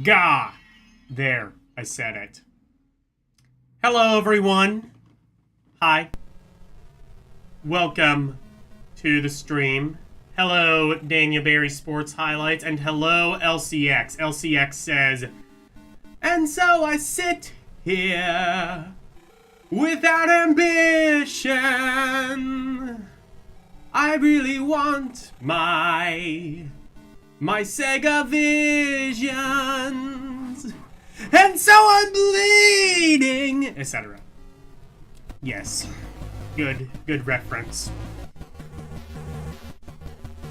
Sega! There, I said it. Hello, everyone. Hi. Welcome to the stream. Hello, Daniel Berry Sports Highlights, and hello, LCX. LCX says, and so I sit here without ambition. I really want my Sega visions, and so I'm bleeding, etc. Yes, good reference.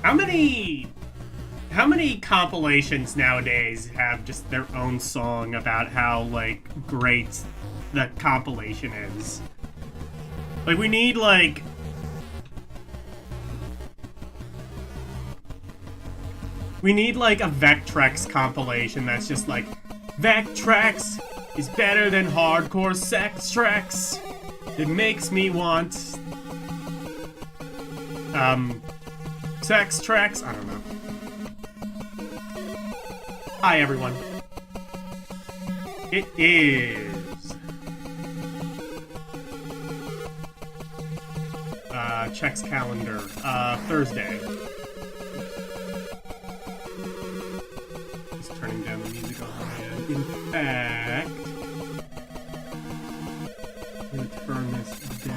How many compilations nowadays have just their own song about how, like, great the compilation is? Like, we need, like... We need, like, a Vectrex compilation that's just like, Vectrex is better than hardcore sex Trex. It makes me want... sex Trex? I don't know. Hi, everyone. It is... Check's calendar. Thursday. Just turning down the music on my end. In fact... I'm gonna turn this down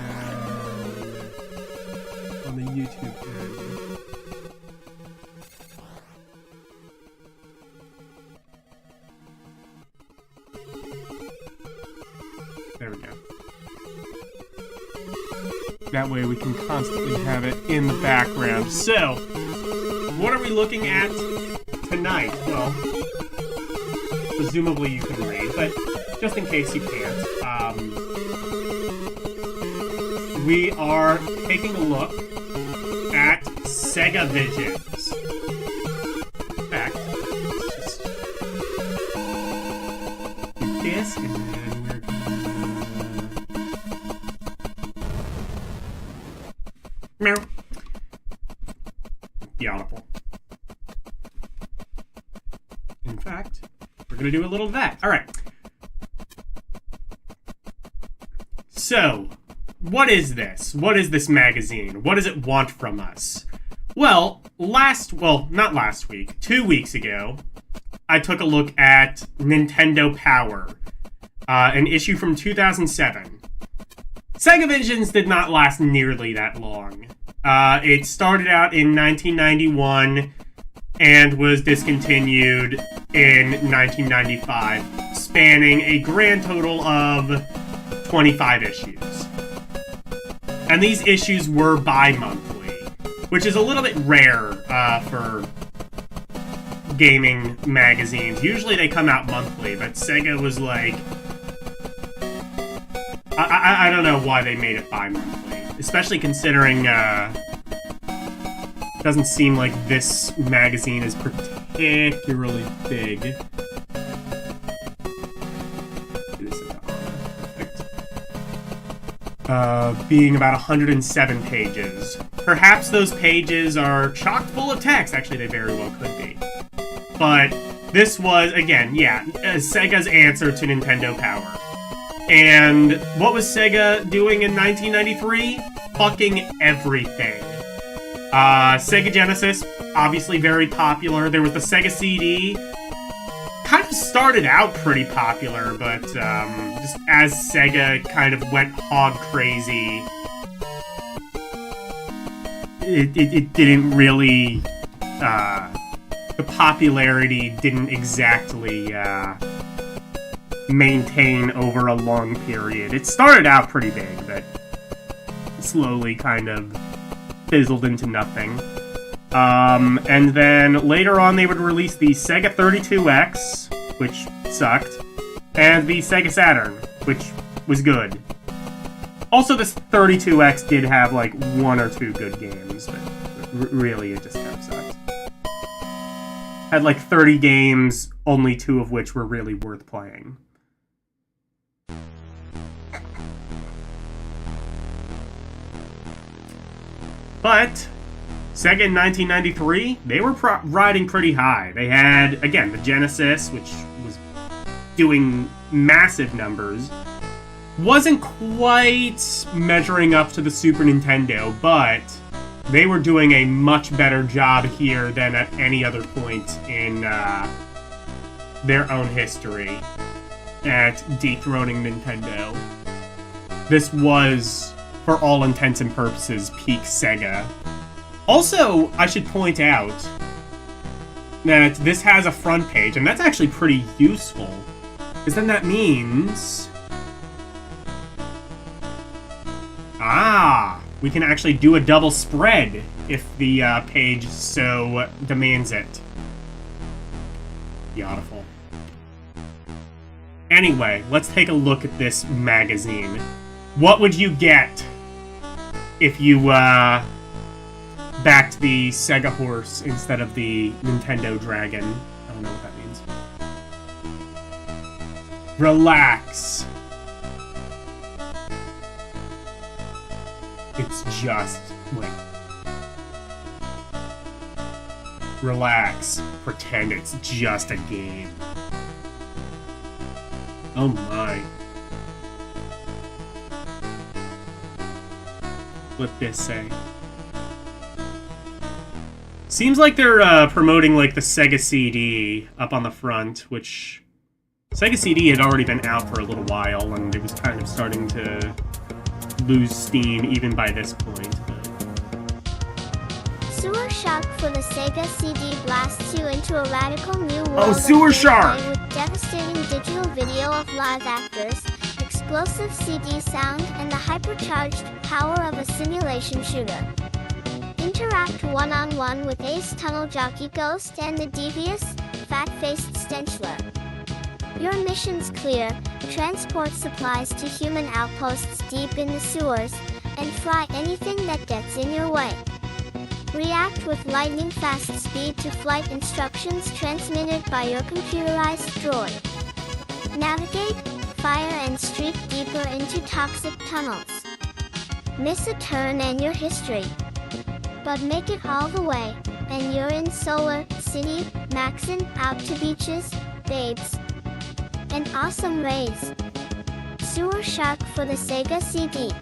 on the YouTube end. There we go. That way we can constantly have it in the background. So, what are we looking at tonight? Well, presumably you can read, but just in case you can't, we are taking a look at Sega Visions. In fact, let's just do this, and then we're gonna... Meow. The audible. In fact, we're gonna do a little of that. Alright. So, what is this? What is this magazine? What does it want from us? Well, not last week, 2 weeks ago, I took a look at Nintendo Power, an issue from 2007. Sega Visions did not last nearly that long. It started out in 1991 and was discontinued in 1995, spanning a grand total of 25 issues. And these issues were bi-monthly, which is a little bit rare for gaming magazines. Usually they come out monthly, but Sega was like... I don't know why they made it bi-monthly, especially considering it doesn't seem like this magazine is particularly big. Being about 107 pages. Perhaps those pages are chock full of text. Actually, they very well could be. But this was, again, Sega's answer to Nintendo Power. And what was Sega doing in 1993? Fucking everything. Sega Genesis, obviously very popular. There was the Sega CD. Kind of started out pretty popular, but just as Sega kind of went hog crazy, it didn't really... the popularity didn't exactly maintain over a long period. It started out pretty big, but slowly kind of fizzled into nothing. And then later on they would release the Sega 32X, which sucked, and the Sega Saturn, which was good. Also, this 32X did have like one or two good games, but really it just kind of sucked. Had like 30 games, only 2 of which were really worth playing. But Sega in 1993, they were riding pretty high. They had, again, the Genesis, which was doing massive numbers. Wasn't quite measuring up to the Super Nintendo, but they were doing a much better job here than at any other point in their own history at dethroning Nintendo. This was, for all intents and purposes, peak Sega. Also, I should point out that this has a front page, and that's actually pretty useful, because then that means... we can actually do a double spread if the page so demands it. Beautiful. Anyway, let's take a look at this magazine. What would you get if you backed the Sega horse instead of the Nintendo dragon? I don't know what that means. Relax. It's just, wait. Relax. Pretend it's just a game. Oh my. What's this say? Seems like they're promoting like the Sega CD up on the front, which Sega CD had already been out for a little while, and it was kind of starting to lose steam even by this point. Sewer Shark for the Sega CD blasts you into a radical new world of Sewer Shark! With devastating digital video of live actors, explosive CD sound, and the hypercharged power of a simulation shooter. Interact one-on-one with Ace Tunnel Jockey Ghost and the devious, fat-faced Stenchler. Your mission's clear: transport supplies to human outposts deep in the sewers, and fry anything that gets in your way. React with lightning-fast speed to flight instructions transmitted by your computerized droid. Navigate, fire and streak deeper into toxic tunnels. Miss a turn and you're history. But make it all the way, and you're in Solar City, maxing out to beaches, babes, and awesome rays. Sewer Shark for the Sega CD.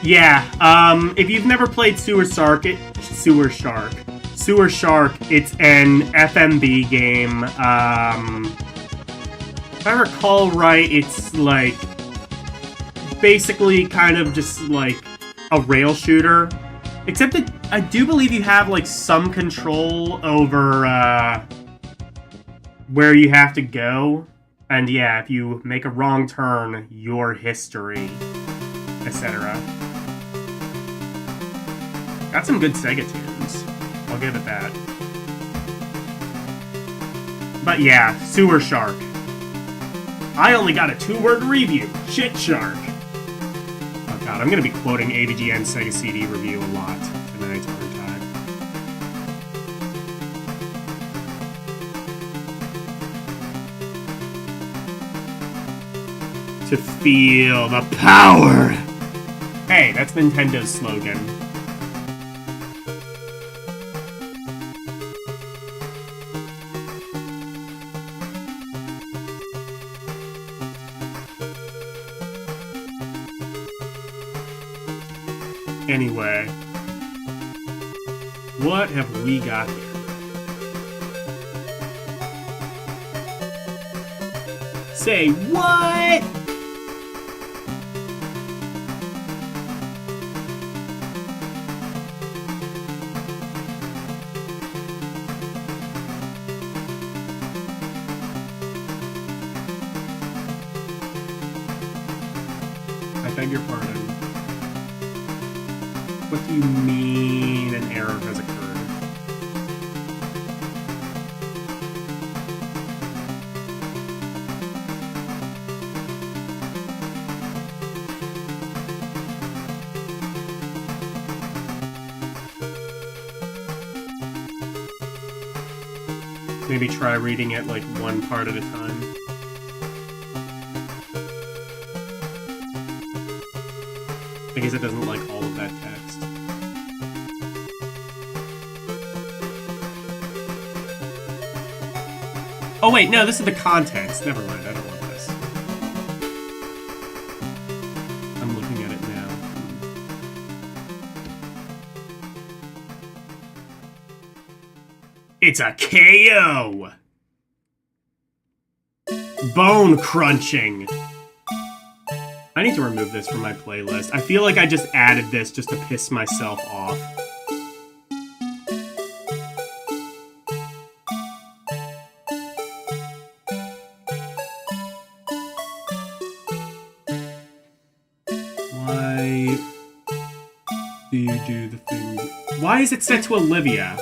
Yeah, if you've never played Sewer Shark, it's an FMV game. If I recall right, it's like basically kind of just like a rail shooter, except that I do believe you have like some control over where you have to go, and yeah, if you make a wrong turn, your history, etc. Got some good Sega tunes, I'll give it that. But yeah, Sewer Shark. I only got a 2-word review. Shit Shark. Oh god, I'm gonna be quoting AVGN Sega CD review a lot tonight, aren't I? To feel the power! Hey, that's Nintendo's slogan. Anyway, what have we got here? Say what? I beg your pardon. What do you mean an error has occurred? Maybe try reading it like one part at a time. I guess it doesn't like all of that text. Oh wait, no, this is the contents. Never mind, I don't want this. I'm looking at it now. It's a KO! Bone crunching! I need to remove this from my playlist. I feel like I just added this just to piss myself off. Why do you do the thing? Why is it set to Olivia?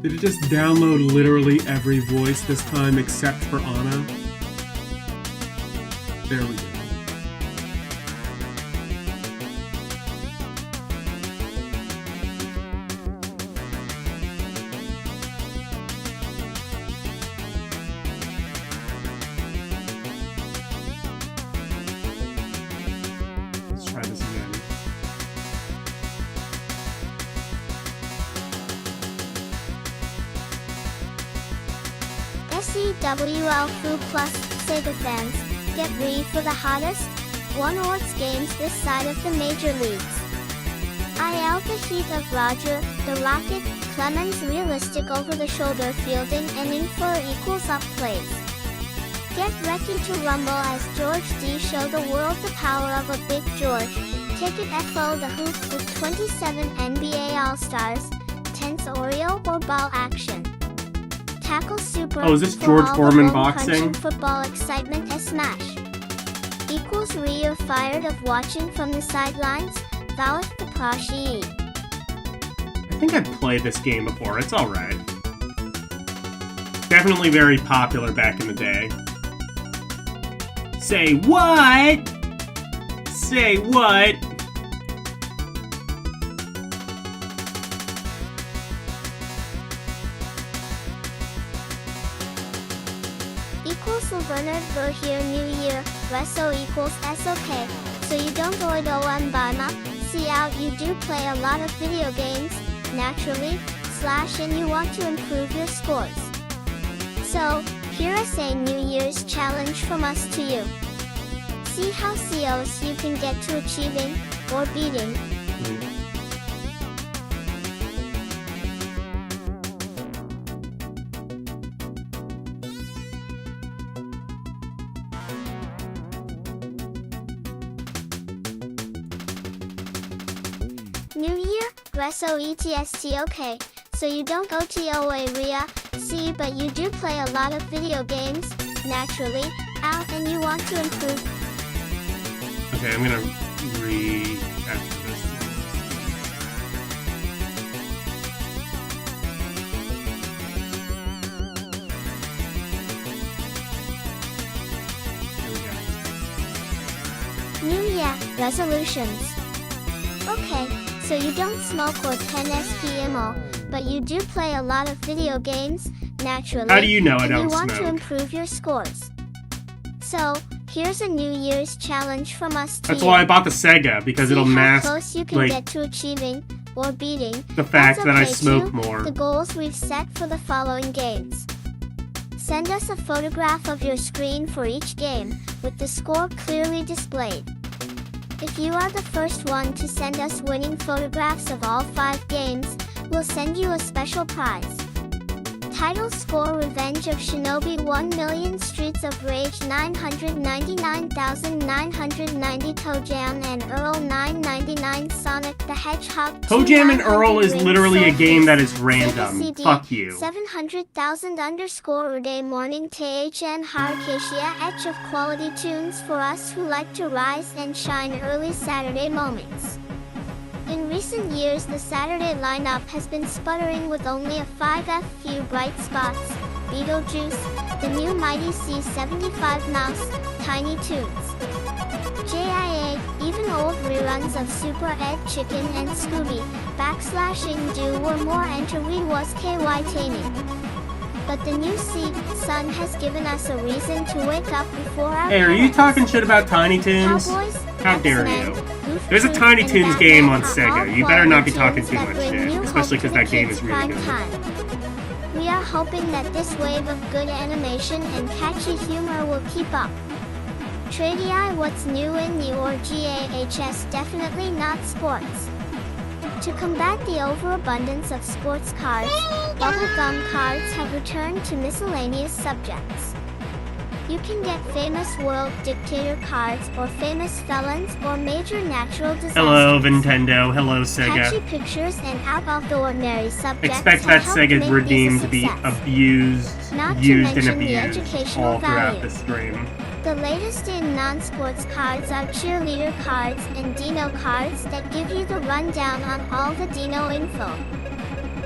Did it just download literally every voice this time except for Anna? There we go. Let's try this again. SEWL Foo Plus Sega fans, get ready for the hottest One Orts games this side of the major leagues. IL the heat of Roger, the Rocket, Clemens realistic over-the-shoulder fielding and in for equals up plays. Get ready to rumble as George D show the world the power of a Big George. Take it FO the hoop with 27 NBA All-Stars, tense Oreo or ball action. Tackle super. Oh, is this for George all Foreman the boxing? Football excitement as smash. Equals you're fired of watching from the sidelines. Valak the Prashi. I think I've played this game before. It's alright. Definitely very popular back in the day. Say what? Say what? Equals Bernard Ver here New Year, Reso equals SOK, so you don't avoid OM Bima, see out you do play a lot of video games, naturally, / and you want to improve your scores. So, here is a New Year's challenge from us to you. See how COs you can get to achieving, or beating, New Year, Reso ETSTOK, so you don't go TOA RIA, see but you do play a lot of video games, naturally, out and you want to improve. Okay, I'm gonna after this. Here we go. New Year, resolutions. Okay, so you don't smoke or 10 SPMO, but you do play a lot of video games, naturally. How do you know I and don't you want smoke? to improve your scores. So, here's a New Year's challenge from us to That's you. why I bought the Sega, because See it'll how mask, close you can like, get to achieving, or beating, The fact that's that I okay smoke too. more. The goals we've set for the following games. Send us a photograph of your screen for each game, with the score clearly displayed. If you are the first one to send us winning photographs of all 5 games, we'll send you a special prize. Title score Revenge of Shinobi 1,000,000 Streets of Rage 999,990 Toe Jam and Earl 999 Sonic the Hedgehog 2 Toe Jam and Earl is 900 literally a Ring game Soul that is Case, random. Sega CD, Fuck you. 700,000 Uday Morning THN Harakasia Etch of quality tunes for us who like to rise and shine early Saturday moments. In recent years, the Saturday lineup has been sputtering with only a 5F few bright spots: Beetlejuice, the new Mighty C75 Mouse, Tiny Toons. JIA, even old reruns of Super Ed Chicken and Scooby, *Do were more entry was KY Tamy. But the new sun has given us a reason to wake up before our Hey, are you talking shit about Tiny Toons? Cowboys, How dare X-Men, you? Goof There's a Troop, Tiny and Toons Batman game on are all Sega. You better not be quality talking too tunes much that bring shit, new especially hope to because that the game kids' is really prime good. time. We are hoping that this wave of good animation and catchy humor will keep up. Tradie what's new in the or GAHS definitely not sports. To combat the overabundance of sports cards, bubblegum cards have returned to miscellaneous subjects. You can get famous world dictator cards or famous felons or major natural disasters. Hello, Nintendo. Hello, Catchy Sega. pictures and out of the ordinary subjects Expect have that helped Sega make redeem these to a be success. abused, Not to used, and mention the abused educational all throughout value. the stream. The latest in non-sports cards are cheerleader cards and Dino cards that give you the rundown on all the Dino info.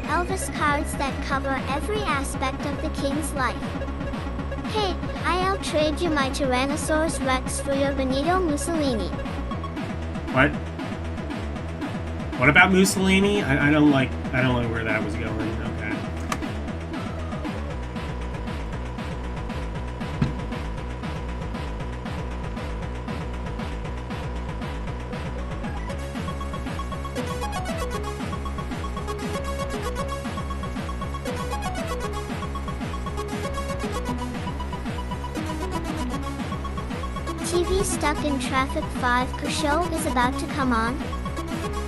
Elvis cards that cover every aspect of the king's life. Hey, I'll trade you my Tyrannosaurus Rex for your Benito Mussolini. What? What about Mussolini? I don't like where that was going. Okay. TV Stuck in Traffic 5 show is about to come on.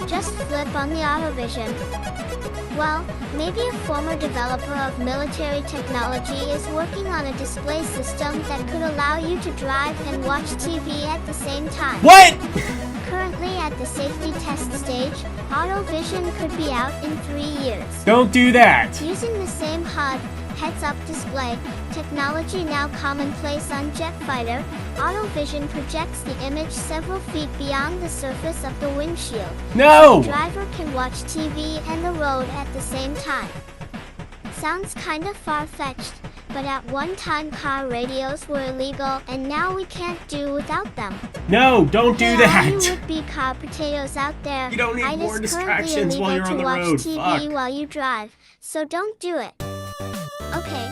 Just flip on the Autovision. Well, maybe a former developer of military technology is working on a display system that could allow you to drive and watch TV at the same time. What? Currently at the safety test stage, Autovision could be out in 3 years. Don't do that. Using the same HUD, heads-up display, technology now commonplace on jet fighter, Autovision projects the image several feet beyond the surface of the windshield. No! The driver can watch TV and the road at the same time. Sounds kinda far-fetched, but at one time car radios were illegal and now we can't do without them. No, don't do Hey, all that. you would-be car potatoes out there, You don't need it more is distractions currently while illegal you're on to the watch road. TV Fuck. while you drive, so don't do it. Okay.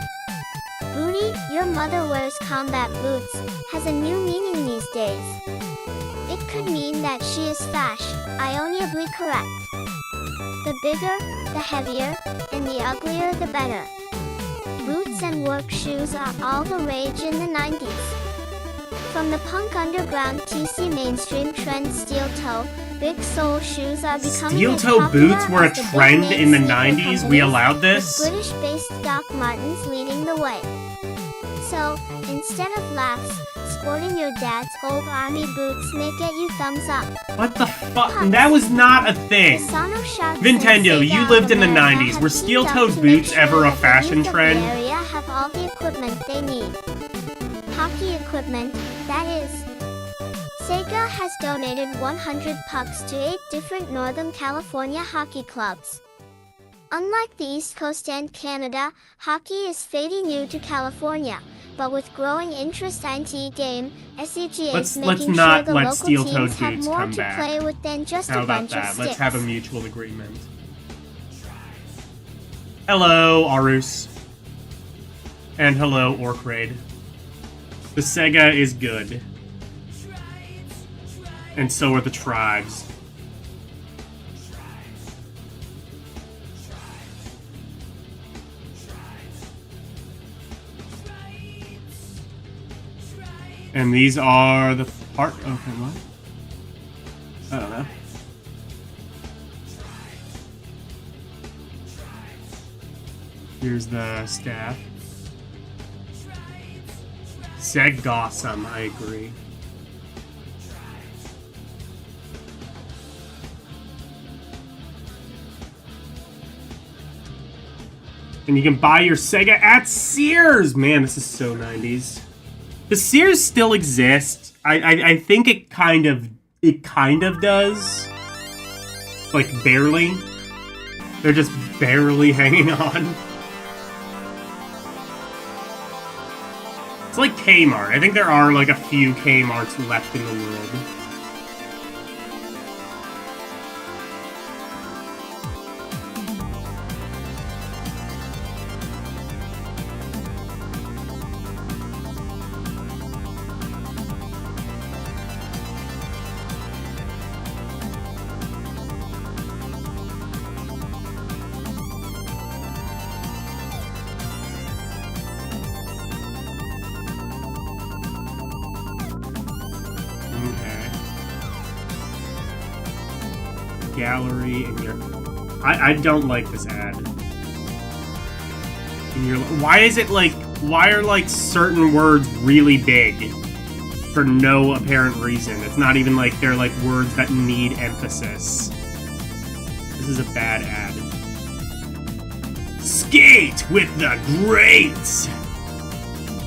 Booty, your mother wears combat boots, has a new meaning these days. It could mean that she is ionably correct. The bigger, the heavier, and the uglier the better. Boots and work shoes are all the rage in the 90s. From the punk underground TC mainstream trend steel toe, big sole shoes are becoming Steel as toe popular boots were a as the big trend name in the sneaker 90s? We companies, allowed with this? British-based Doc Martens leading the way. So, instead of laughs, sporting your dad's old army boots may get you thumbs up. What the fuck? That was not a thing. The Sono Sharks and Nintendo, Sega you lived in the America 90s. have Were teamed steel-toed up to make boots sure ever a that the fashion youth of the trend? area have all the equipment they need. Hockey equipment, that is. Sega has donated 100 pucks to 8 different Northern California hockey clubs. Unlike the East Coast and Canada, hockey is fairly new to California, but with growing interest in game, SEGA is Let's making not sure the let local steel-toed teams have boots more come to back. play with than just How a about bunch of that? sticks. Let's have a mutual agreement. Hello, Arus. And hello, Orc Raid. The Sega is good. And so are the tribes. And these are the part. Okay, what? I don't know. Here's the staff. Seg-awesome, I agree. And you can buy your Sega at Sears! Man, this is so 90s. Does Sears still exist? I think it kind of does. Like, barely. They're just barely hanging on. It's like Kmart. I think there are like a few Kmarts left in the world. Gallery and your... I don't like this ad. And your... Why is it like... Why are like certain words really big? For no apparent reason. It's not even like they're like words that need emphasis. This is a bad ad. Skate with the greats!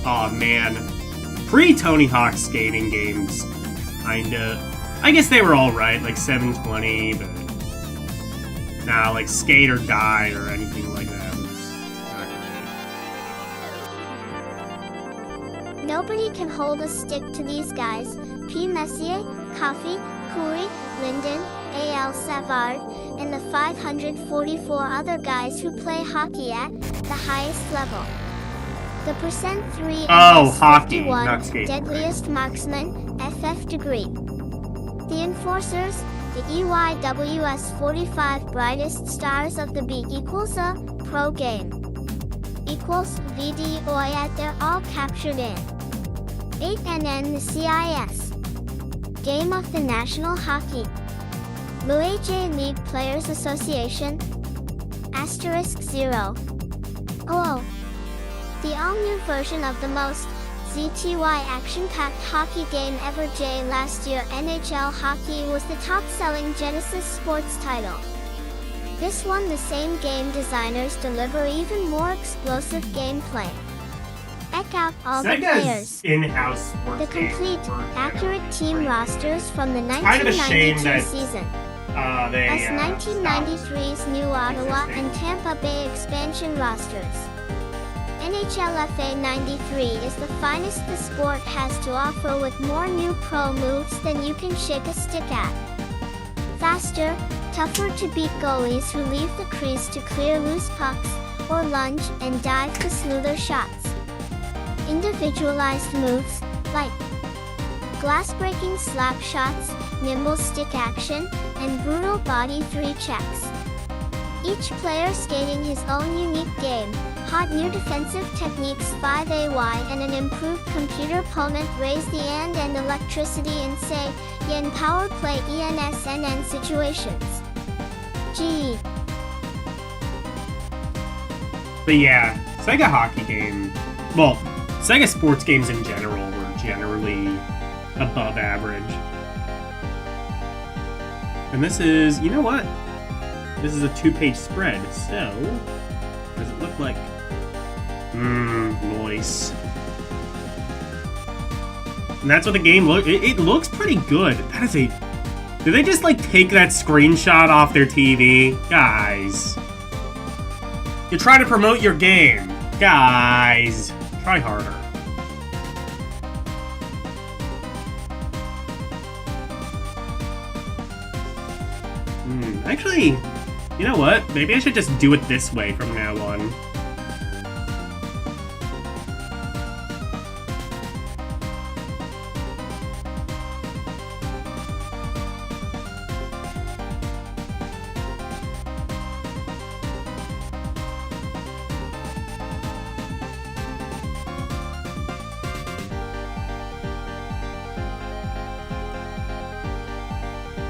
Aw, man. Pre-Tony Hawk skating games. Kinda... I guess they were alright, like 720, but... Nah, like Skate or Die or anything like that was not great. Nobody can hold a stick to these guys. P. Messier, Coffee, Khoury, Linden, A.L. Savard, and the 544 other guys who play hockey at the highest level. The %3 hockey, 51 not skating. deadliest marksman, FF degree. The enforcers, the EYWS 45 brightest stars of the beat equals a pro game. Equals VDOI they're all captured in. 8NN the CIS. Game of the National Hockey. Luege League Players Association. *0. Oh. The all-new version of the most ZTY action-packed hockey game ever. Last year NHL Hockey was the top-selling Genesis sports title. This one the same game designers deliver even more explosive gameplay. Check out all the players. In-house sports the complete, accurate team rosters from the kind of 1992 season. As 1993's new Ottawa and Tampa Bay expansion rosters. NHLFA 93 is the finest the sport has to offer with more new pro moves than you can shake a stick at. Faster, tougher to beat goalies who leave the crease to clear loose pucks, or lunge and dive for smoother shots. Individualized moves, like glass-breaking slap shots, nimble stick action, and brutal body 3 checks. Each player skating his own unique game, hot new defensive techniques 5AY and an improved computer opponent raise the and electricity in say, yen power play ENSNN situations. Gee. But yeah, Sega hockey game, well, Sega sports games in general were generally above average. And this is, you know what? This is a 2-page spread, so what does it look like? Nice. And that's what the game looks. It looks pretty good. That is a. Did they just like take that screenshot off their TV, guys? You're trying to promote your game, guys. Try harder. Actually, you know what? Maybe I should just do it this way from now on.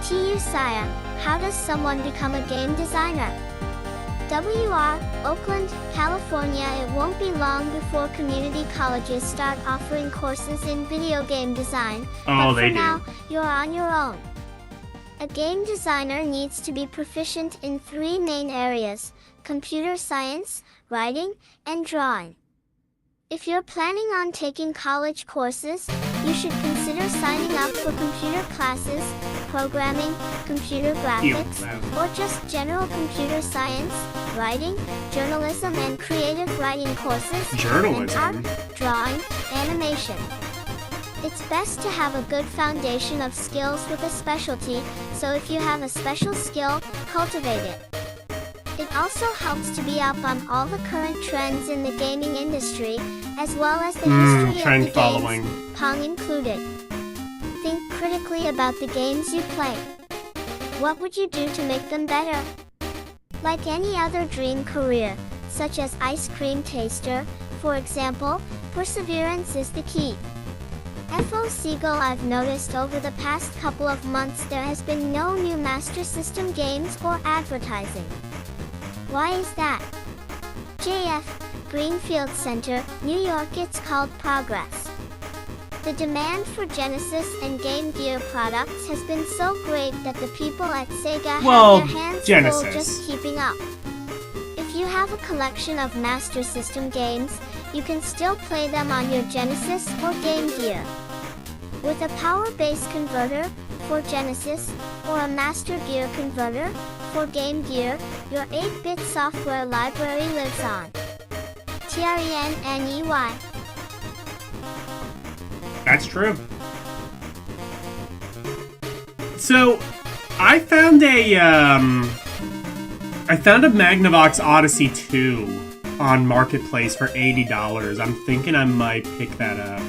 TU Saya, how does someone become a game designer? WR, Oakland, California. It won't be long before community colleges start offering courses in video game design, Oh, but for they do. now, you're on your own. A game designer needs to be proficient in 3 main areas: computer science, writing, and drawing. If you're planning on taking college courses, you should consider signing up for computer classes, programming, computer graphics, or just general computer science, writing, journalism and creative writing courses, Journalism? and art, drawing, animation. It's best to have a good foundation of skills with a specialty, so if you have a special skill, cultivate it. It also helps to be up on all the current trends in the gaming industry, as well as the history trend of the following. games, Pong included. Think critically about the games you play. What would you do to make them better? Like any other dream career, such as ice cream taster, for example, perseverance is the key. FO Siegel, I've noticed over the past couple of months there has been no new Master System games or advertising. Why is that? JF, Greenfield Center, New York. It's called Progress. The demand for Genesis and Game Gear products has been so great that the people at Sega Well, have their hands Genesis. full just keeping up. If you have a collection of Master System games, you can still play them on your Genesis or Game Gear. With a power base converter for Genesis or a Master Gear converter for Game Gear, your 8-bit software library lives on. TRENNEY. That's true. So, I found a Magnavox Odyssey 2 on Marketplace for $80. I'm thinking I might pick that up.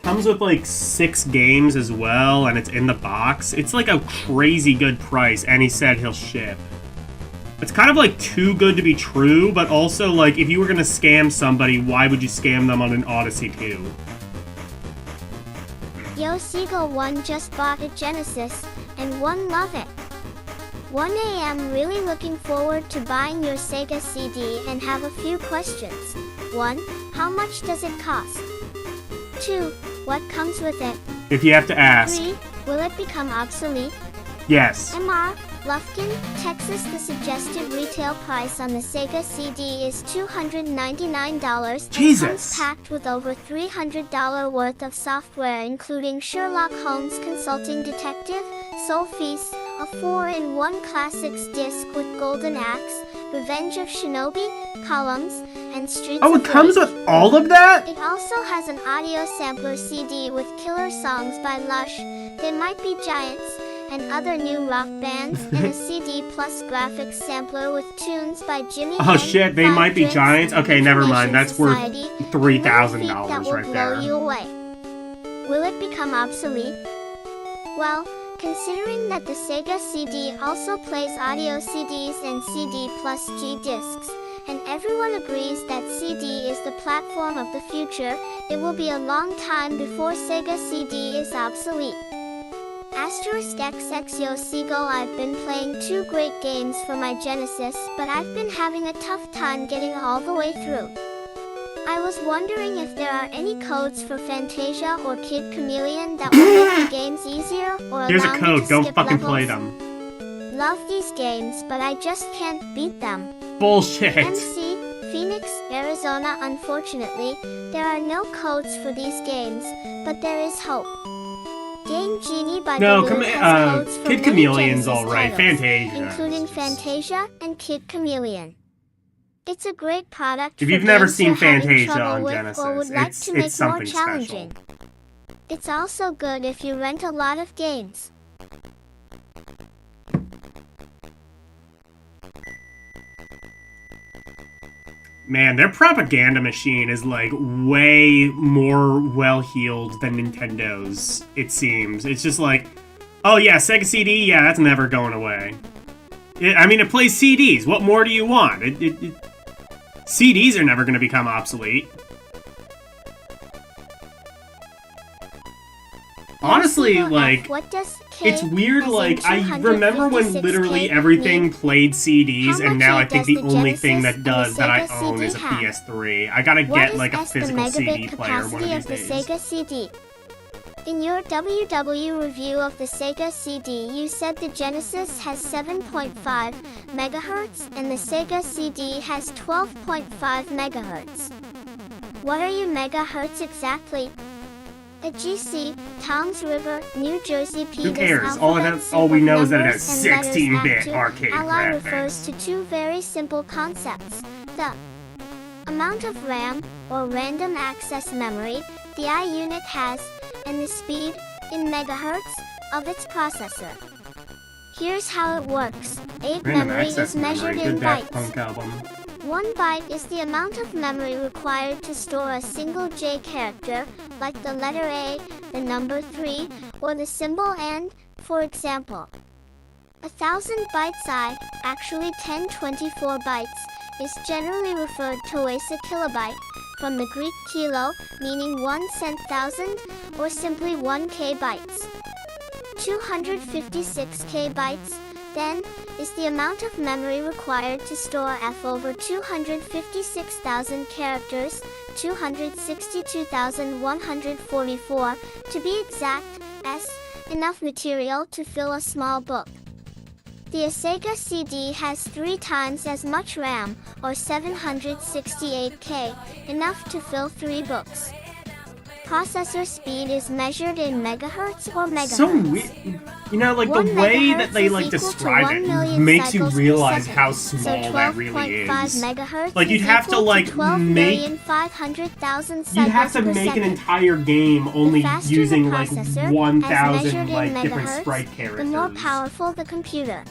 Comes with like 6 games as well, and it's in the box. It's like a crazy good price, and he said he'll ship. It's kind of like too good to be true, but also like if you were gonna scam somebody, why would you scam them on an Odyssey 2? Yo Siegel 1 just bought a Genesis, and 1 love it. 1am really looking forward to buying your Sega CD and have a few questions. 1. How much does it cost? 2. What comes with it? If you have to ask. 3. Will it become obsolete? Yes. MR, Lufkin, Texas. The suggested retail price on the Sega CD is $299 Jesus. and comes packed with over $300 worth of software including Sherlock Holmes Consulting Detective, Soul Feast, a 4-in-1 classics disc with Golden Axe, Revenge of Shinobi, Columns, and Streets Oh, of it comes Rage. with all of that? It also has an audio sampler CD with killer songs by Lush, They Might Be Giants, and other new rock bands, and a CD plus graphics sampler with tunes by Jimmy Oh Henn, shit, They Five Might Be Drinks, Giants? Okay, never mind. That's worth Society, and $3,000 little feat that will right blow there. you away. Will it become obsolete? Well, considering that the Sega CD also plays audio CDs and CD plus G discs, and everyone agrees that CD is the platform of the future, it will be a long time before Sega CD is obsolete. Asterisk XX Yo Seagull, I've been playing 2 great games for my Genesis, but I've been having a tough time getting all the way through. I was wondering if there are any codes for Fantasia or Kid Chameleon that will make the games easier or Here's allow a me code. to Don't skip fucking levels. play them. Love these games, but I just can't beat them. Bullshit. MC, Phoenix, Arizona. Unfortunately, there are no codes for these games, but there is hope. Game Genie by No, Baloo has codes for Kid many Chameleon's Genesis alright. titles, Fantasia. including Fantasia and Kid Chameleon. It's a great product If for you've never games seen you're having Fantasia trouble on with Genesis, or would like it's to make more something challenging. special. It's also good if you rent a lot of games. Man, their propaganda machine is like way more well-heeled than Nintendo's, it seems. It's just like, oh yeah, Sega CD, yeah, that's never going away. It plays CDs. What more do you want? CDs are never going to become obsolete. Honestly, Single F, like, what does K it's weird, as in like, I remember when 256K literally everything mean? played CDs, How and much now I does think the the only thing Genesis that does that I and the Sega own is a CD have? PS3. I gotta What get, is like, a S the physical CD megabit player one of capacity these of the days. Sega CD? In your WW review of the Sega CD, you said the Genesis has 7.5 megahertz and the Sega CD has 12.5 megahertz. What are your megahertz exactly? At GC, Toms River, New Jersey P. Who cares? All we know is that it has 16-bit arcade Ally graphics. refers to two very simple concepts. The amount of RAM, or random access memory, the I unit has, and the speed, in megahertz, of its processor. Here's how it works. Random Memory access is measured memory. in Good Daft bytes. Punk album. 1 byte is the amount of memory required to store a single J character, like the letter A, the number 3, or the symbol AND, for example. 1000 bytes I, actually 1024 bytes, is generally referred to as a kilobyte, from the Greek kilo, meaning 1 cent thousand, or simply 1k bytes. 256k bytes, then, is the amount of memory required to store F over 256,000 characters, 262,144, to be exact, S, enough material to fill a small book. The Sega CD has 3 times as much RAM, or 768K, enough to fill 3 books. Processor speed is measured in megahertz or megahertz. So weird. You know, like, the way that they, like, describe it makes you realize how small that really is. Like, you'd have to, like, make... You'd have to make an entire game only using, like, 1,000, like, different sprite characters. The more powerful the computer.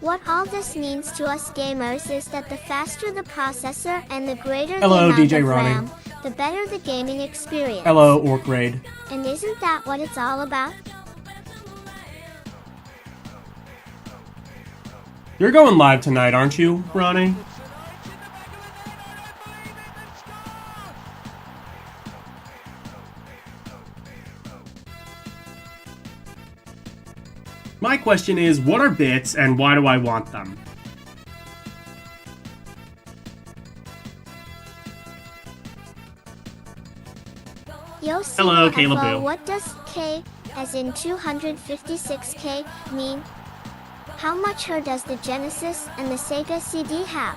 What all this means to us gamers is that the faster the processor and the greater the amount DJ of Ronnie. RAM, the better the gaming experience. Hello, Orc Raid. And isn't that what it's all about? You're going live tonight, aren't you, Ronnie? My question is, what are bits and why do I want them? Hello, Caleb Boo. What does K, as in 256K, mean? How much her does the Genesis and the Sega CD have?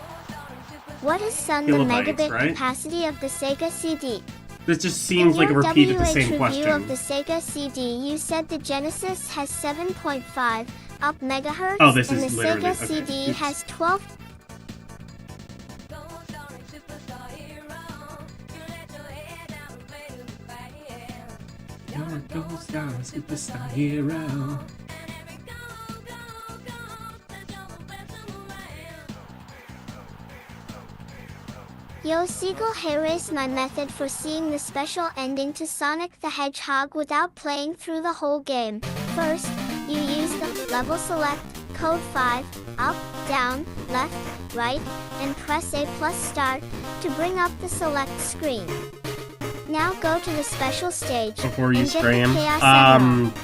What is the Kilobytes, megabit right? capacity of the Sega CD? This just seems like a repeat of the same review question. of the Sega CD, you said the Genesis has 7.5 up megahertz, Oh, this and is the literally... Sega okay. CD Oops. has 12. Superstar hero. Yo Seagull, here is my method for seeing the special ending to Sonic the Hedgehog without playing through the whole game. First, you use the level select, code 5, up, down, left, right, and press A plus start to bring up the select screen. Now go to the special stage Before you and get the stream. Chaos Emerald.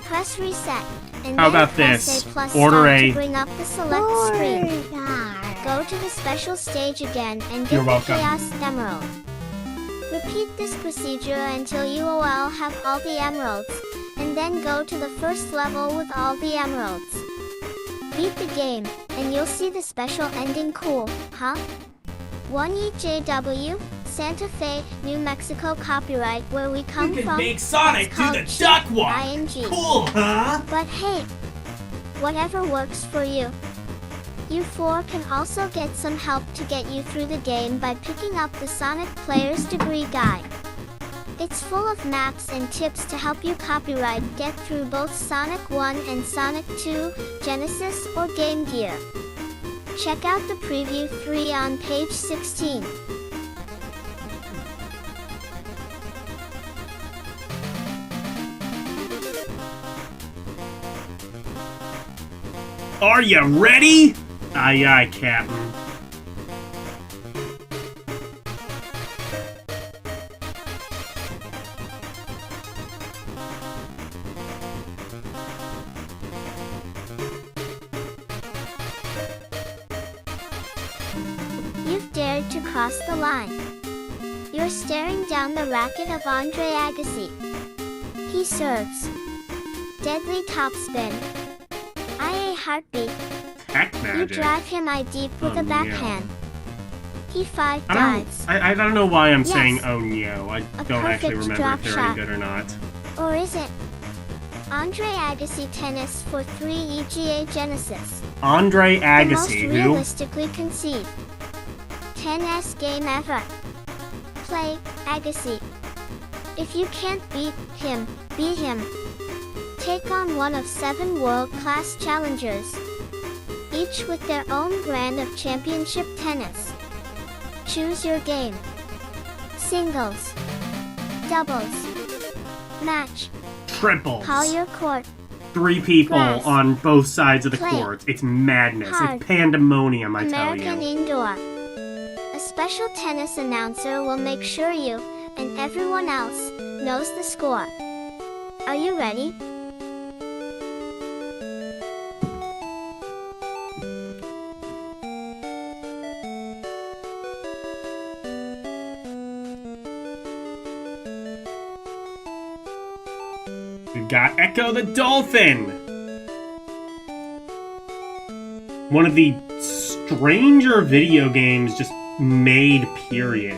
Press reset, and How then about press this? A plus Order start a- to bring up the select screen. Go to the special stage again and You're get the welcome. Chaos Emerald. Repeat this procedure until you all have all the emeralds, and then go to the first level with all the emeralds. Beat the game, and you'll see the special ending. Cool, huh? 1EJW, Santa Fe, New Mexico copyright where we come You can from. make Sonic It's do called the Cheat duck walk. ING. Cool, huh? But hey, whatever works for you. You 4 can also get some help to get you through the game by picking up the Sonic Player's Degree Guide. It's full of maps and tips to help you copyright get through both Sonic 1 and Sonic 2, Genesis or Game Gear. Check out the preview 3 on page 16. Are you ready? Aye, aye, Captain. to cross the line. You're staring down the racket of Andre Agassi. He serves. Deadly topspin. IA heartbeat. Heck You magic. drive him eye deep with Oh, a no. backhand. He 5 dives. I don't know why I'm Yes. saying oh no. I A don't actually perfect remember drop if they're shot. any good or not. Or is it? Andre Agassi tennis for 3 EGA Genesis. Andre The most Agassi, who? realistically conceived 10S game ever. Play Agassi. If you can't beat him, beat him. Take on one of 7 world-class challengers, each with their own brand of championship tennis. Choose your game. Singles. Doubles. Match. Triples. Call your court. 3 people Grass. on both sides of the Play. court. It's madness. Hard. It's pandemonium, I American tell you. indoor. A special tennis announcer will make sure you, and everyone else, knows the score. Are you ready? We've got Echo the Dolphin. One of the stranger video games just made, period.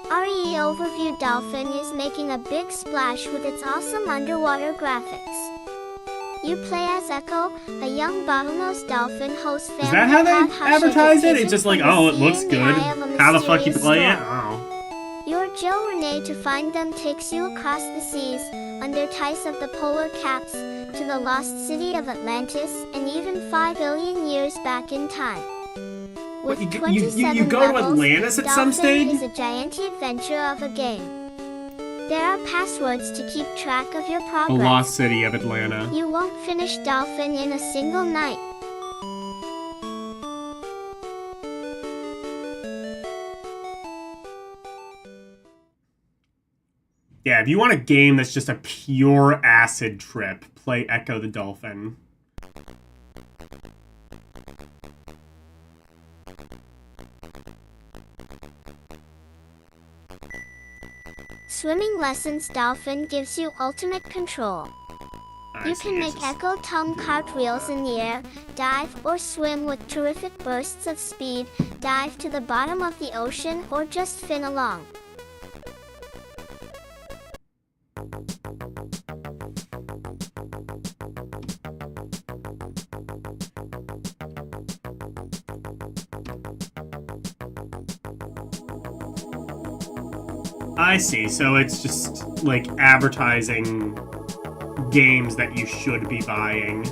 RE Overview Dolphin is making a big splash with its awesome underwater graphics. You play as Echo, a young bottlenose dolphin host family. Is that how they hot hush advertise it? decision It's just like, from the oh, it sea looks in the good. eye of a How the fuck you mysterious play it? storm. Oh. Your Joe Renee to find them takes you across the seas, under ties of the polar caps, to the lost city of Atlantis, and even 5 billion years back in time. With What, you 27 go to levels, Atlantis at some Dolphin stage? is a giant adventure of a game. There are passwords to keep track of your The progress. lost city of Atlanta. You won't finish Dolphin in a single night. Yeah, if you want a game that's just a pure acid trip, play Echo the Dolphin. Swimming lessons Dolphin gives you ultimate control. I You see, can it's make just- Echo tongue cartwheels in the air, dive or swim with terrific bursts of speed, dive to the bottom of the ocean, or just fin along. I see, so it's just like advertising games that you should be buying.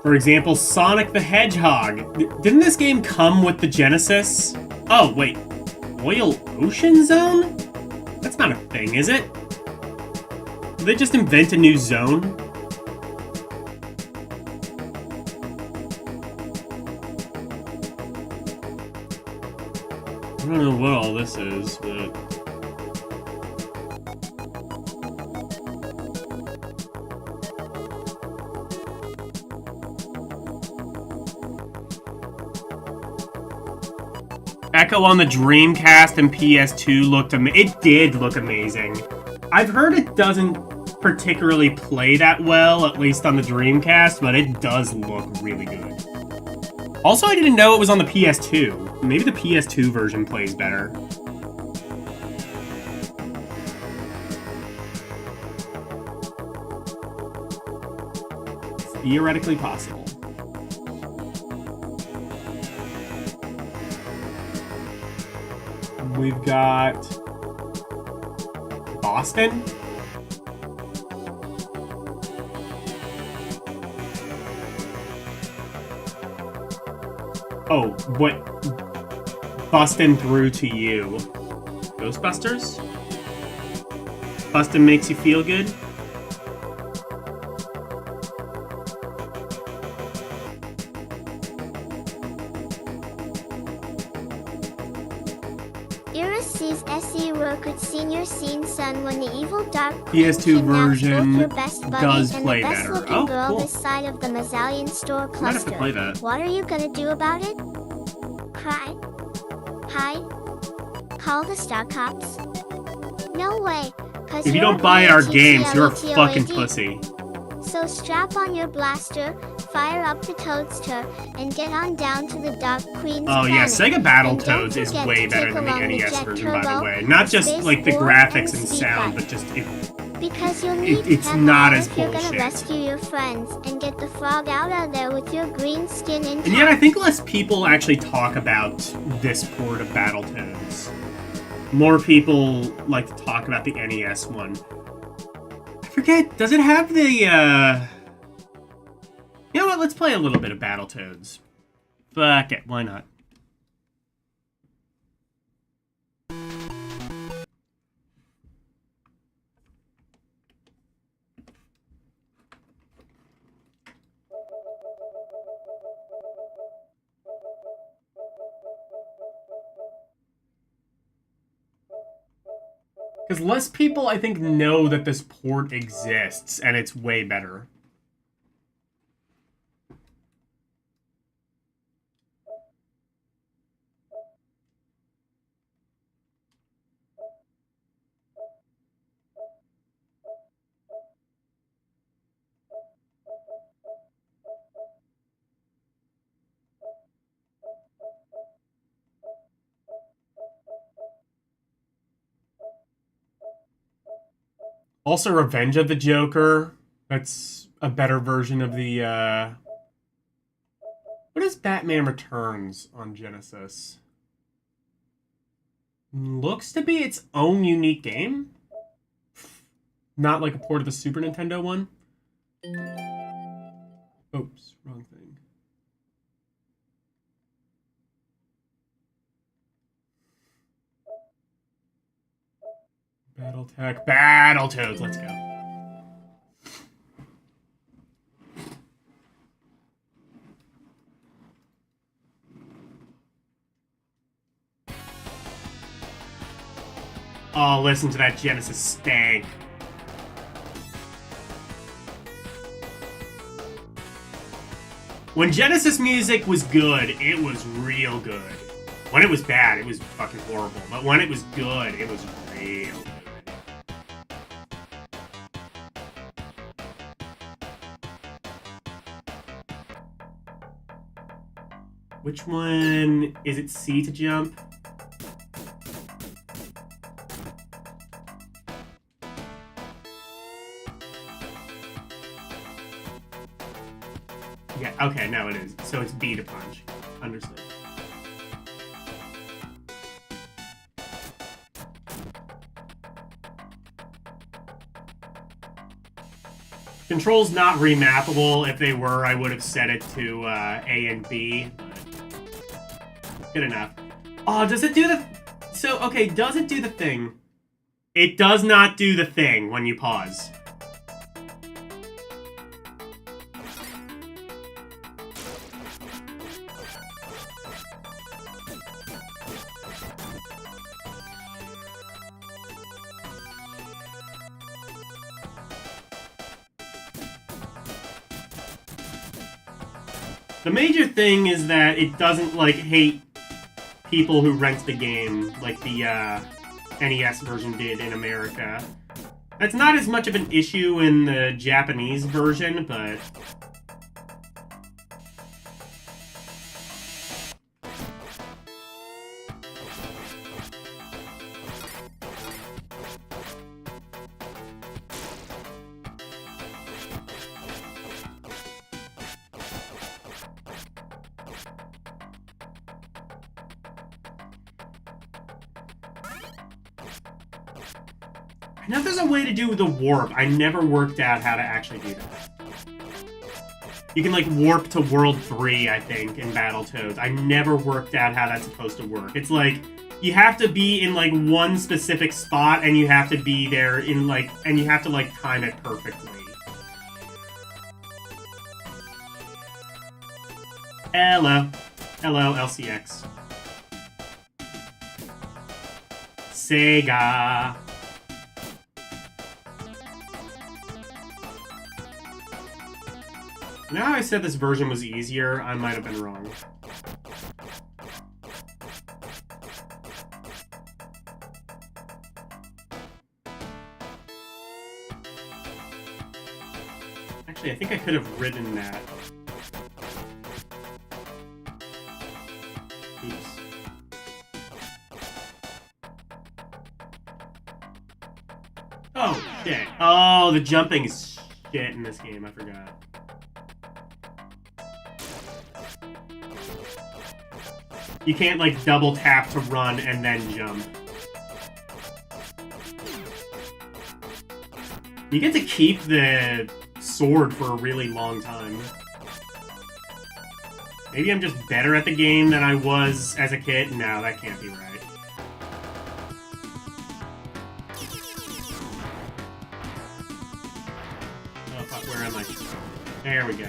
For example, Sonic the Hedgehog. Didn't this game come with the Genesis? Oh, wait. Royal Ocean Zone? That's not a thing, is it? Did they just invent a new zone? I don't know what all this is, but... Echo on the Dreamcast and PS2 looked it did look amazing. I've heard it doesn't particularly play that well, at least on the Dreamcast, but it does look really good. Also, I didn't know it was on the PS2. Maybe the PS2 version plays better. It's theoretically possible. We've got Boston. Oh, what? Bustin' through to you. Ghostbusters? Bustin' makes you feel good? Iris sees SE Rokut Senior seen son when the evil dark PS2 kidnaps version both your best buddy does and play the better. best-looking Oh, girl cool. this side of the Mazzalian store I might have cluster. to play that. What are you gonna do about it? Cry? Hide? Call the Star Cops? No way, cause If you you're don't buy our games, you're a BATTLETOAD. fucking pussy. So strap on your blaster, fire up the Toadster, and get on down to the Dark Queen's Oh yeah, planet. Sega And don't Battletoads is forget way to better take than the along the NES Jet version, by the Turbo, way. Not just Space like the War, graphics and and Speed sound, Bike. but just Because you'll need it's them not all as if you're gonna bullshit. rescue your friends and get the frog out of there with your green skin intact. And yet I think less people actually talk about this port of Battletoads. More people like to talk about the NES one. I forget, does it have the, You know what, let's play a little bit of Battletoads. Fuck it, why not? Because less people, I think, know that this port exists, and it's way better. Also, Revenge of the Joker. That's a better version of the, What is Batman Returns on Genesis? Looks to be its own unique game. Not like a port of the Super Nintendo one. Oops, wrong thing. Battletech, Battletoads, let's go. Oh, listen to that Genesis stank. When Genesis music was good, it was real good. When it was bad, it was fucking horrible. But when it was good, it was real good. Which one? Is it C to jump? Yeah, okay, no it is. So it's B to punch. Understood. Controls not remappable. If they were, I would have set it to A and B. But good enough. Oh, does it do the... So, okay, does it do the thing? It does not do the thing when you pause. The major thing is that it doesn't, like, hate people who rent the game, like the NES version did in America. That's not as much of an issue in the Japanese version, but... I know there's a way to do the warp. I never worked out how to actually do that. You can, like, warp to World 3, I think, in Battletoads. I never worked out how that's supposed to work. It's like, you have to be in, like, one specific spot, and you have to be there in, like, and you have to, like, time it perfectly. Hello. Hello, LCX. Sega. You know how I said this version was easier? I might have been wrong. Actually, I think I could have ridden that. Oops. Oh, shit. Oh, the jumping is shit in this game. I forgot. You can't, like, double tap to run and then jump. You get to keep the sword for a really long time. Maybe I'm just better at the game than I was as a kid? No, that can't be right. Oh, fuck, where am I? There we go.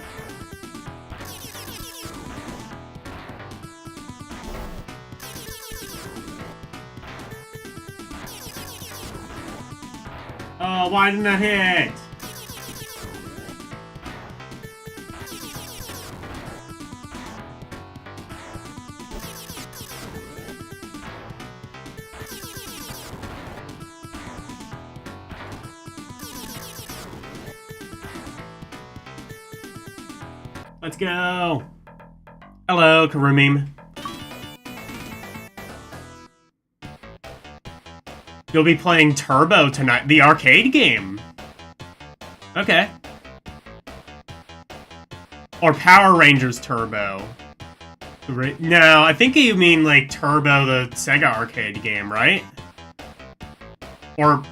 Oh, why didn't that hit? Let's go. Hello, Karumim. You'll be playing Turbo tonight, the arcade game. Okay. Or Power Rangers Turbo. No, I think you mean like Turbo, the Sega arcade game, right? Or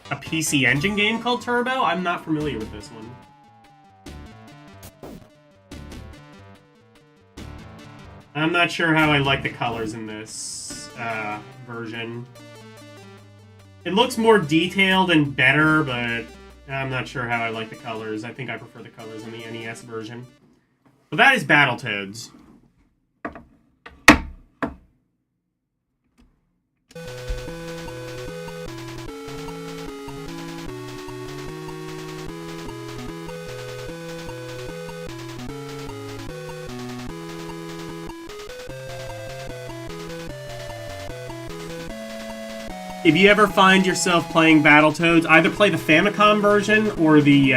a PC Engine game called Turbo? I'm not familiar with this one. I'm not sure how I like the colors in this version. It looks more detailed and better, but I'm not sure how I like the colors. I think I prefer the colors in the NES version. But that is Battletoads. If you ever find yourself playing Battletoads, either play the Famicom version or the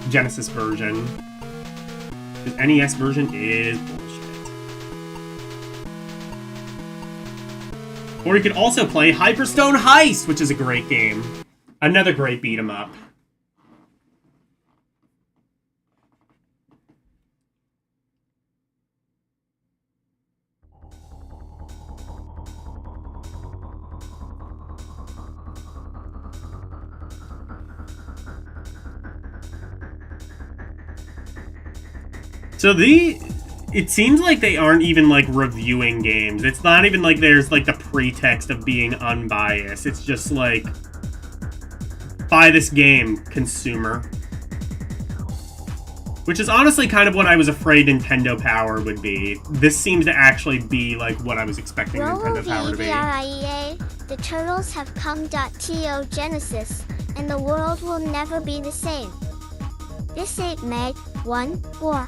Genesis version. The NES version is bullshit. Or you could also play Hyperstone Heist, which is a great game. Another great beat-em-up. So it seems like they aren't even, like, reviewing games. It's not even like there's, like, the pretext of being unbiased. It's just, like, buy this game, consumer. Which is honestly kind of what I was afraid Nintendo Power would be. This seems to actually be, like, what I was expecting Nintendo Power to be. The turtles have come. To Genesis, and the world will never be the same. This ain't Meg 1 or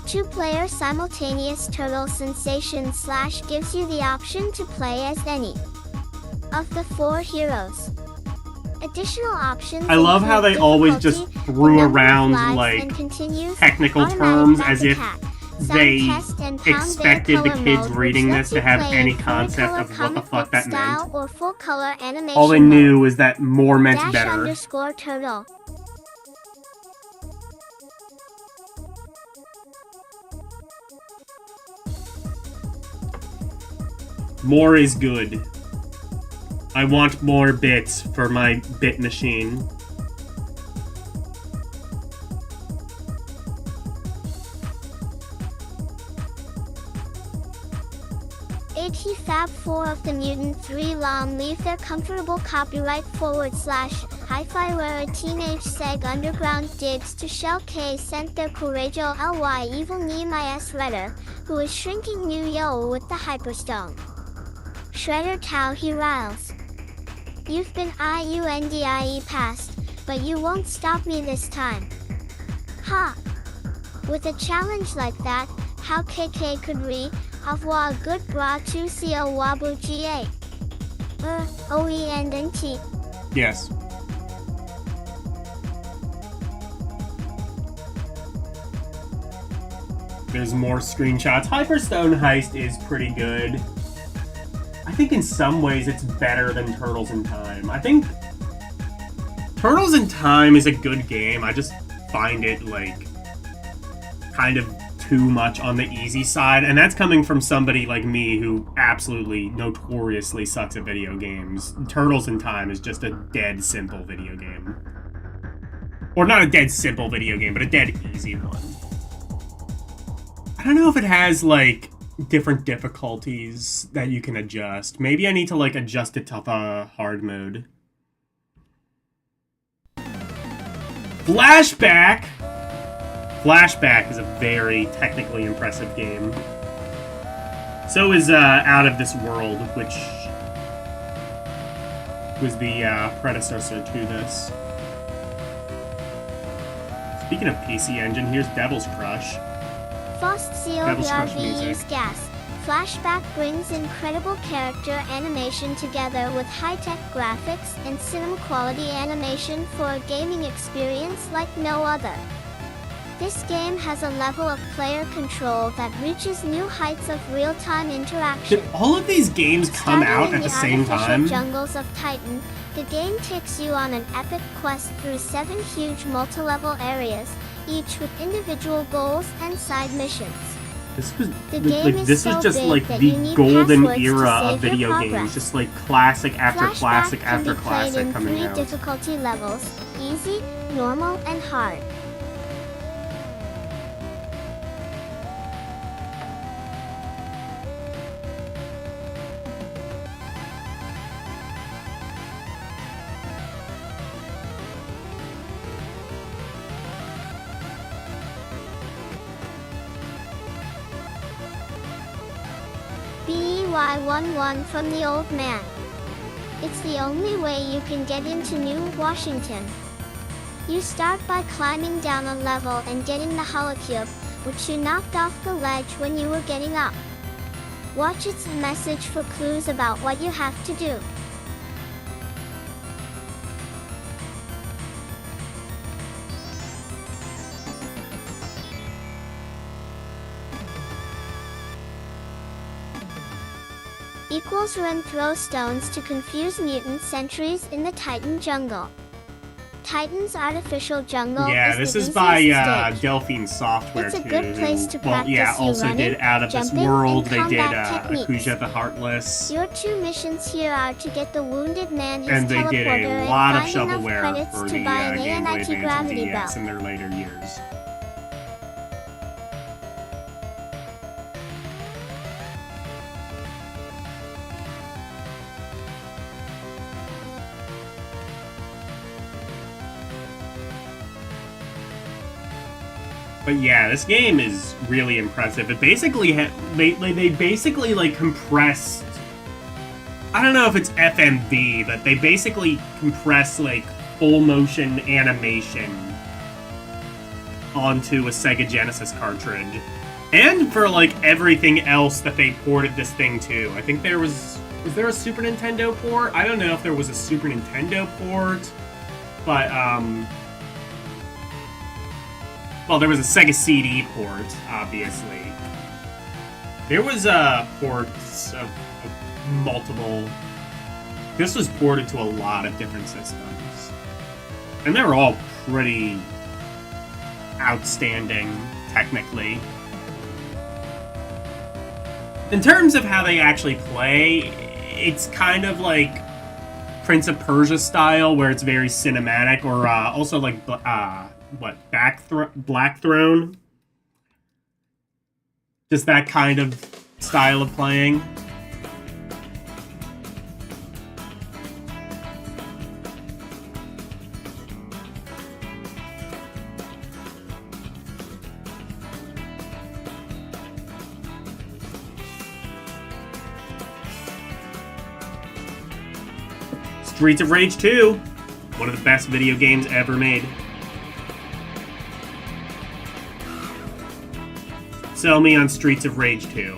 2-player simultaneous turtle sensation / gives you the option to play as any of the 4 heroes. Additional options. I love how they always just threw around like technical terms as if they expected the kids reading this to have any concept of what the fuck that meant. Or full color animation all they knew was that more meant better. _turtle. More is good. I want more bits for my bit machine. Fab 4 of the Mutant 3 Long leave their comfortable copyright / hi-fi where a teenage Seg underground digs to Shell K sent their Courageous ly evil Nehemiah's Redder, who is shrinking New Yo with the Hyperstone. Shredder Tao he riles. You've been IUNDIE passed, but you won't stop me this time. Ha! With a challenge like that, how KK could avoir a good bra to CO Wabu GA? OE and NT. Yes. There's more screenshots. Hyperstone Heist is pretty good. I think in some ways it's better than Turtles in Time. I think Turtles in Time is a good game. I just find it, like, kind of too much on the easy side. And that's coming from somebody like me who absolutely notoriously sucks at video games. Turtles in Time is just a dead simple video game. Or not a dead simple video game, but a dead easy one. I don't know if it has, like, different difficulties that you can adjust. Maybe I need to, like, adjust it to the hard mode. Flashback! Flashback is a very technically impressive game. So is Out of This World, which was the predecessor to this. Speaking of PC Engine, here's Devil's Crush. Fast COVRV use gas. Flashback brings incredible character animation together with high-tech graphics and cinema-quality animation for a gaming experience like no other. This game has a level of player control that reaches new heights of real-time interaction. Did all of these games come out at the same time? Jungles of Titan, the game takes you on an epic quest through 7 huge multi-level areas, each with individual goals and side missions. This was this was just like the golden era of video games, just like classic after classic after classic coming out. Flashback can be played in 3 difficulty levels: easy, normal, and hard. BEY11 from the old man. It's the only way you can get into New Washington. You start by climbing down a level and getting the holocube, which you knocked off the ledge when you were getting up. Watch its message for clues about what you have to do. Equals run throw stones to confuse mutant sentries in the Titan jungle. Titan's artificial jungle this is by Delphine Software. It's a good place to practice also running, did Out of This jumping, World. and They did combat Akuja the Heartless. Your 2 missions here are to get the wounded man his And they teleporter did a lot of and find enough shovelware credits for to the buy an Game Boy ANIT Advance and gravity DS belt. in their later years. But yeah, this game is really impressive. It basically they basically like compressed. I don't know if it's FMV, but they basically compress like full motion animation onto a Sega Genesis cartridge, and for like everything else that they ported this thing to. I think was there a Super Nintendo port? I don't know if there was a Super Nintendo port, but well, there was a Sega CD port, obviously. There was ports of multiple. This was ported to a lot of different systems, and they were all pretty outstanding technically. In terms of how they actually play, it's kind of like Prince of Persia style, where it's very cinematic, or also like Black Throne. Just that kind of style of playing. Streets of Rage 2. One of the best video games ever made. Sell me on Streets of Rage 2.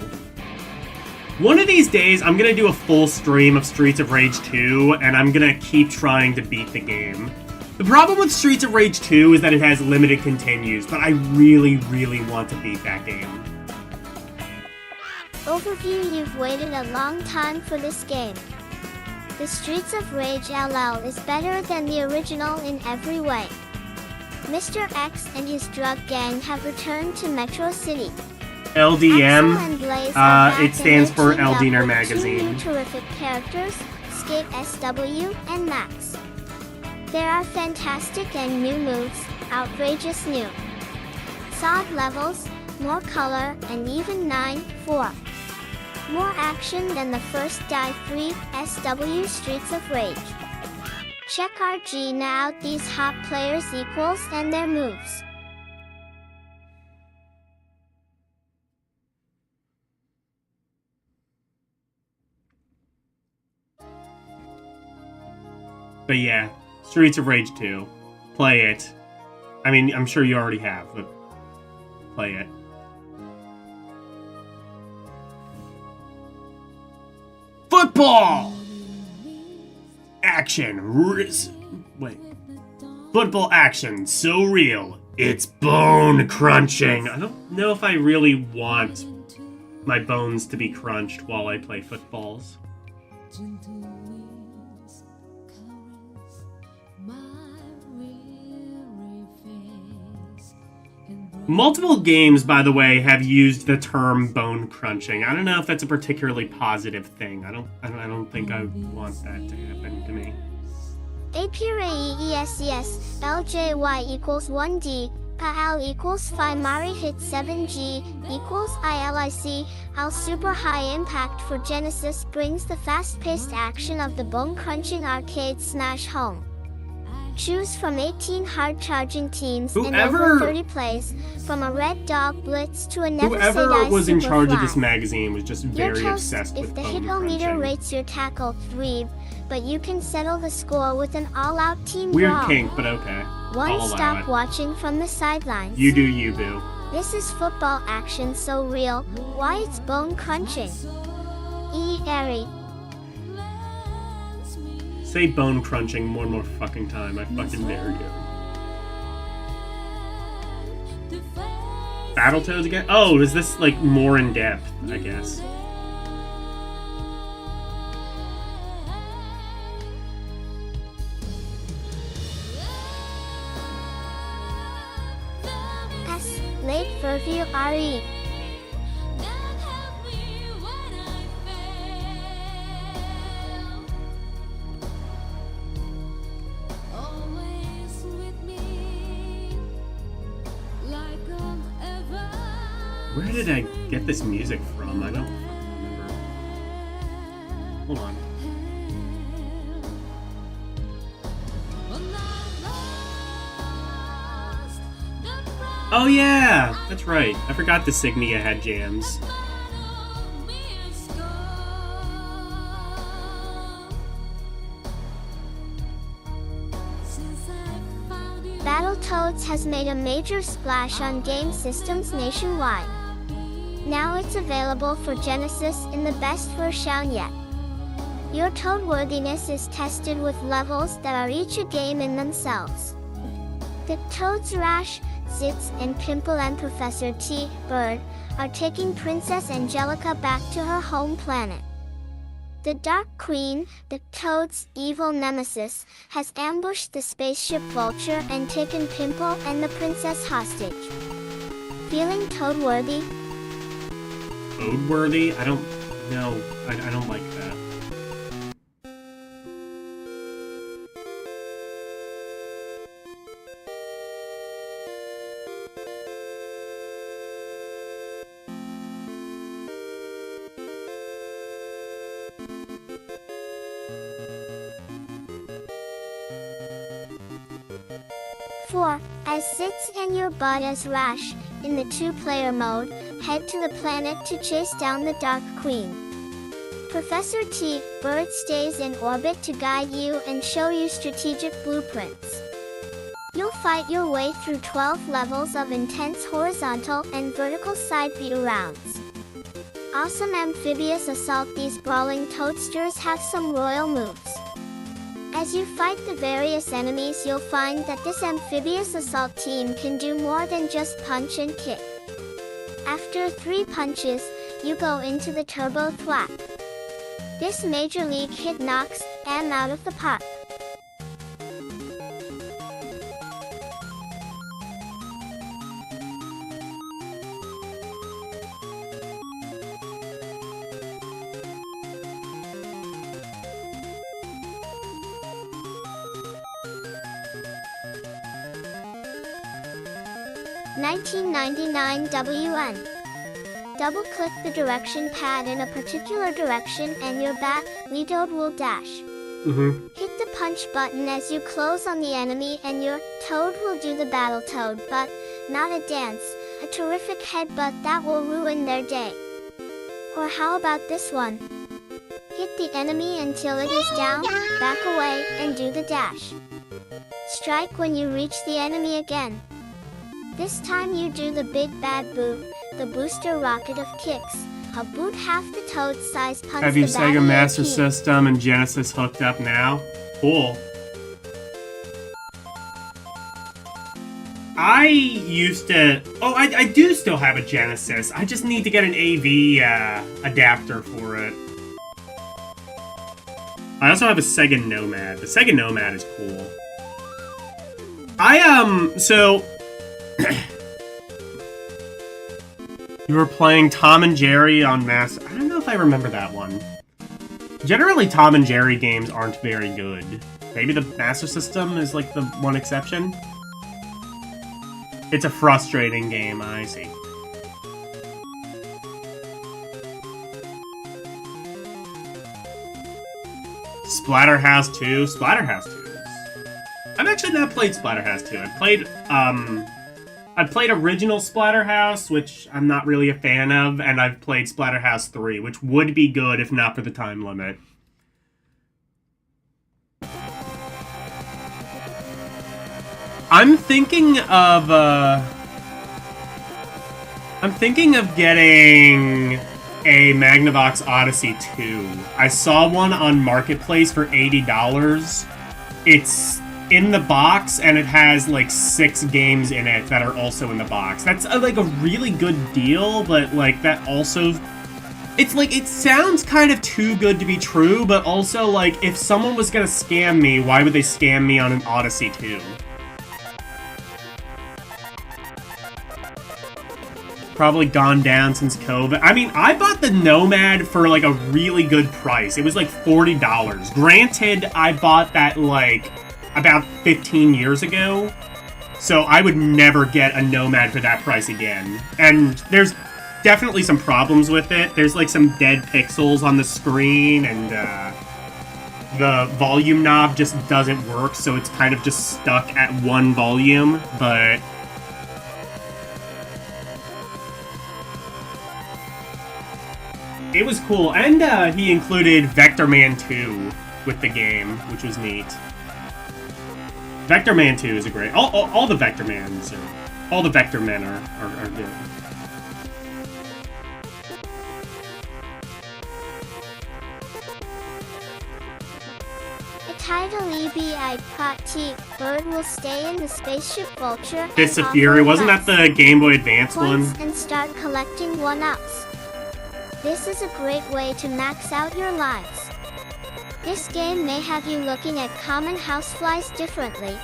One of these days, I'm gonna do a full stream of Streets of Rage 2, and I'm gonna keep trying to beat the game. The problem with Streets of Rage 2 is that it has limited continues, but I really, really want to beat that game. Overview: you've waited a long time for this game. The Streets of Rage LL is better than the original in every way. Mr. X and his drug gang have returned to Metro City. LDM, Axel and Blaze are back it stands and for they're teamed Eldiner up with Magazine. two new terrific characters, Skate SW and Max. There are fantastic and new moves, outrageous new SOD levels, more color, and even 9/4. More action than the first Die Free SW Streets of Rage. Check our Gina out these hot players equals and their moves. But yeah, Streets of Rage 2. Play it. I mean, I'm sure you already have, but play it. Football! Action. Wait. Football action. So real. It's bone crunching. I don't know if I really want my bones to be crunched while I play footballs. Multiple games, by the way, have used the term bone crunching. I don't know if that's a particularly positive thing. I don't think I want that to happen to me. APRAEESES LJY equals 1D, PAL equals Phi Mari hit 7G equals ILIC. Al super high impact for Genesis brings the fast-paced action of the bone-crunching arcade smash home. Choose from 18 hard-charging teams and over 30 plays, from a Red Dog Blitz to a Never Say Die Whoever was in charge of Superfly. this magazine was just Your very toast obsessed if with the bone hit-o-meter crunching. rates your tackle 3, but you can settle the score with an all-out team Weird brawl. kink, but okay. One I'll allow stop it. watching from the sidelines. You do you, boo. This is football action so real, why it's bone crunching. Airy. Say bone crunching one more fucking time. I fucking dare you. Battletoads again? Oh, is this like more in depth, I guess? S. Late Fairview RE. Where did I get this music from? I don't remember. Hold on. Oh yeah! That's right. I forgot the Signia had jams. Battletoads has made a major splash on game systems nationwide. Now it's available for Genesis in the best version yet. Your toad worthiness is tested with levels that are each a game in themselves. The Toads Rash, Zitz, and Pimple and Professor T. Bird are taking Princess Angelica back to her home planet. The Dark Queen, the Toad's evil nemesis, has ambushed the spaceship Vulture and taken Pimple and the princess hostage. Feeling toad-worthy? Toad-worthy? I don't know. I don't like that. Four, as Zitz and your bud as Rash, in the two-player mode, head to the planet to chase down the Dark Queen. Professor T. Bird stays in orbit to guide you and show you strategic blueprints. You'll fight your way through 12 levels of intense horizontal and vertical side view rounds. Awesome amphibious assault. These brawling toadsters have some royal moves. As you fight the various enemies, you'll find that this amphibious assault team can do more than just punch and kick. After 3 punches, you go into the turbo thwap. This major league hit knocks them out of the park. $19.99 WN. Double-click the direction pad in a particular direction and your bat, Toad will dash. Hit the punch button as you close on the enemy and your Toad will do the battle Toad, but not a dance, a terrific headbutt that will ruin their day. Or how about this one? Hit the enemy until it is down, back away, and do the dash. Strike when you reach the enemy again. This time you do the big bad boot, the booster rocket of kicks, a boot half the Toad-sized punch. Have your Sega Master System and Genesis hooked up now? Cool. I used to... Oh, I do still have a Genesis. I just need to get an AV adapter for it. I also have a Sega Nomad. The Sega Nomad is cool. So... You were playing Tom and Jerry on Master... I don't know if I remember that one. Generally, Tom and Jerry games aren't very good. Maybe the Master System is like the one exception? It's a frustrating game, I see. Splatterhouse 2? Splatterhouse 2 is... I've actually not played Splatterhouse 2. I've played original Splatterhouse, which I'm not really a fan of, and I've played Splatterhouse 3, which would be good if not for the time limit. I'm thinking of getting a Magnavox Odyssey 2. I saw one on Marketplace for $80. It's in the box, and it has like 6 games in it that are also in the box. That's like a really good deal, but like that also... It's like, it sounds kind of too good to be true, but also like, if someone was gonna scam me, why would they scam me on an Odyssey 2? Probably gone down since COVID. I mean, I bought the Nomad for like a really good price. It was like $40. Granted, I bought that like about 15 years ago, so I would never get a Nomad for that price again. And there's definitely some problems with it. There's like some dead pixels on the screen, and the volume knob just doesn't work, so it's kind of just stuck at one volume, but... It was cool, and he included Vector Man 2 with the game, which was neat. Vector Man 2 is a great... All the Vector Mans are... All the Vector Men are good. A tidal EBI T bird will stay in the spaceship Vulture. Fist of Fury, wasn't that the Game Boy Advance one? And start collecting one-ups. This is a great way to max out your lives. This game may have you looking at common houseflies differently.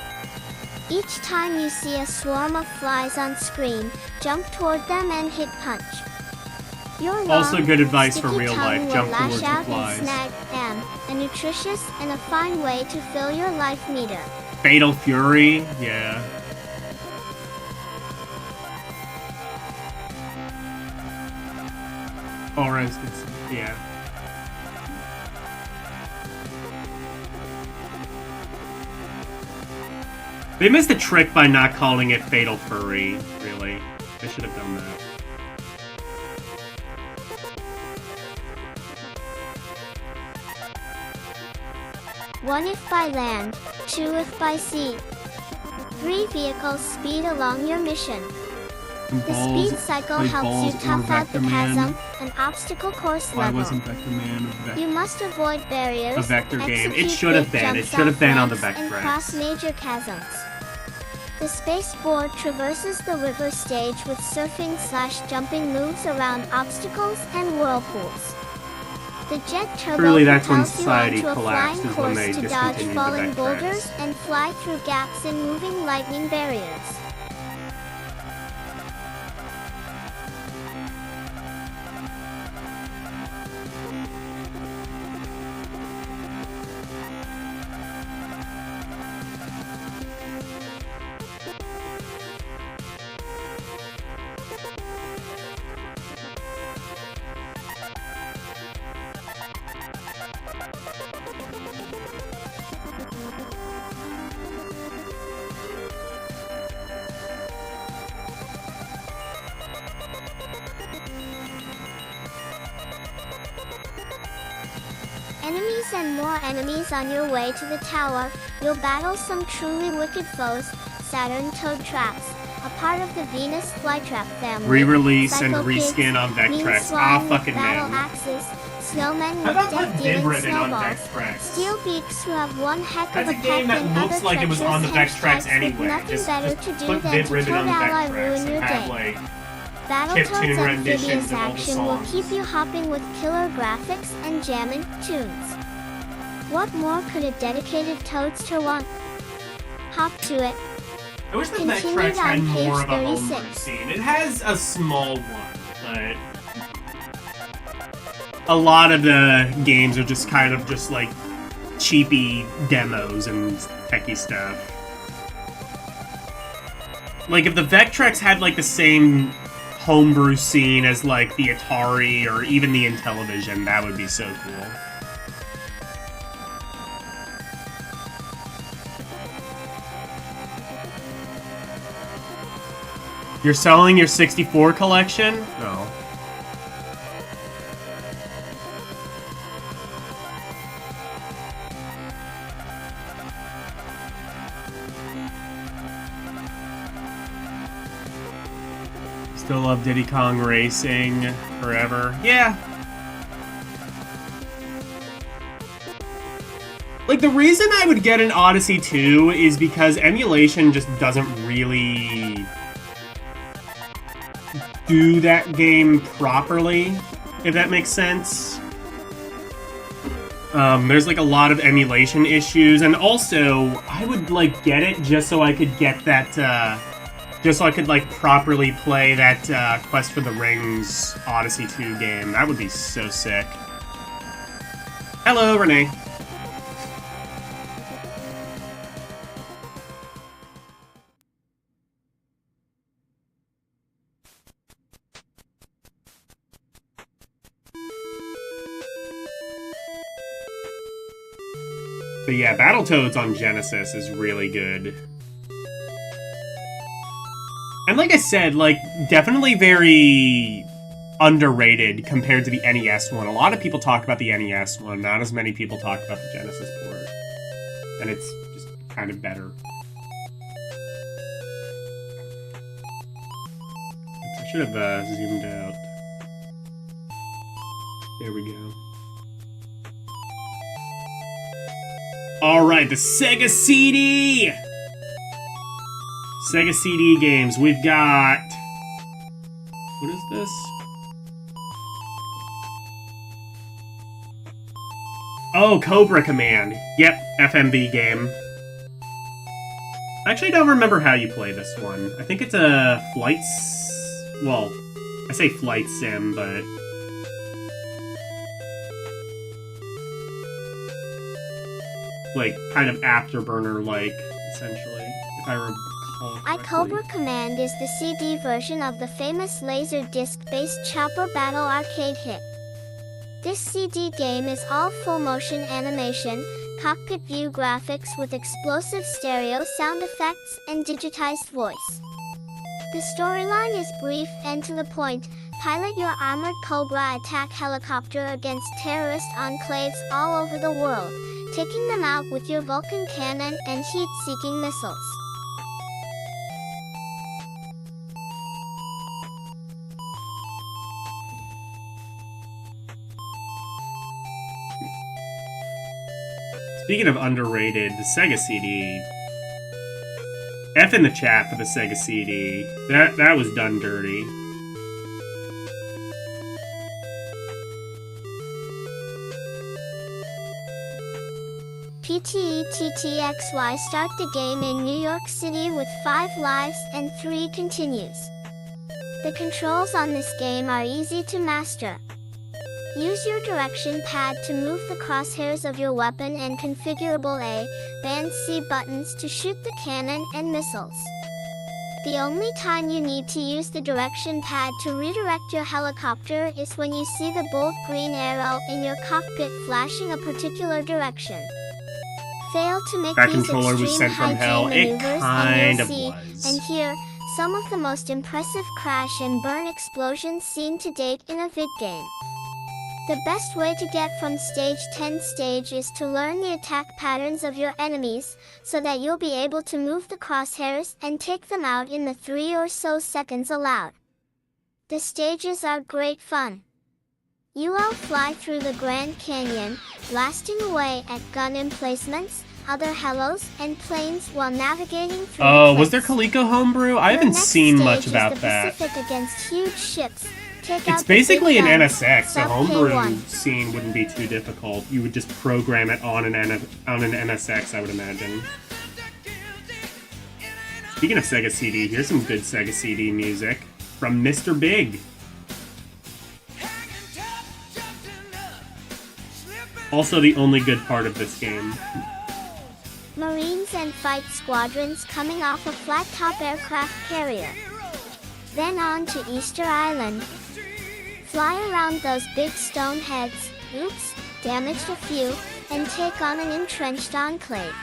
Each time you see a swarm of flies on screen, jump toward them and hit punch. Your also good advice for sticky real tongue life, jump will towards lash out the flies. and snag them, a nutritious and a fine way to fill your life meter. Fatal Fury, yeah. Or as it's, yeah. They missed a trick by not calling it Fatal Fury, really. They should have done that. 1 if by land, 2 if by sea. 3 vehicles speed along your mission. The speed cycle helps you tough out the chasm, an obstacle course Why level. wasn't Vector Man You must avoid barriers, a Vector game? It execute should have quick been. It jumps should have off been on the ramps, and Vectrex. cross major chasms. The spaceboard traverses the river stage with surfing/jumping moves around obstacles and whirlpools. The jet turbo Truly, that's when propels you society onto a collapsed, flying is when course they to dodge discontinued the falling Vectrex. boulders and fly through gaps in moving lightning barriers. Enemies and more enemies on your way to the tower. You'll battle some truly wicked foes. Saturn Toad Traps, a part of the Venus Flytrap family. Re-release and Psycho Kids, reskin on mean Vectrex. slime with Fucking battle man. axes, snowmen How with about put death-dealing Bib Ribbon on snowballs, Vectrex? steel beaks who have one heck That's of a a game peck that and looks other like it was on the treacherous Vectrex hench anyway. with nothing Just better to do put than Bib to Ribbon on Toad Ally Vectrex ruin and your have, day. like, Battletoads chiptune renditions amphibious of all the action will songs. keep you hopping with killer graphics and jammin' tunes. What more could a dedicated Toadster want? Hop to it. I wish the Continued Vectrex had on page more of a homebrew 36. scene. It has a small one, but a lot of the games are just kind of just like cheapy demos and techie stuff. Like if the Vectrex had like the same homebrew scene as like the Atari or even the Intellivision, that would be so cool. You're selling your 64 collection? No. Still love Diddy Kong Racing forever. Yeah. Like, the reason I would get an Odyssey 2 is because emulation just doesn't really do that game properly, if that makes sense. There's like a lot of emulation issues, and also I would like get it just so I could get that, just so I could like properly play that Quest for the Rings Odyssey 2 game. That would be so sick. Hello, Renee. But yeah, Battletoads on Genesis is really good. And like I said, like, definitely very underrated compared to the NES one. A lot of people talk about the NES one, not as many people talk about the Genesis port. And it's just kind of better. I should have zoomed out. There we go. Alright, the Sega CD! Sega CD games. We've got... What is this? Oh, Cobra Command. Yep, FMV game. I actually don't remember how you play this one. I think it's a well, I say flight sim, but... like, kind of afterburner-like, essentially, if I recall correctly. Cobra Command is the CD version of the famous Laserdisc-based Chopper Battle arcade hit. This CD game is all full-motion animation, cockpit view graphics with explosive stereo sound effects and digitized voice. The storyline is brief and to the point. Pilot your armored Cobra attack helicopter against terrorist enclaves all over the world. taking them out with your Vulcan cannon and heat-seeking missiles. Speaking of underrated, the Sega CD. F in the chat for the Sega CD. That was done dirty. PTETTXY start the game in New York City with 5 lives and 3 continues. The controls on this game are easy to master. Use your direction pad to move the crosshairs of your weapon and configurable A, band C buttons to shoot the cannon and missiles. The only time you need to use the direction pad to redirect your helicopter is when you see the bold green arrow in your cockpit flashing a particular direction. Fail to make that these controller was extreme sent from hell. high-gain It maneuvers kind and of you'll see was. and hear some of the most impressive crash and burn explosions seen to date in a vid game. The best way to get from stage 10 stage is to learn the attack patterns of your enemies, so that you'll be able to move the crosshairs and take them out in the 3 or so seconds allowed. The stages are great fun. You'll fly through the Grand Canyon, blasting away at gun emplacements, other helos, and planes while navigating through Oh, the was there cliffs. Coleco homebrew? I Your haven't next seen stage much is about the that. Pacific against huge ships. Take It's out basically the an big guns, NSX, so Sub homebrew K1. scene wouldn't be too difficult. You would just program it on an NSX, I would imagine. Speaking of Sega CD, here's some good Sega CD music from Mr. Big. Also the only good part of this game. Marines and fight squadrons coming off a flat-top aircraft carrier. Then on to Easter Island. Fly around those big stone heads, oops, damaged a few, and take on an entrenched enclave.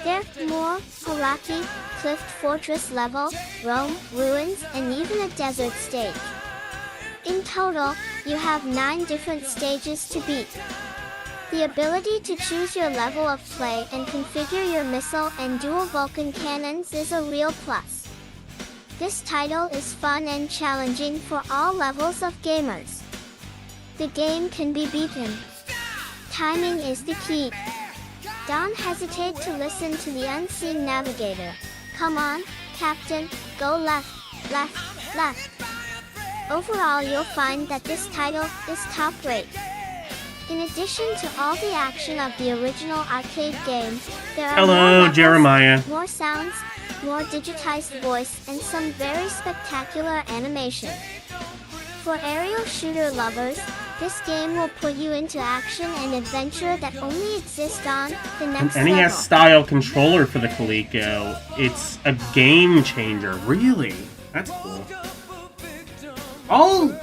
There's more, Haraki, Cliff Fortress level, Rome, ruins, and even a desert stage. In total, you have 9 different stages to beat. The ability to choose your level of play and configure your missile and dual Vulcan cannons is a real plus. This title is fun and challenging for all levels of gamers. The game can be beaten. Timing is the key. Don't hesitate to listen to the unseen navigator. Come on, Captain, go left, left, left. Overall, you'll find that this title is top rate. In addition to all the action of the original arcade game, there are more Hello, levels, Jeremiah. more sounds, more digitized voice, and some very spectacular animation. For aerial shooter lovers, this game will put you into action and adventure that only exists on the next An level. NES-style controller for the Coleco. It's a game changer. Really? That's cool. I'll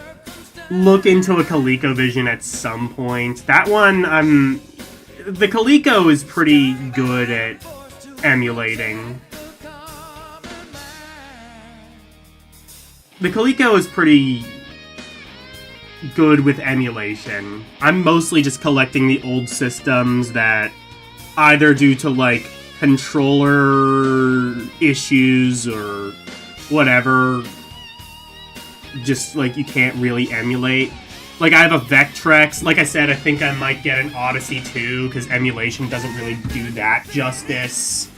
look into a ColecoVision at some point. That one, the Coleco is pretty good at emulating. The Coleco is pretty good with emulation. I'm mostly just collecting the old systems that either due to like controller issues or whatever, just like you can't really emulate. Like I have a Vectrex. Like I said, I think I might get an Odyssey 2 because emulation doesn't really do that justice.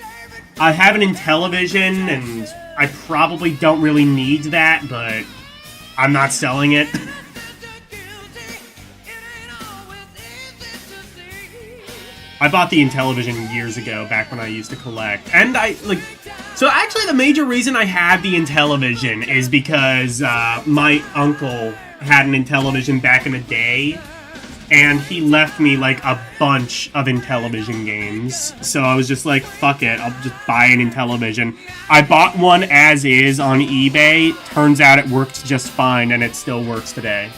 I have an Intellivision and I probably don't really need that, but I'm not selling it. I bought the Intellivision years ago, back when I used to collect. And so actually the major reason I had the Intellivision is because my uncle had an Intellivision back in the day, and he left me like a bunch of Intellivision games. So I was just like, fuck it, I'll just buy an Intellivision. I bought one as is on eBay. Turns out it worked just fine, and it still works today.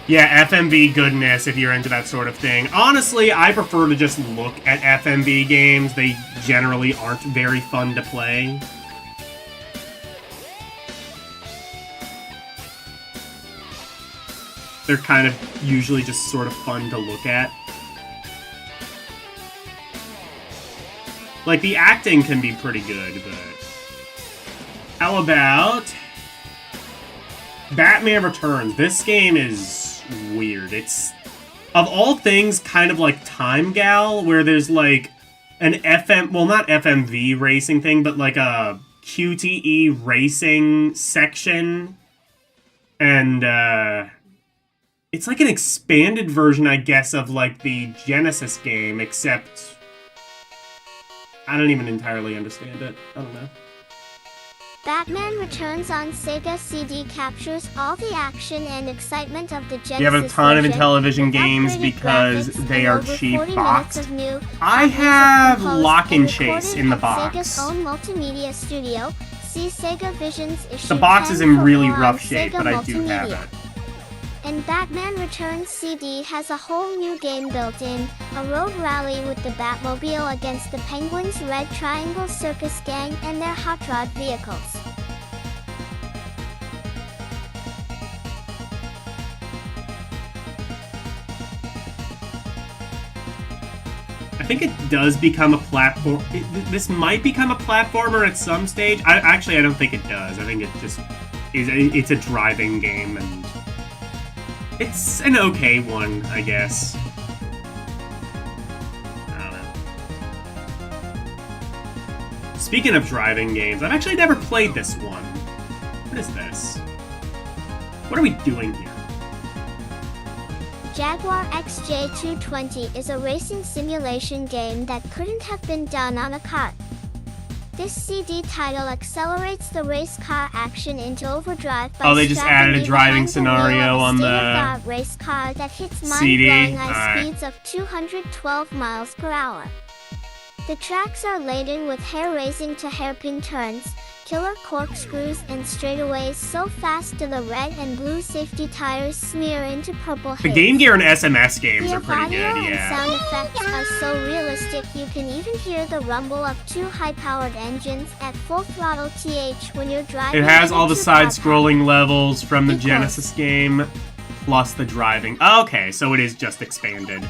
Yeah, FMV goodness if you're into that sort of thing. Honestly, I prefer to just look at FMV games. They generally aren't very fun to play. they're kind of usually just sort of fun to look at. Like, the acting can be pretty good, but... How about... Batman Returns. This game is weird. It's, of all things, kind of like Time Gal, where there's, like, an well, not FMV racing thing, but, like, a QTE racing section. And, it's like an expanded version, I guess, of, like, the Genesis game, except... I don't even entirely understand it. I don't know. Batman Returns on Sega CD captures all the action and excitement of the Genesis You have a ton of version, Intellivision with games upgraded because graphics they and are over cheap 40 boxed. minutes of new I music have composed Lock and and Chase recorded in the at box. Sega's own multimedia studio. See Sega Vision's issue The box 10 is in for really more rough on shape, Sega but I do have Multimedia. it. And Batman Returns CD has a whole new game built in, a road rally with the Batmobile against the Penguins' Red Triangle Circus Gang and their hot rod vehicles. I think it does become a platform. This might become a platformer at some stage. I don't think it does. I think it just is. It's a driving game, and it's an okay one, I guess. I don't know. Speaking of driving games, I've actually never played this one. What is this? What are we doing here? Jaguar XJ220 is a racing simulation game that couldn't have been done on a kart. This CD title accelerates the race car action into overdrive by they just added a driving scenario on the race car that hits CD. mind-blowing high speeds of 212 miles per hour. The tracks are laden with hair-raising to hairpin turns, killer corkscrews and straightaways so fast to the red and blue safety tires smear into purple haze. The Game Gear and SMS games The are pretty audio good, and yeah. sound effects are so realistic you can even hear the rumble of two high-powered engines at full throttle TH when you're driving. It has all the into car side-scrolling levels from the Be close. Genesis game, plus the driving. Okay, so it is just expanded.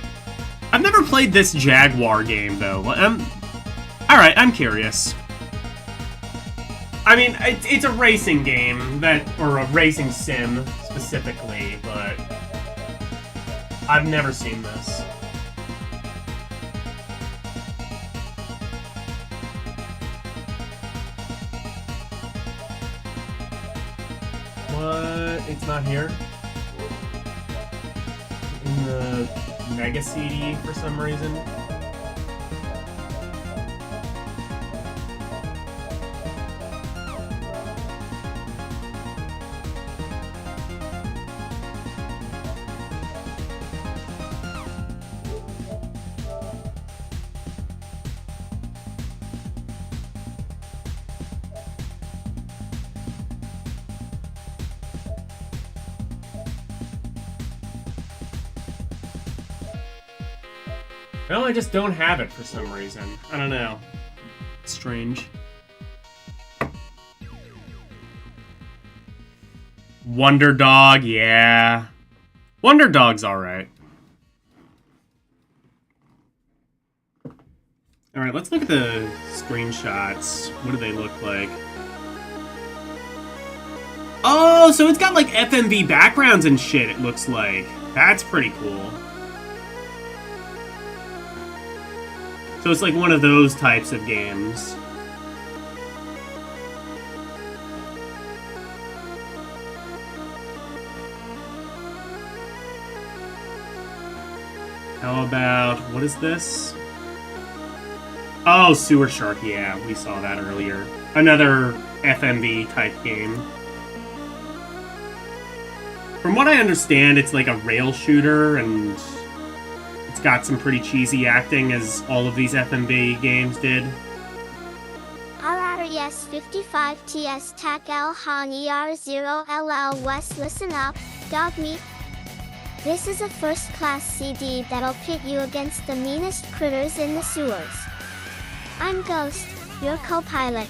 I've never played this Jaguar game, though. Alright, I'm curious. I mean, it's a racing game, or a racing sim, specifically, but I've never seen this. What? It's not here? In the Mega CD for some reason? Well, I just don't have it for some reason. I don't know. Strange. Wonder Dog, yeah. Wonder Dog's alright. Alright, let's look at the screenshots. What do they look like? Oh, so it's got like FMV backgrounds and shit, it looks like. That's pretty cool. So it's like one of those types of games. How about, what is this? Oh, Sewer Shark, yeah, we saw that earlier. Another FMV type game. From what I understand, it's like a rail shooter, and it's got some pretty cheesy acting, as all of these FMV games did. RRES 55TS TAC L Han ER0 LL West listen up, dog meat. This is a first-class CD that'll pit you against the meanest critters in the sewers. I'm Ghost, your co-pilot.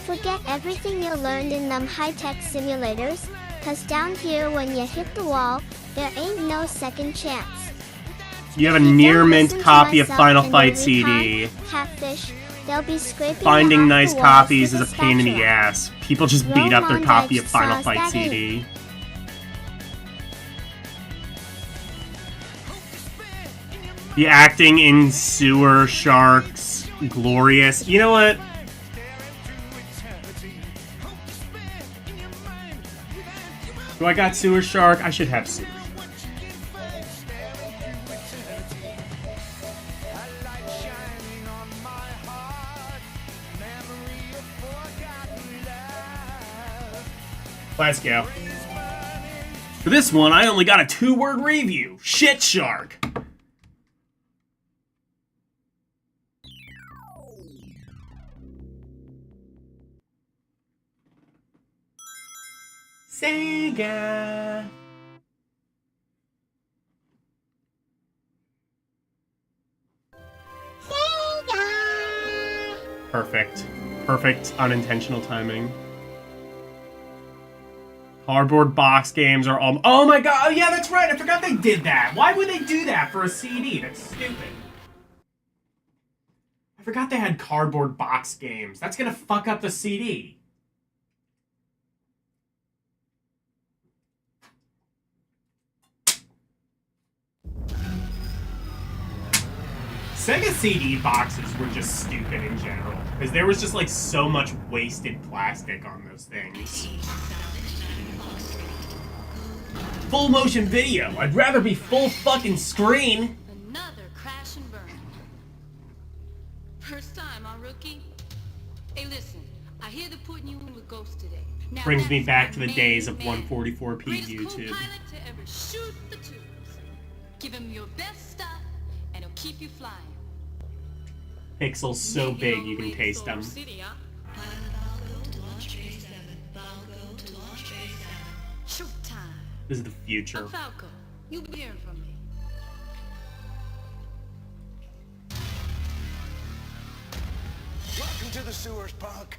Forget everything you learned in them high-tech simulators, cause down here when you hit the wall, There ain't no second chance. You have a If you don't near mint listen to copy of myself Final and Fight the CD. recon, Catfish, they'll be scraping Finding you off nice the walls copies with is a pain in the spatula. ass. People just beat up their Roll copy of montage Final sauce Fight that CD. The acting in Sewer Sharks, glorious. You know what? Do I got Sewer Shark? I should have Sewer Shark. Let's go. For this one, I only got a 2-word review. Shit Shark. Sega. Sega. Perfect. Perfect unintentional timing. Cardboard box games are all... Oh my god! Oh yeah, that's right! I forgot they did that! Why would they do that for a CD? That's stupid. I forgot they had cardboard box games. That's gonna fuck up the CD. Sega CD boxes were just stupid in general. Because there was just like so much wasted plastic on those things. Full motion video. I'd rather be full fucking screen. Another crash and burn. First time, huh, rookie? Hey, listen. I hear they're putting you in with Ghost today. Now Brings me that's back my to the main days of man. 144p Greatest YouTube. co-pilot to ever shoot the tubes. Give him your best stuff, and he'll keep you flying. Pixels so Make it big all you the way can to taste Solar them. City, huh? Showtime. This is the future. Falco, you'll be hearing from me. Welcome to the sewers, punk.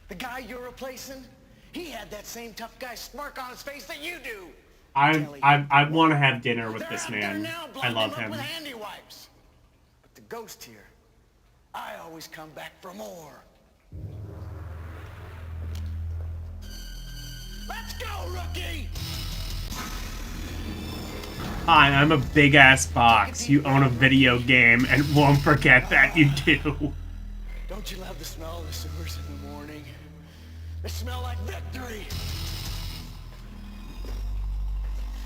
The guy you're replacing, he had that same tough guy smirk on his face that you do. I want to have dinner with They're this out there man. now, I blinding love up him. with handy wipes. But the ghost here, I always come back for more. Let's go, rookie! Hi, I'm a big ass box. You own a video game and won't forget that you do. Don't you love the smell of the sewers in the morning? They smell like victory.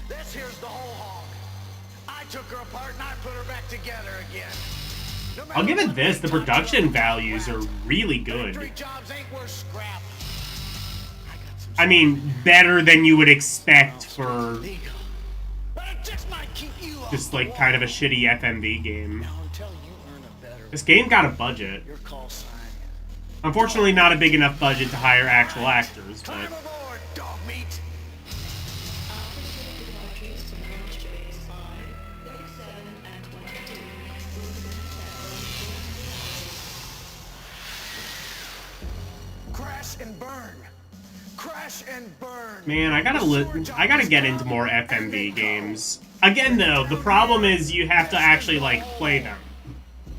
This here's the whole hog. I took her apart and I put her back together again. No I'll give matter it what this, the they talk production about, values are really factory good. jobs ain't worth scrap. I got some I mean, better than you would expect for legal, but it just might keep you off just the like wall. kind of a shitty FMV game. Now until you earn a better This game got a budget. your call sign. Unfortunately, not a big enough budget to hire actual actors, but... Climb aboard, dog meat. Crash and burn. Crash and burn. Man, I gotta get into more FMV games. Again, though, the problem is you have to actually, like, play them.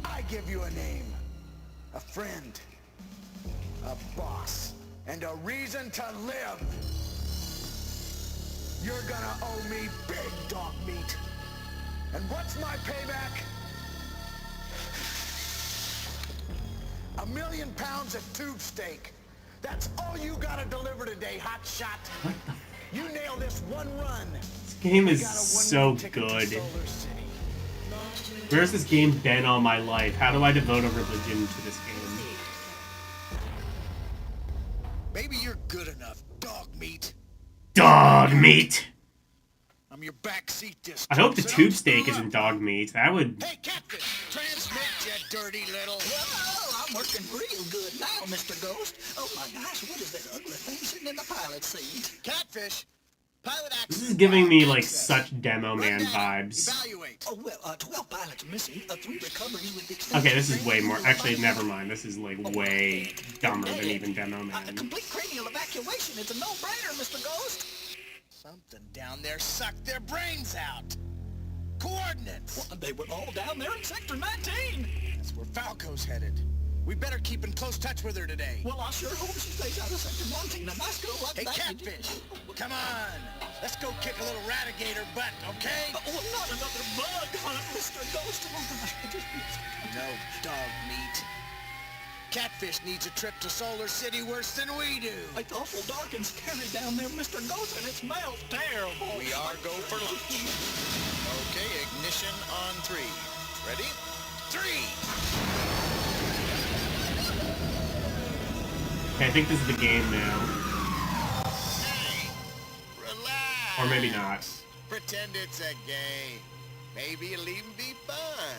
I give you a name, a friend, a boss, and a reason to live. You're gonna owe me big dog meat. And what's my payback? 1,000,000 pounds of tube steak. That's all you gotta deliver today, hot shot. What the... You nail this one run. This game is You got a so one-way ticket to good. Solar City. Where's this game been all my life? How do I devote a religion to this game? Maybe you're good enough, dog meat. Dog meat! I'm your backseat disc. I hope the So tube don't steak screw isn't up. dog meat. That would... Hey, Captain, transmit, you dirty little... Whoa, I'm working real good now, Mr. Ghost. Oh my gosh, what is that ugly thing sitting in the pilot seat? Catfish, pilot access. This is giving me, like, such Demo Man vibes. Evaluate. Oh, well, 12 pilots missing, 3 recoveries with extensive Okay, this is way training more... for Actually, the never mind. This is, like, way dumber than even Demo A Man. complete cranial evacuation is a no-brainer, Mr. Ghost. Something down there sucked their brains out. Coordinates! Well, they were all down there in Sector 19. That's where Falco's headed. We better keep in close touch with her today. Well, I sure hope she stays out of Sector 19 and I school like Hey, that. Catfish! Come on! Let's go kick a little ratigator butt, okay? Oh, not another bug hunt, Mr. Ghost. No dog meat. Catfish needs a trip to Solar City worse than we do. It's awful dark and scary down there, Mr. Ghost, and it smells terrible. We are go for lunch. Okay, ignition on 3. Ready? 3! Okay, I think this is the game now. Hey, relax. Or maybe not. Pretend it's a game. Maybe it'll even be fun.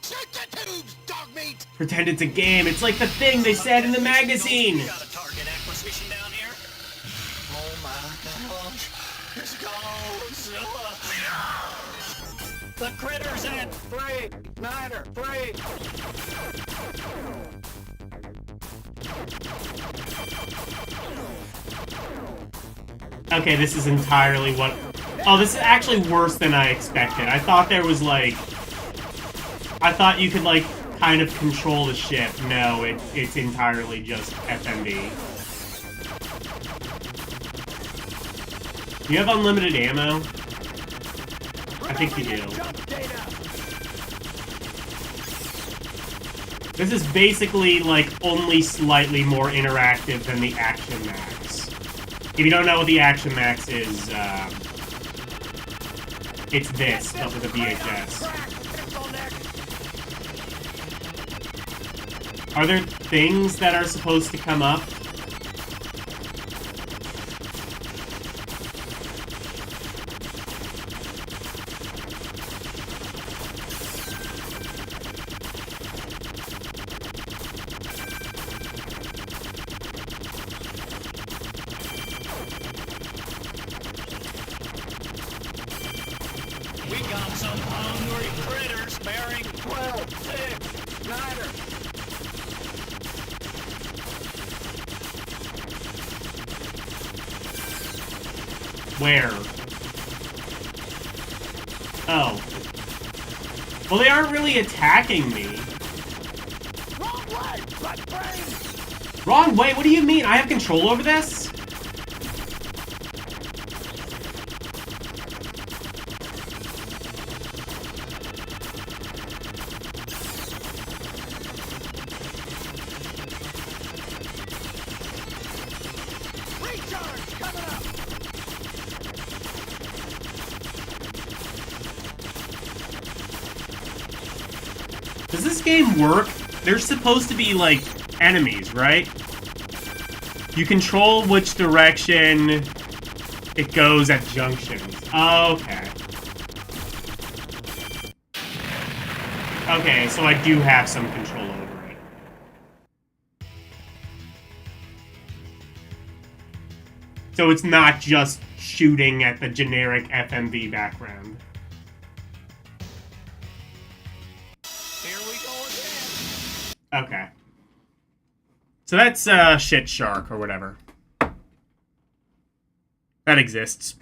Shoot the tubes, dog meat! Pretend it's a game. It's like the thing they said in the magazine. You got a target acquisition down here? Oh my gosh. It's Godzilla. The critter's in 3, Niner, 3. Okay, this is entirely what... Oh, this is actually worse than I expected. I thought there was, like... I thought you could, like, kind of control the ship. No, it's entirely just FMV. Do you have unlimited ammo? I think you do. This is basically, like, only slightly more interactive than the Action Max. If you don't know what the Action Max is, it's this, but with a VHS. Are there things that are supposed to come up? We got some hungry critters bearing 12, 6, Niner. Where? Oh. Well, they aren't really attacking me. Wrong way, butt brain! Wrong way? What do you mean? I have control over this? Recharge coming up! Does this game work? There's supposed to be, like, enemies, right? You control which direction it goes at junctions. Okay. Okay, so I do have some control over it. So it's not just shooting at the generic FMV background. Here we go again. Okay. So that's Shit Shark or whatever. That exists.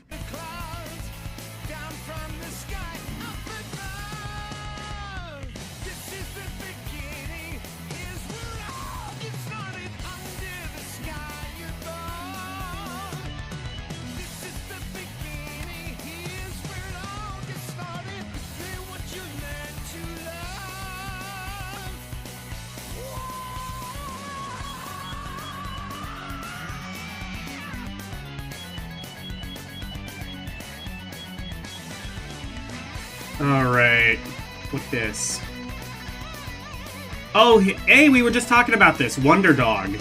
Alright. What's this? Oh, hey, we were just talking about this. Wonder Dog.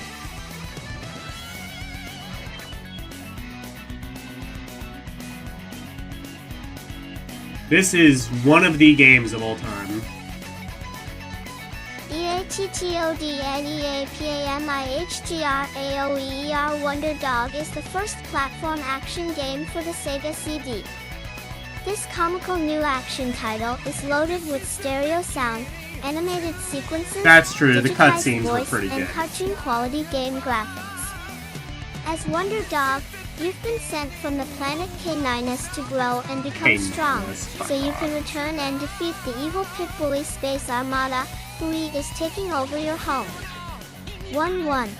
This is one of the games of all time. EATTODNEAPAMIHGRAOEER Wonder Dog is the first platform action game for the Sega CD. This comical new action title is loaded with stereo sound, animated sequences, That's true, the digitized cutscenes were voice, pretty and good. cartoon quality game graphics. As Wonder Dog, You've been sent from the planet K9S to grow and become strong, so you can return and defeat the evil Pit Bully Space Armada, who is taking over your home. 1-1.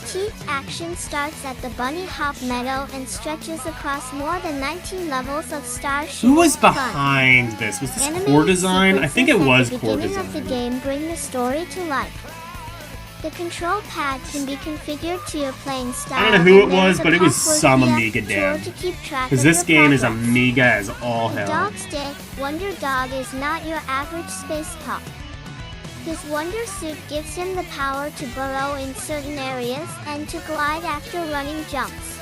Teeth action starts at the Bunny Hop Meadow and stretches across more than 19 levels of star shooting. Who was behind this? Was this core design? I think it was core design. The beginning of the game bring the story to life. The control pad can be configured to your playing style. I don't know who it was, but it was some Amiga dev. Because this game is Amiga as all hell. Dog's Day, Wonder Dog is not your average space pup. His Wonder Suit gives him the power to burrow in certain areas and to glide after running jumps.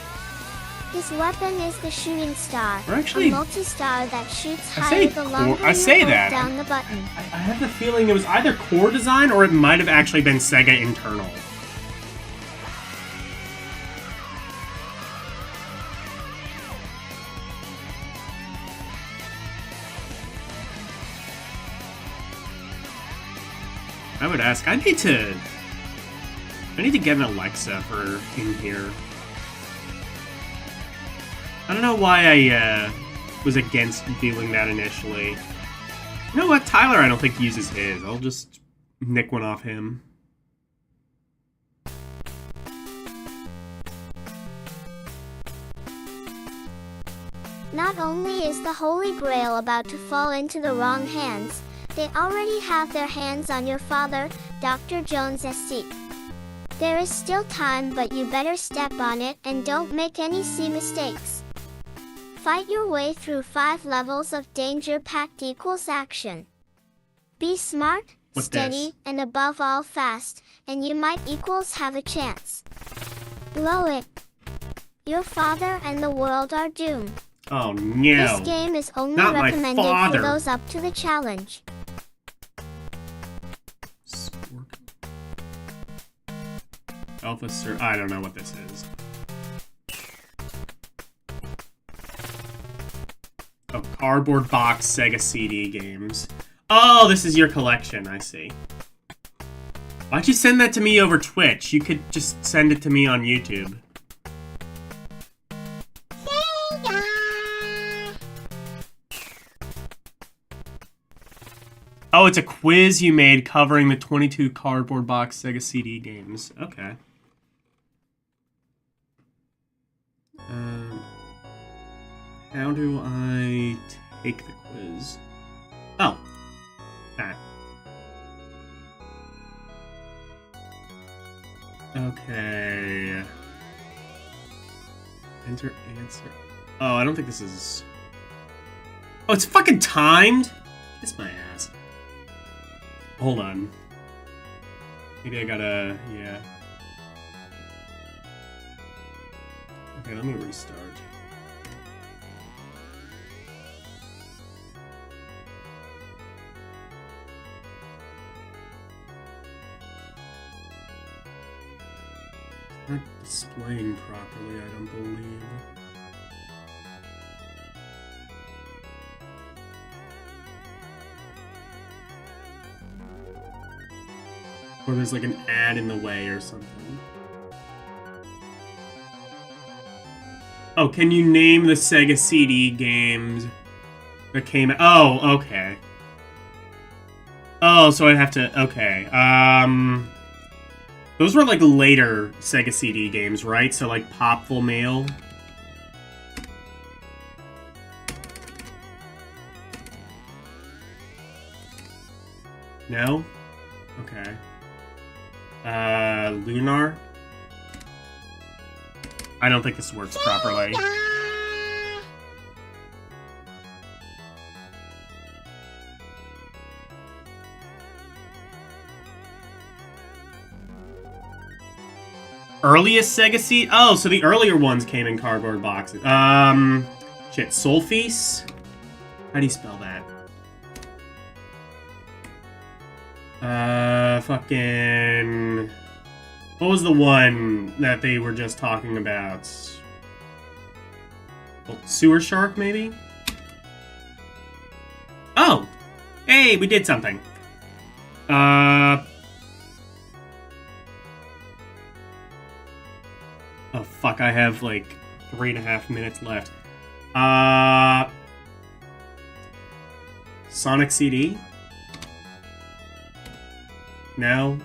His weapon is the Shooting Star, a multi-star that shoots higher the longer you hold down the button. I have the feeling it was either core design or it might have actually been Sega internal. I would ask. I need to get an Alexa for in here. I don't know why I was against doing that initially. You know what? Tyler, I don't think uses his. I'll just nick one off him. Not only is the Holy Grail about to fall into the wrong hands, they already have their hands on your father, Dr. Jones' seat. There is still time, but you better step on it and don't make any silly mistakes. Fight your way through 5 levels of danger-packed equals action. Be smart, steady, and above all fast, and you might equals have a chance. Blow it. Your father and the world are doomed. Oh no. This game is only recommended for those up to the challenge. Officer, I don't know what this is. Oh, cardboard box Sega CD games. Oh, this is your collection, I see. Why'd you send that to me over Twitch? You could just send it to me on YouTube. Oh, it's a quiz you made covering the 22 cardboard box Sega CD games. Okay. How do I take the quiz? Oh. That. Okay. Enter answer. Oh, I don't think this is... Oh, it's fucking timed? Kiss my ass. Hold on. Maybe I gotta... yeah. Okay, let me restart. It's not displaying properly, I don't believe. Or there's like an ad in the way or something. Oh, can you name the Sega CD games that came out? Oh, okay. Oh, so I have to... okay. Those were like later Sega CD games, right? So like Popful Mail. No? Okay. Lunar? I don't think this works properly. Earliest Sega CD? Oh, so the earlier ones came in cardboard boxes. Shit, Solfease? How do you spell that? Fucking... What was the one that they were just talking about? Oh, sewer shark, maybe? Oh! Hey, we did something. Oh, fuck, I have, like, 3.5 minutes left. Sonic CD? No?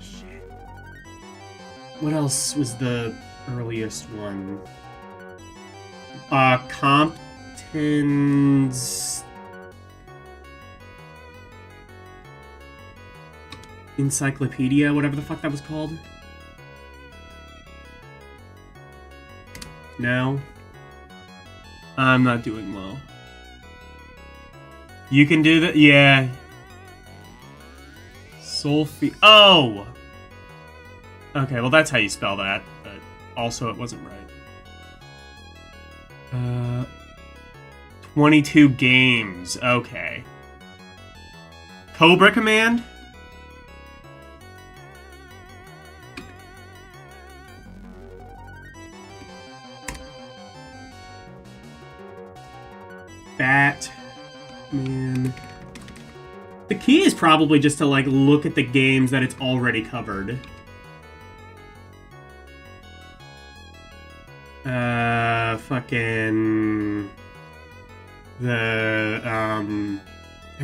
Shit. What else was the earliest one? Compton's... Encyclopedia, whatever the fuck that was called? No? I'm not doing well. You can do that? Yeah. Oh! Okay, well that's how you spell that, but also it wasn't right. 22 games. Okay. Cobra Command? Batman. The key is probably just to, like, look at the games that it's already covered. Fucking... There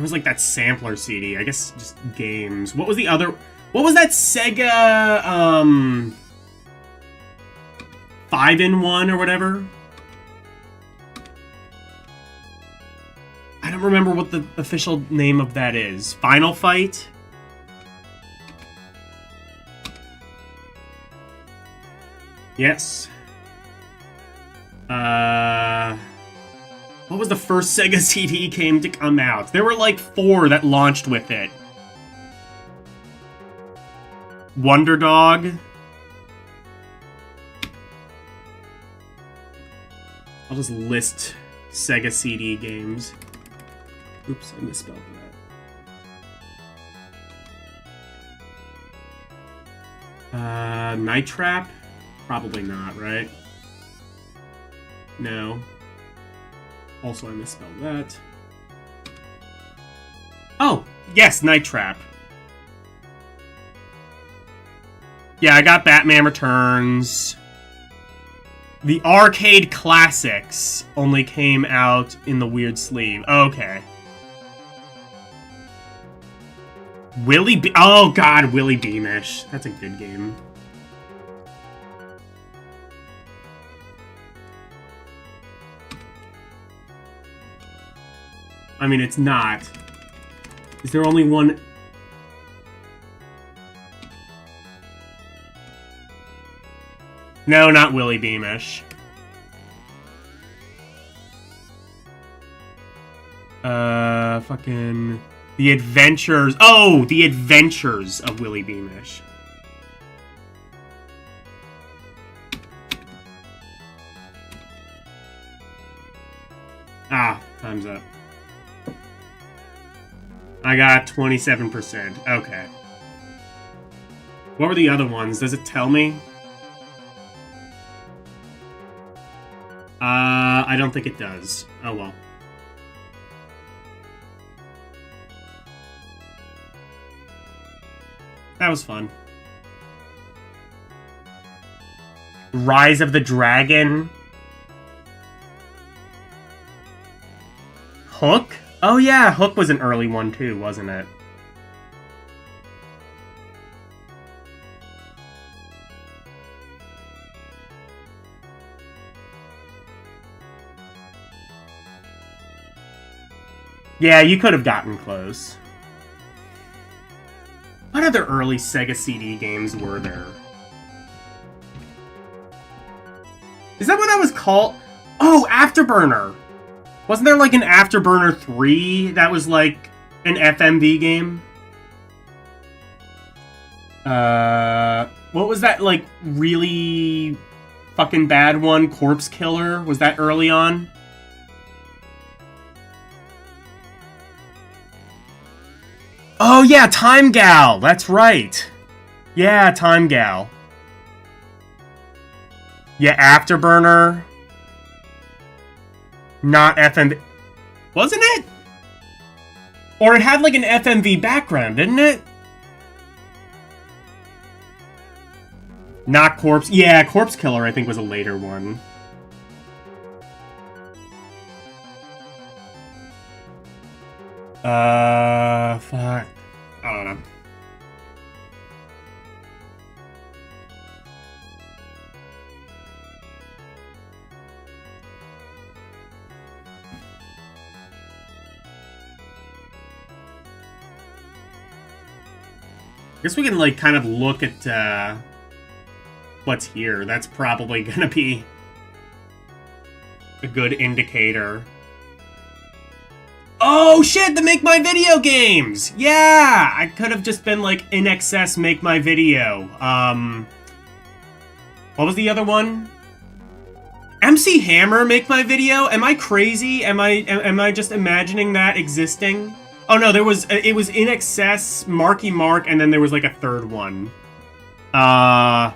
was, like, that sampler CD. I guess just games. What was the other... What was that Sega, 5-in-1 or whatever? I don't remember what the official name of that is. Final Fight? Yes. What was the first Sega CD game to come out? There were like 4 that launched with it. Wonder Dog. I'll just list Sega CD games. Oops, I misspelled that. Night Trap? Probably not, right? No. Also, I misspelled that. Oh, yes, Night Trap. Yeah, I got Batman Returns. The arcade classics only came out in the weird sleeve. Okay. Oh god, Willy Beamish. That's a good game. I mean, it's not. Is there only one? No, not Willy Beamish. Fucking... The Adventures... Oh! The Adventures of Willy Beamish. Ah, time's up. I got 27%. Okay. What were the other ones? Does it tell me? I don't think it does. Oh well. That was fun. Rise of the Dragon. Hook? Oh yeah, Hook was an early one too, wasn't it? Yeah, you could have gotten close. What other early Sega CD games were there? Is that what that was called? Oh, Afterburner! Wasn't there like an Afterburner 3 that was like an FMV game? What was that like really fucking bad one? Corpse Killer? Was that early on? Oh yeah, Time Gal! That's right! Yeah, Time Gal. Yeah, Afterburner. Not FMV. Wasn't it? Or it had like an FMV background, didn't it? Not Corpse. Yeah, Corpse Killer I think was a later one. Fuck. I don't know. Guess we can, like, kind of look at, what's here. That's probably gonna be a good indicator. Oh, shit! The Make My Video games! Yeah! I could have just been, like, in excess Make My Video. What was the other one? MC Hammer Make My Video? Am I crazy? Am I just imagining that existing? Oh no, there was it was In Excess, Marky Mark, and then there was like a third one. Fuck.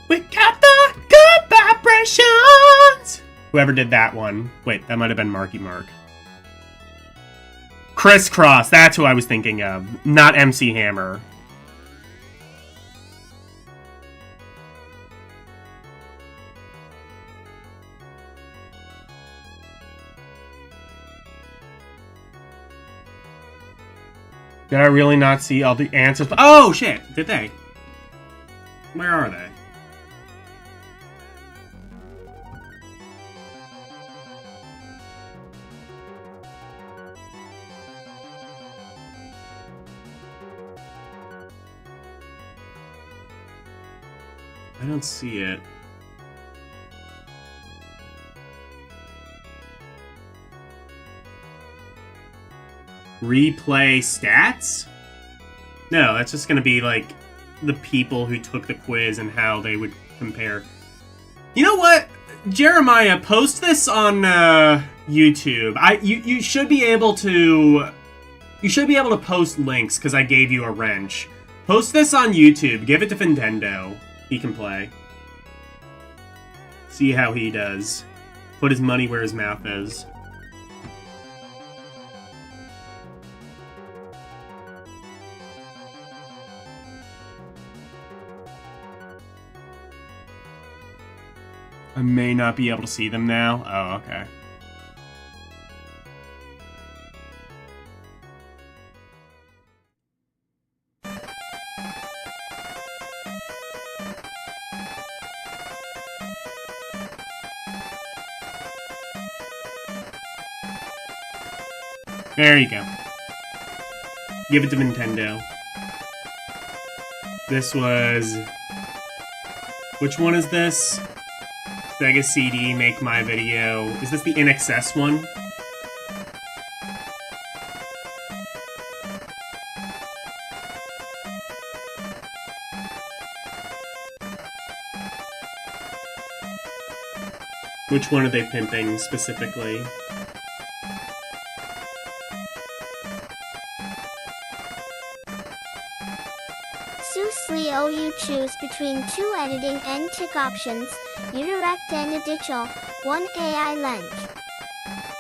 We got the good vibrations. Whoever did that one. Wait, that might have been Marky Mark. Crisscross, that's who I was thinking of, not MC Hammer. Did I really not see all the answers? Oh, shit! Did they? Where are they? I don't see it. Replay stats? No, that's just gonna be like the people who took the quiz and how they would compare. You know what? Jeremiah, post this on YouTube. You should be able to post links because I gave you a wrench. Post this on YouTube. Give it to Nintendo. He can play. See how he does. Put his money where his mouth is. I may not be able to see them now. Oh, okay. There you go. Give it to Nintendo. This was... Which one is this? Sega CD, Make My Video. Is this the In Excess one? Which one are they pimping specifically? Leo, you choose between two editing and tick options, Udirect and Additional, one AI lens.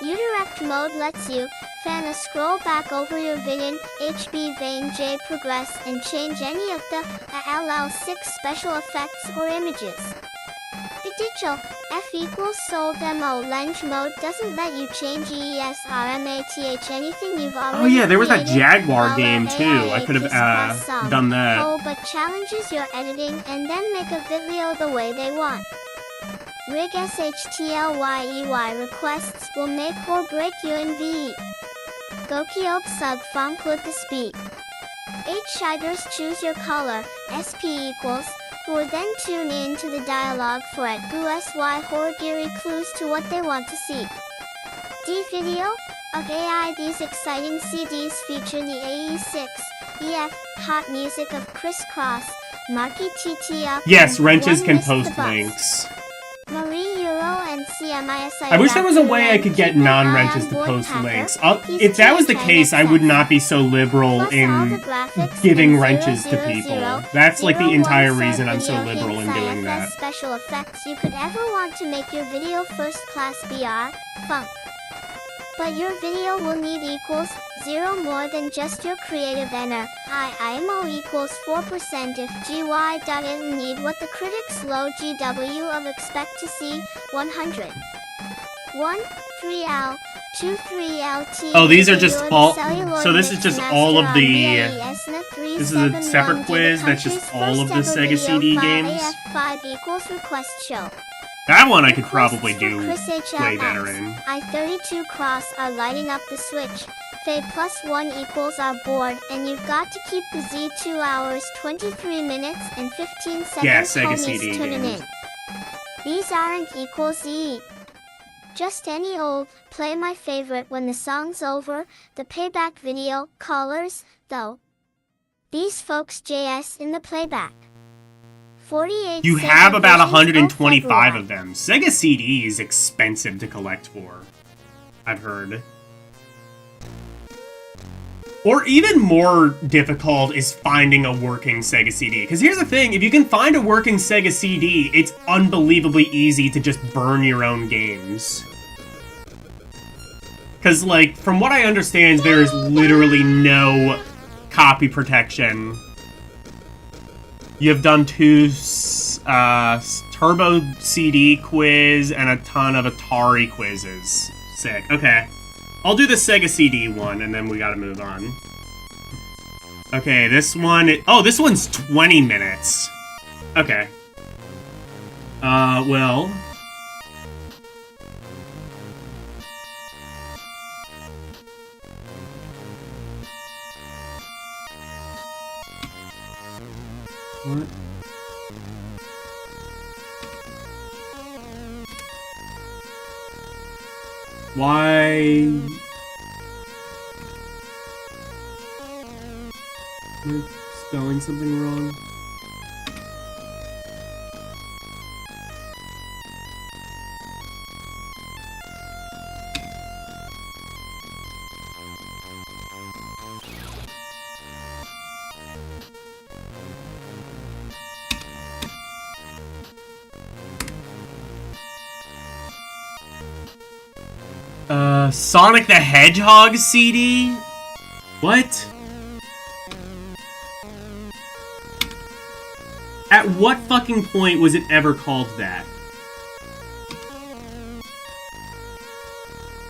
Udirect mode lets you fan scroll back over your vision, HB vein J progress and change any of the allow 6 special effects or images. Additional, F equals Soul Demo lens mode doesn't let you change ESRMATH anything you've already Oh yeah, there was that created, Jaguar game too. I could have done that. Oh, but challenges your editing and then make a video the way they want. Rig SHTLYEY requests will make or break you in VE. Gokiob sub funk with the speed. 8 shiders choose your color, SP equals, who will then tune in to the dialogue for at GUSY Horgiri clues to what they want to see. D video of AI. These exciting CDs feature the AE6, EF, hot music of Crisscross, Marky TT up. Yes, wrenches can post links. Marie Euro and I wish there was a way I could get non-wrenches to post links. If that was the case, I would not be so liberal in giving wrenches to people. That's like the entire reason I'm so liberal in doing that. Special effects you could ever want to make your video first class BR, funk. But your video will need equals 0 more than just your creative inner. IMO equals 4% if GY doesn't need what the critics low GW of expect to see 100. 1, 3L, 2, 3LT. Oh, these are just all. So this is just all of the. This is a separate quiz that's just all of the Sega CD games. 5 equals request show. That one I could probably do way better in. I-32 cross are lighting up the switch. Fade +1 equals our board, and you've got to keep the Z 2 hours, 23 minutes, and 15 seconds. Yeah, Sega homies CD tuning games. in. These aren't equals Z. Just any old, play my favorite when the song's over, the payback video, callers, though. These folks JS in the playback. 48 You Sega have about versions, 125 February. of them. Sega CD is expensive to collect for, I've heard. Or even more difficult is finding a working Sega CD. Because here's the thing, if you can find a working Sega CD, it's unbelievably easy to just burn your own games. Because, like, from what I understand, there's literally no copy protection. You have done 2 Turbo CD quiz and a ton of Atari quizzes. Sick. Okay. I'll do the Sega CD one, and then we gotta move on. Okay, this one... Oh, this one's 20 minutes. Okay. Well... What? Why? Am I spelling something wrong? Sonic the Hedgehog CD? What? At what fucking point was it ever called that?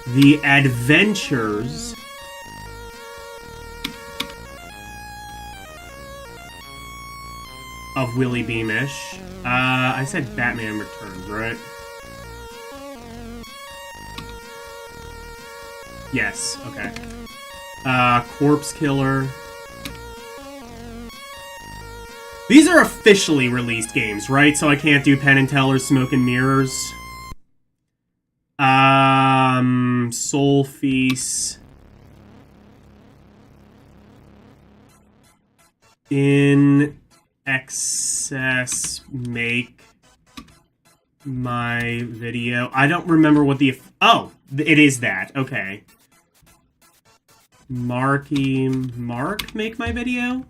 The Adventures of Willie Beamish. I said Batman Returns, right? Yes, okay. Corpse Killer. These are officially released games, right? So I can't do Penn and Teller, Smoke and Mirrors. Soul Feast. In excess, make my video. I don't remember what the... Oh, it is that. Okay. Marky Mark make my video?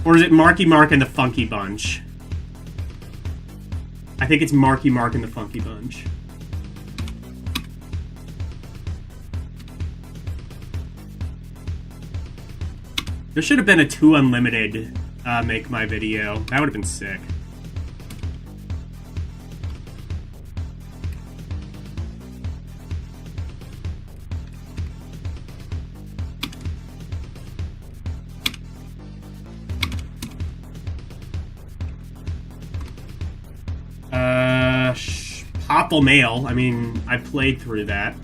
Or is it Marky Mark and the Funky Bunch? I think it's Marky Mark and the Funky Bunch. There should have been a 2 Unlimited make my video. That would have been sick. Popple Mail. I mean, I played through that.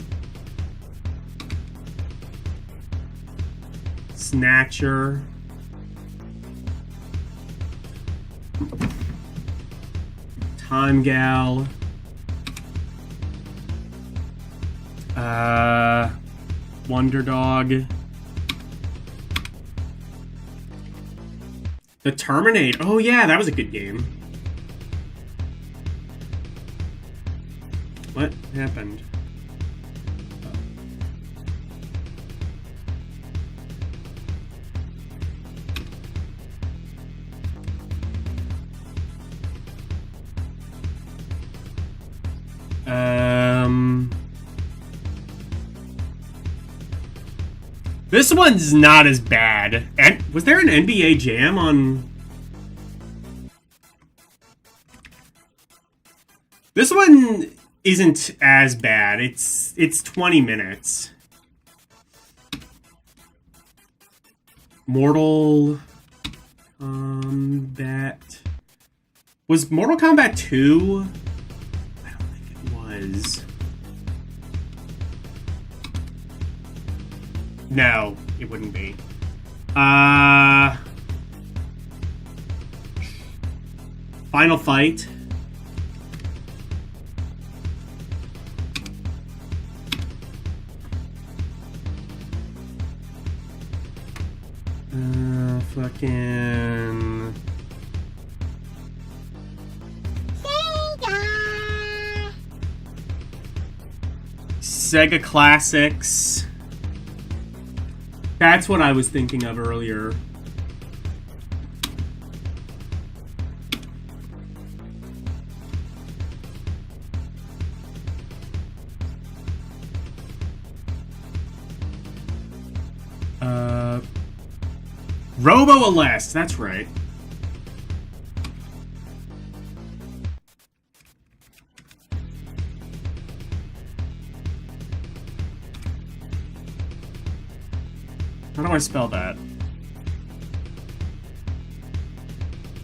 Snatcher. Time Gal. Wonder Dog. The Terminator. Oh yeah, that was a good game. happened? This one's not as bad. And was there an NBA Jam on? This one isn't as bad. It's 20 minutes. Mortal Kombat. Was Mortal Kombat 2? I don't think it was. No, it wouldn't be. Final Fight. Fucking... Sega Classics. That's what I was thinking of earlier. Robo-Alest, that's right. How do I spell that?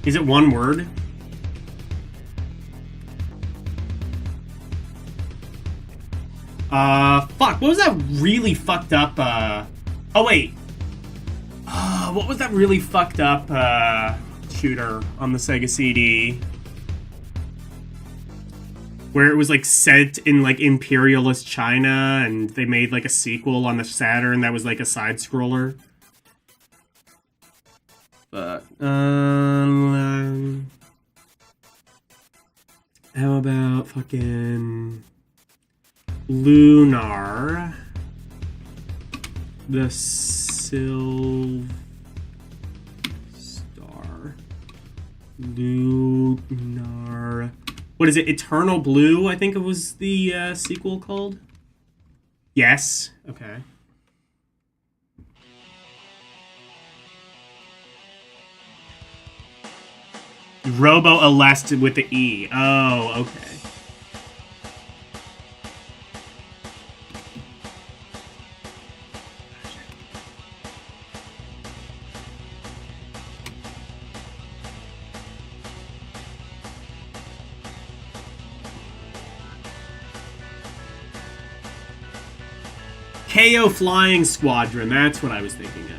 Is it one word? Fuck, what was that really fucked up, oh wait. What was that really fucked up, shooter on the Sega CD? Where it was, like, set in, like, imperialist China, and they made, like, a sequel on the Saturn that was, like, a side-scroller. But, how about fucking... Lunar? The Star. Lunar. What is it? Eternal Blue, I think it was the sequel called? Yes. Okay. Robo-Alest with the E. Oh, okay. KO Flying Squadron, that's what I was thinking of.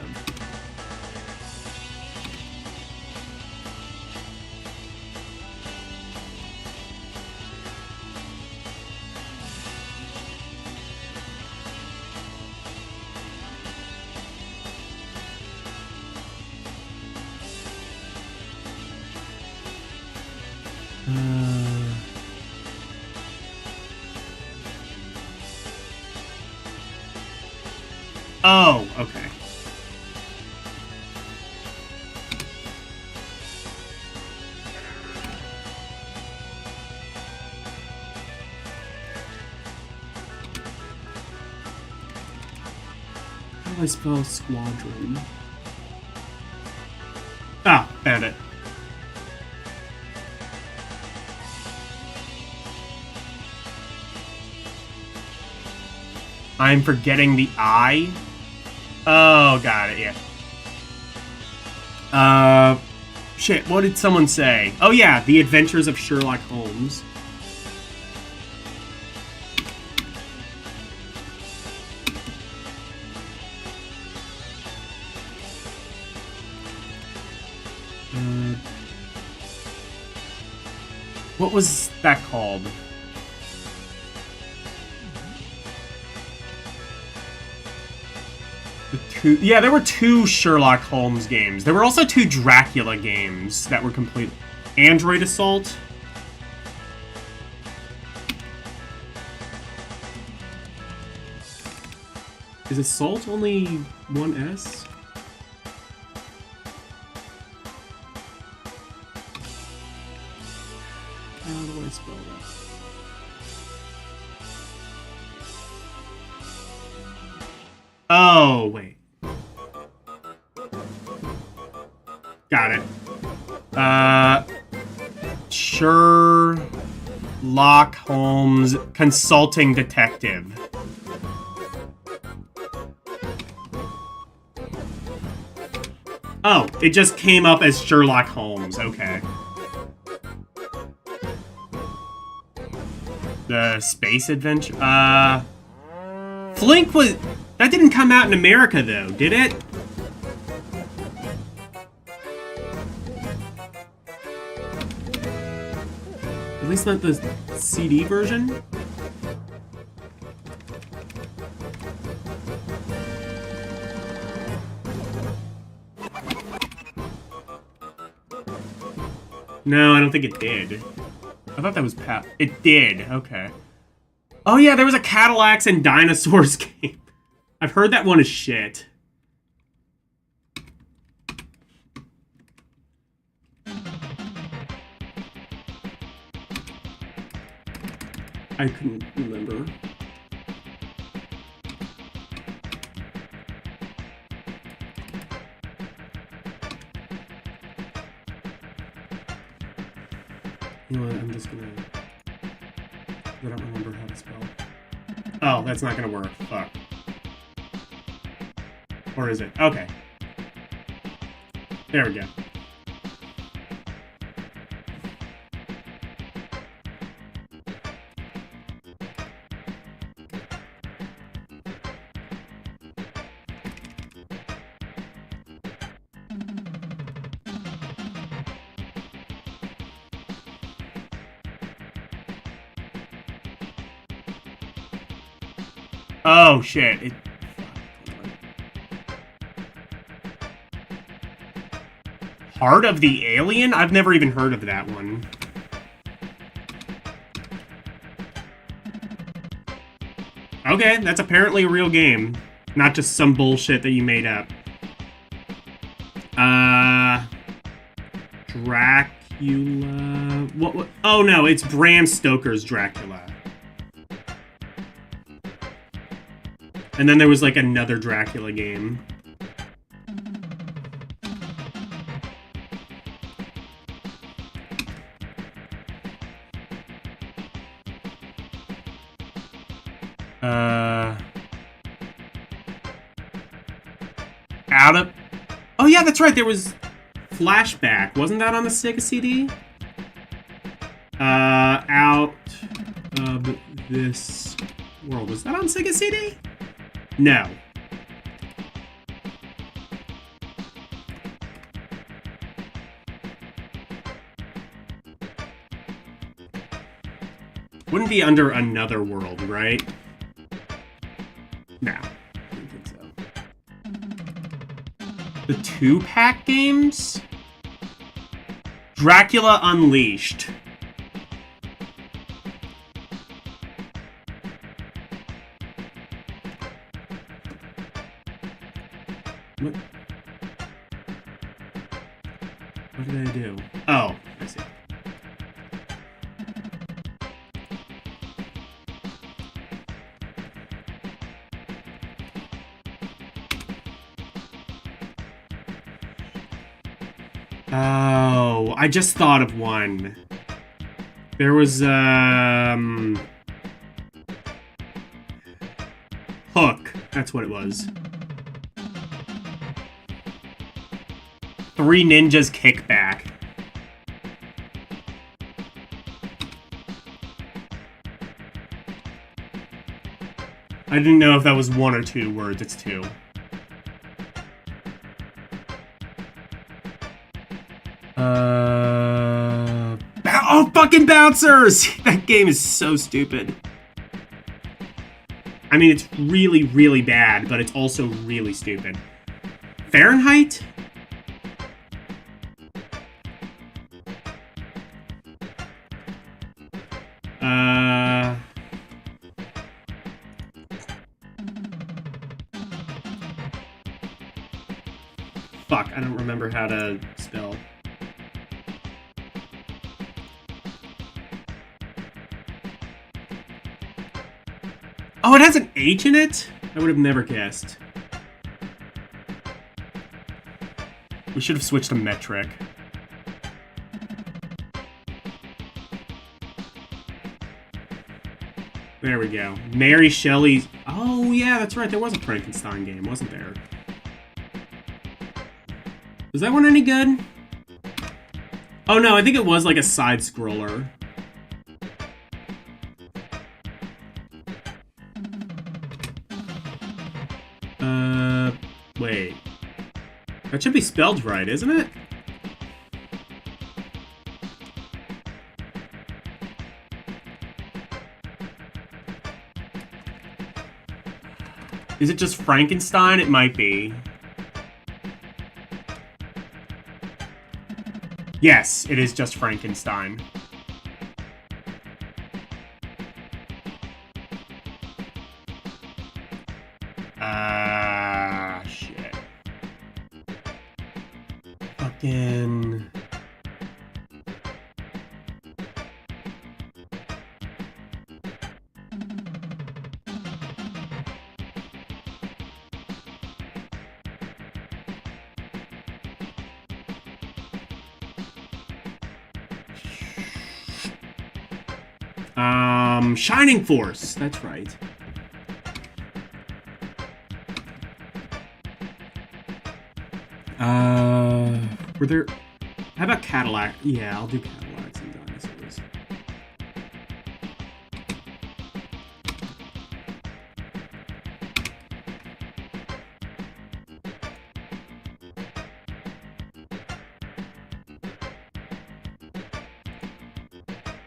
Oh, okay. How do I spell squadron? Ah, found it. I'm forgetting the I. Oh, got it, yeah. Shit, what did someone say? Oh yeah, The Adventures of Sherlock Holmes. What was that called? Yeah, there were 2 Sherlock Holmes games. There were also 2 Dracula games that were complete. Android Assault. Is assault only one S? How do I spell that? Oh, wait. Got it. Sherlock Holmes Consulting Detective. Oh, it just came up as Sherlock Holmes. Okay. The space adventure. Flink was... That didn't come out in America, though, did it? At least not the CD version? No, I don't think it did. I thought that was It did, okay. Oh yeah, there was a Cadillacs and Dinosaurs game. I've heard that one is shit. I couldn't remember. You know what, I'm just gonna... I don't remember how to spell. Oh, that's not gonna work. Fuck. Or is it? Okay. There we go. Oh shit. Heart of the Alien? I've never even heard of that one. Okay, that's apparently a real game. Not just some bullshit that you made up. Dracula... What? Oh no, it's Bram Stoker's Dracula. And then there was like another Dracula game. Out of... Oh yeah, that's right, there was Flashback. Wasn't that on the Sega CD? Out of this world. Was that on Sega CD? No. Wouldn't be under Another World, right? No. I don't think so. The 2-pack games? Dracula Unleashed. What did I do? Oh, I see. Oh, I just thought of one. There was, Hook. That's what it was. Three Ninjas Kickback. I didn't know if that was one or two words. It's two. Oh, fucking Bouncers! That game is so stupid. I mean, it's really, really bad, but it's also really stupid. Fahrenheit? Fuck, I don't remember how to spell. Oh, it has an H in it? I would have never guessed. We should have switched to metric. There we go. Mary Shelley's... Oh, yeah, that's right. There was a Frankenstein game, wasn't there? Was that one any good? Oh, no, I think it was like a side-scroller. Wait. That should be spelled right, isn't it? Is it just Frankenstein? It might be. Yes, it is just Frankenstein. Shit. Fucking... Shining Force. That's right. Were there... How about Cadillac? Yeah, I'll do Cadillacs and dinosaurs.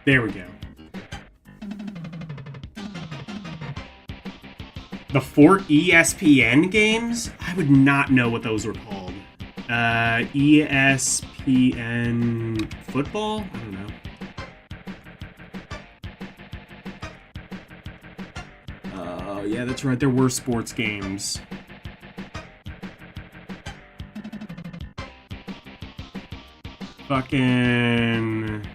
There we go. The 4 ESPN games? I would not know what those were called. ESPN football? I don't know. Oh, yeah, that's right. There were sports games. Fucking...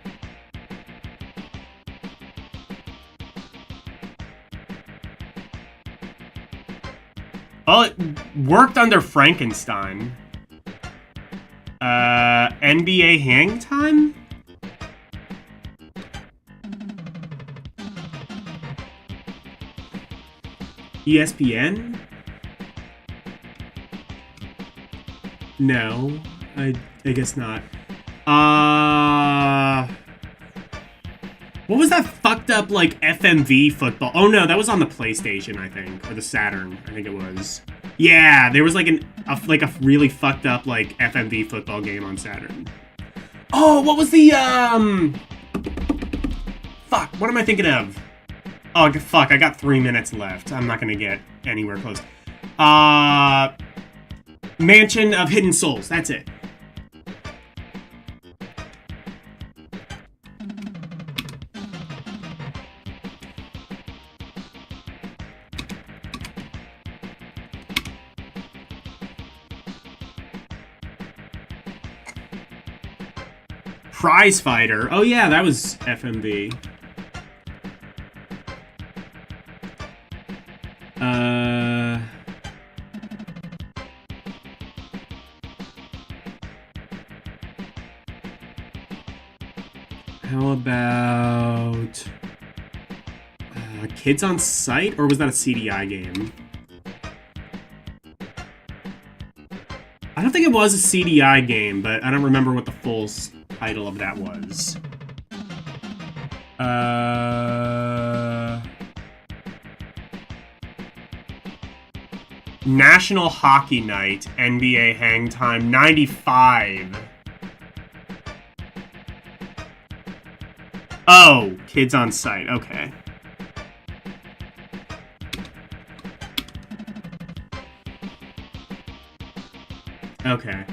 Oh, it worked under Frankenstein. NBA Hang Time? ESPN? No, I guess not. What was that fucked up, like, FMV football? Oh no, that was on the PlayStation, I think. Or the Saturn, I think it was. Yeah, there was, like, a really fucked up, like, FMV football game on Saturn. Oh, what was the, Fuck, what am I thinking of? Oh, fuck, I got 3 minutes left. I'm not gonna get anywhere close. Mansion of Hidden Souls, that's it. Prize Fighter. Oh yeah, that was FMV. How about Kids on Site? Or was that a CDI game? I don't think it was a CDI game, but I don't remember what the full title of that was. National Hockey Night, NBA Hang Time, 95. Oh, Kids on Site, okay. Okay.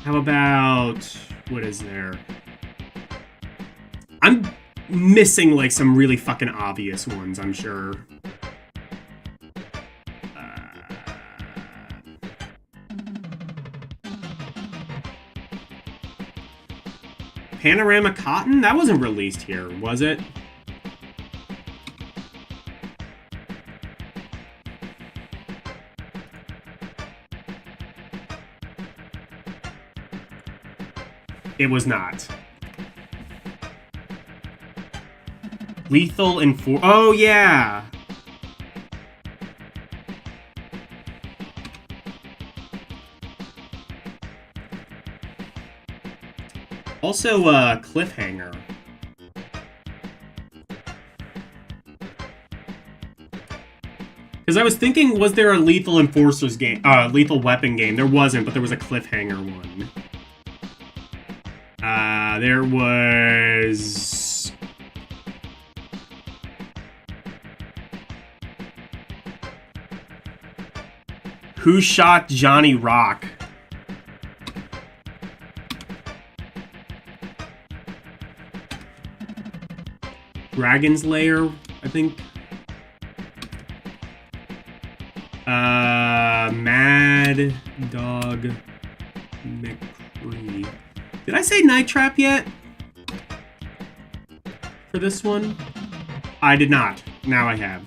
How about... What is there? I'm missing, like, some really fucking obvious ones, I'm sure. Panorama Cotton? That wasn't released here, was it? It was not. Lethal Enfor- Oh, yeah! Also, Cliffhanger. Because I was thinking, was there a Lethal Enforcers game, Lethal Weapon game? There wasn't, but there was a Cliffhanger one. There was... Who Shot Johnny Rock? Dragon's Lair, I think. Mad Dog McCree. Did I say Night Trap yet? For this one? I did not. Now I have.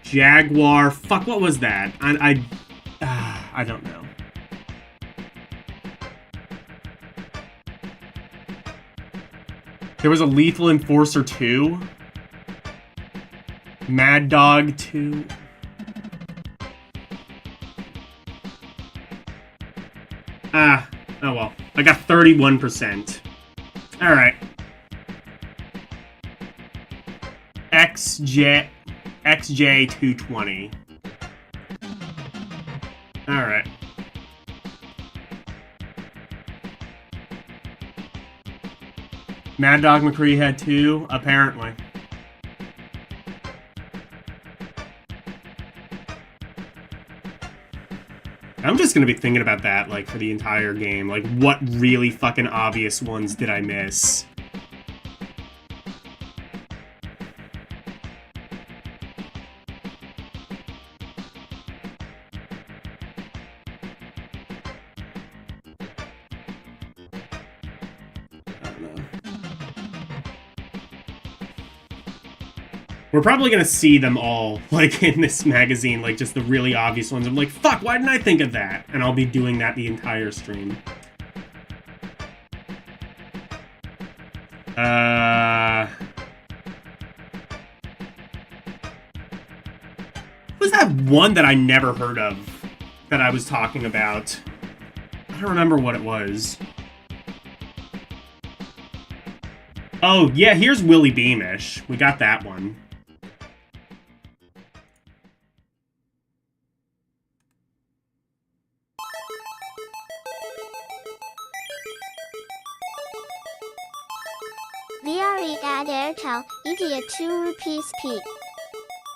Jaguar. Fuck, what was that? I don't know. There was a Lethal Enforcer 2. Mad Dog 2. Oh well. I got 31%. Alright. XJ220. Alright. Mad Dog McCree had 2, apparently. I'm just gonna be thinking about that, like, for the entire game. Like, what really fucking obvious ones did I miss? We're probably gonna see them all, like, in this magazine, like, just the really obvious ones. I'm like, fuck, why didn't I think of that? And I'll be doing that the entire stream. What was that one that I never heard of that I was talking about? I don't remember what it was. Oh, yeah, here's Willie Beamish. We got that one. VRE ad Airtel, ETA 2 rupees P.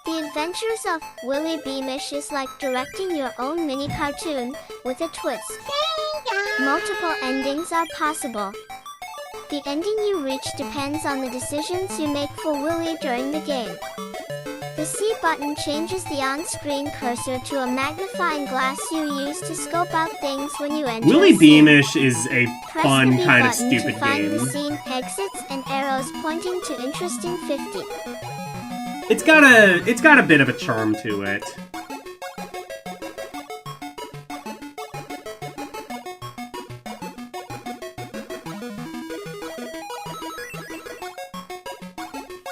The Adventures of Willie Beamish is like directing your own mini cartoon with a twist. Multiple endings are possible. The ending you reach depends on the decisions you make for Willie during the game. The C button changes the on-screen cursor to a magnifying glass you use to scope out things when you enter Willie a scene. Beamish is a Press fun, the B kind of button stupid to find game. the scene exits and arrows pointing to interesting 50. It's got a bit of a charm to it.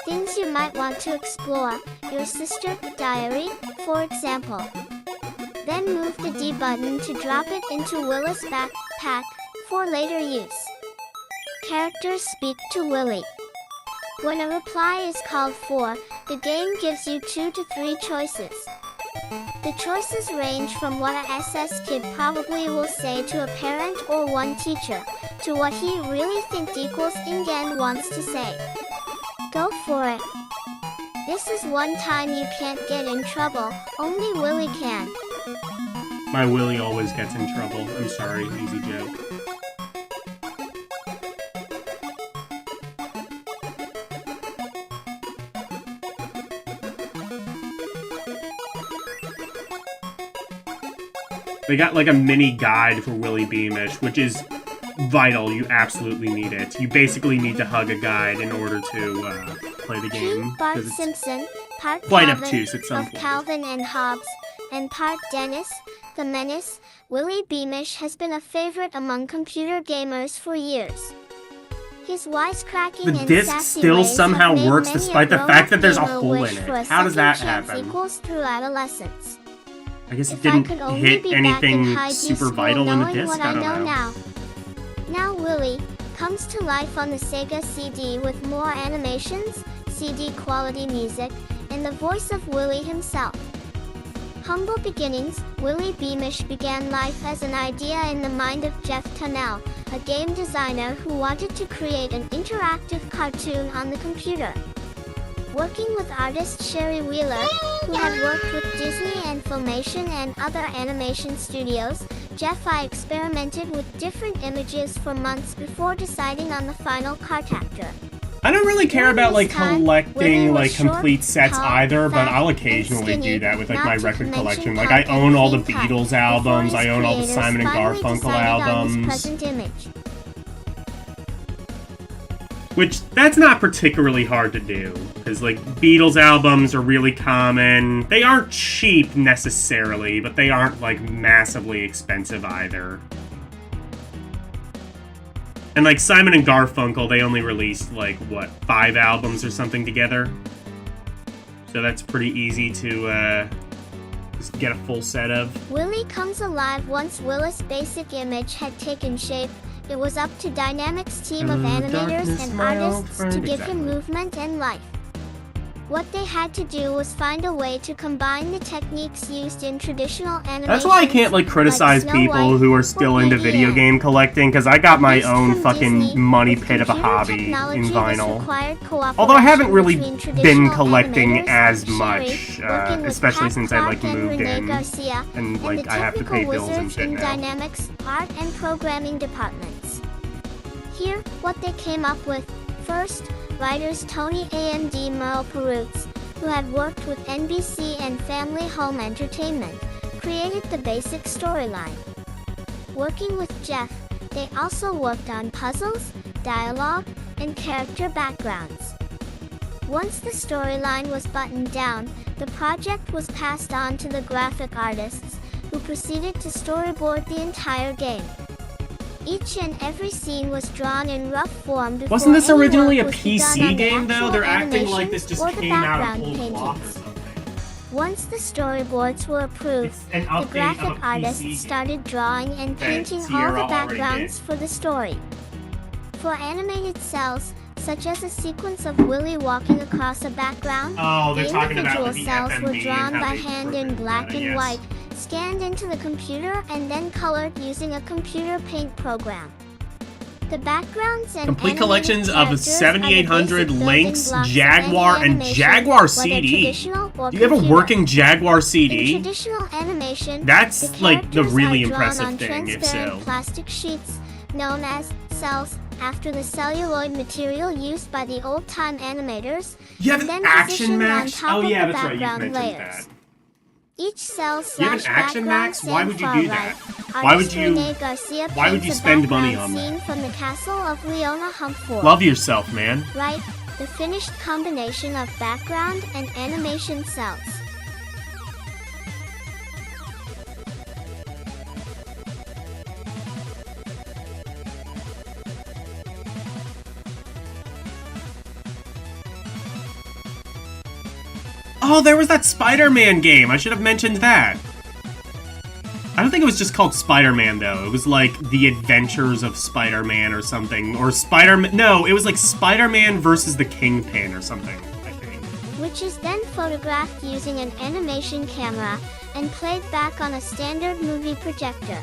Things you might want to explore, your sister diary, for example. Then move the D button to drop it into Willie's backpack for later use. Characters speak to Willie. When a reply is called for, the game gives you 2 to 3 choices. The choices range from what a SS kid probably will say to a parent or one teacher, to what he really thinks equals Ingen wants to say. Go for it. This is one time you can't get in trouble, only Willie can. My Willie always gets in trouble. I'm sorry, easy joke. They got like a mini guide for Willie Beamish, which is vital. You absolutely need it. You basically need to hug a guide in order to play the game. Bart 'cause it's Simpson, part quite Calvin obtuse at some of point. Calvin and Hobbes, and part Dennis, the Menace, Willie Beamish has been a favorite among computer gamers for years. His wisecracking The and disc sassy still ways somehow have made works many despite the grown-up fact that there's a gamer hole wish in it. for a How does that second chance happen? equals through adolescence. I guess it If I didn't could only hit be back in anything high D super school vital in the knowing disc. what I I don't know know. now. Now Willie comes to life on the Sega CD with more animations, CD quality music, and the voice of Willie himself. Humble beginnings, Willie Beamish began life as an idea in the mind of Jeff Tunnell, a game designer who wanted to create an interactive cartoon on the computer. Working with artist Sherry Wheeler, who had worked with Disney and Filmation and other animation studios, Jeff I experimented with different images for months before deciding on the final cartactor. I don't really care During about this like time, collecting Willie like was short, complete sets tall, either, but fat, I'll and occasionally skinny, do that with like not my to record mention collection. punk Like I and own all the clean cut, Beatles before albums, his I own all the creators Simon and finally Garfunkel decided on his albums. present image. Which, that's not particularly hard to do, because, like, Beatles albums are really common. They aren't cheap, necessarily, but they aren't, like, massively expensive either. And, like, Simon and Garfunkel, they only released, like, what, 5 albums or something together? So that's pretty easy to, just get a full set of. Willie comes alive once Willis' basic image had taken shape. It was up to Dynamics' team of animators darkness, and my old artists friend. to give Exactly. him movement and life. What they had to do was find a way to combine the techniques used in traditional animation. That's why I can't, like, criticize Snow people White who are or still into video LDM. game collecting, because I got my Based own from fucking Disney, money with pit of a computer hobby technology, in this vinyl. required cooperation Although I haven't really between been traditional collecting animators, as Sherry, much, working with especially Pat since I, like, Clark and moved Renee in, Garcia, and, like, the I have to technical pay bills and wizards shit in now. Dynamics art and programming departments. Here, what they came up with. First, writers Tony A.M.D. Merle Perutz, who had worked with NBC and Family Home Entertainment, created the basic storyline. Working with Jeff, they also worked on puzzles, dialogue, and character backgrounds. Once the storyline was buttoned down, the project was passed on to the graphic artists, who proceeded to storyboard the entire game. Each and every scene was drawn in rough form before Wasn't this any originally a work was begun PC on the game, though? actual They're acting like this animations just or the came out of background cold cloth or paintings. something. Once the storyboards were approved, It's an the update graphic of a PC artists game started drawing and that painting all Sierra the already backgrounds did. for the story. For animated cells, such as a sequence of Willie walking across a background, Oh, the they're talking about, individual like, the cells were FMV drawn and how by they hand improved in it, black I and guess. white, scanned into the computer and then colored using a computer paint program. The backgrounds and Complete animated collections of characters are the 7800 basic Lynx, building blocks of Jaguar, any and animation, Jaguar whether CD. traditional or Do you have a computer. working Jaguar In CD? traditional animation, That's, the like, the characters really are drawn impressive on thing, if transparent so. plastic sheets known as cells after the celluloid material used by the old-time animators. You have and an then Action positioned on Max? top Oh of yeah, the that's right, you've background mentioned layers. that. Each cell You have an slash Action background Max? Why stand would you far do right. that? Why would Artist you- Renee Garcia why would paints you a spend money background on that? scene from the castle of Leona Humphrey. Love yourself, man. Right, the finished combination of background and animation cells. Oh, there was that Spider-Man game. I should have mentioned that. I don't think it was just called Spider-Man, though. It was like The Adventures of Spider-Man or something. Or Spider-Man... No, it was like Spider-Man versus the Kingpin or something, I think. Which is then photographed using an animation camera and played back on a standard movie projector.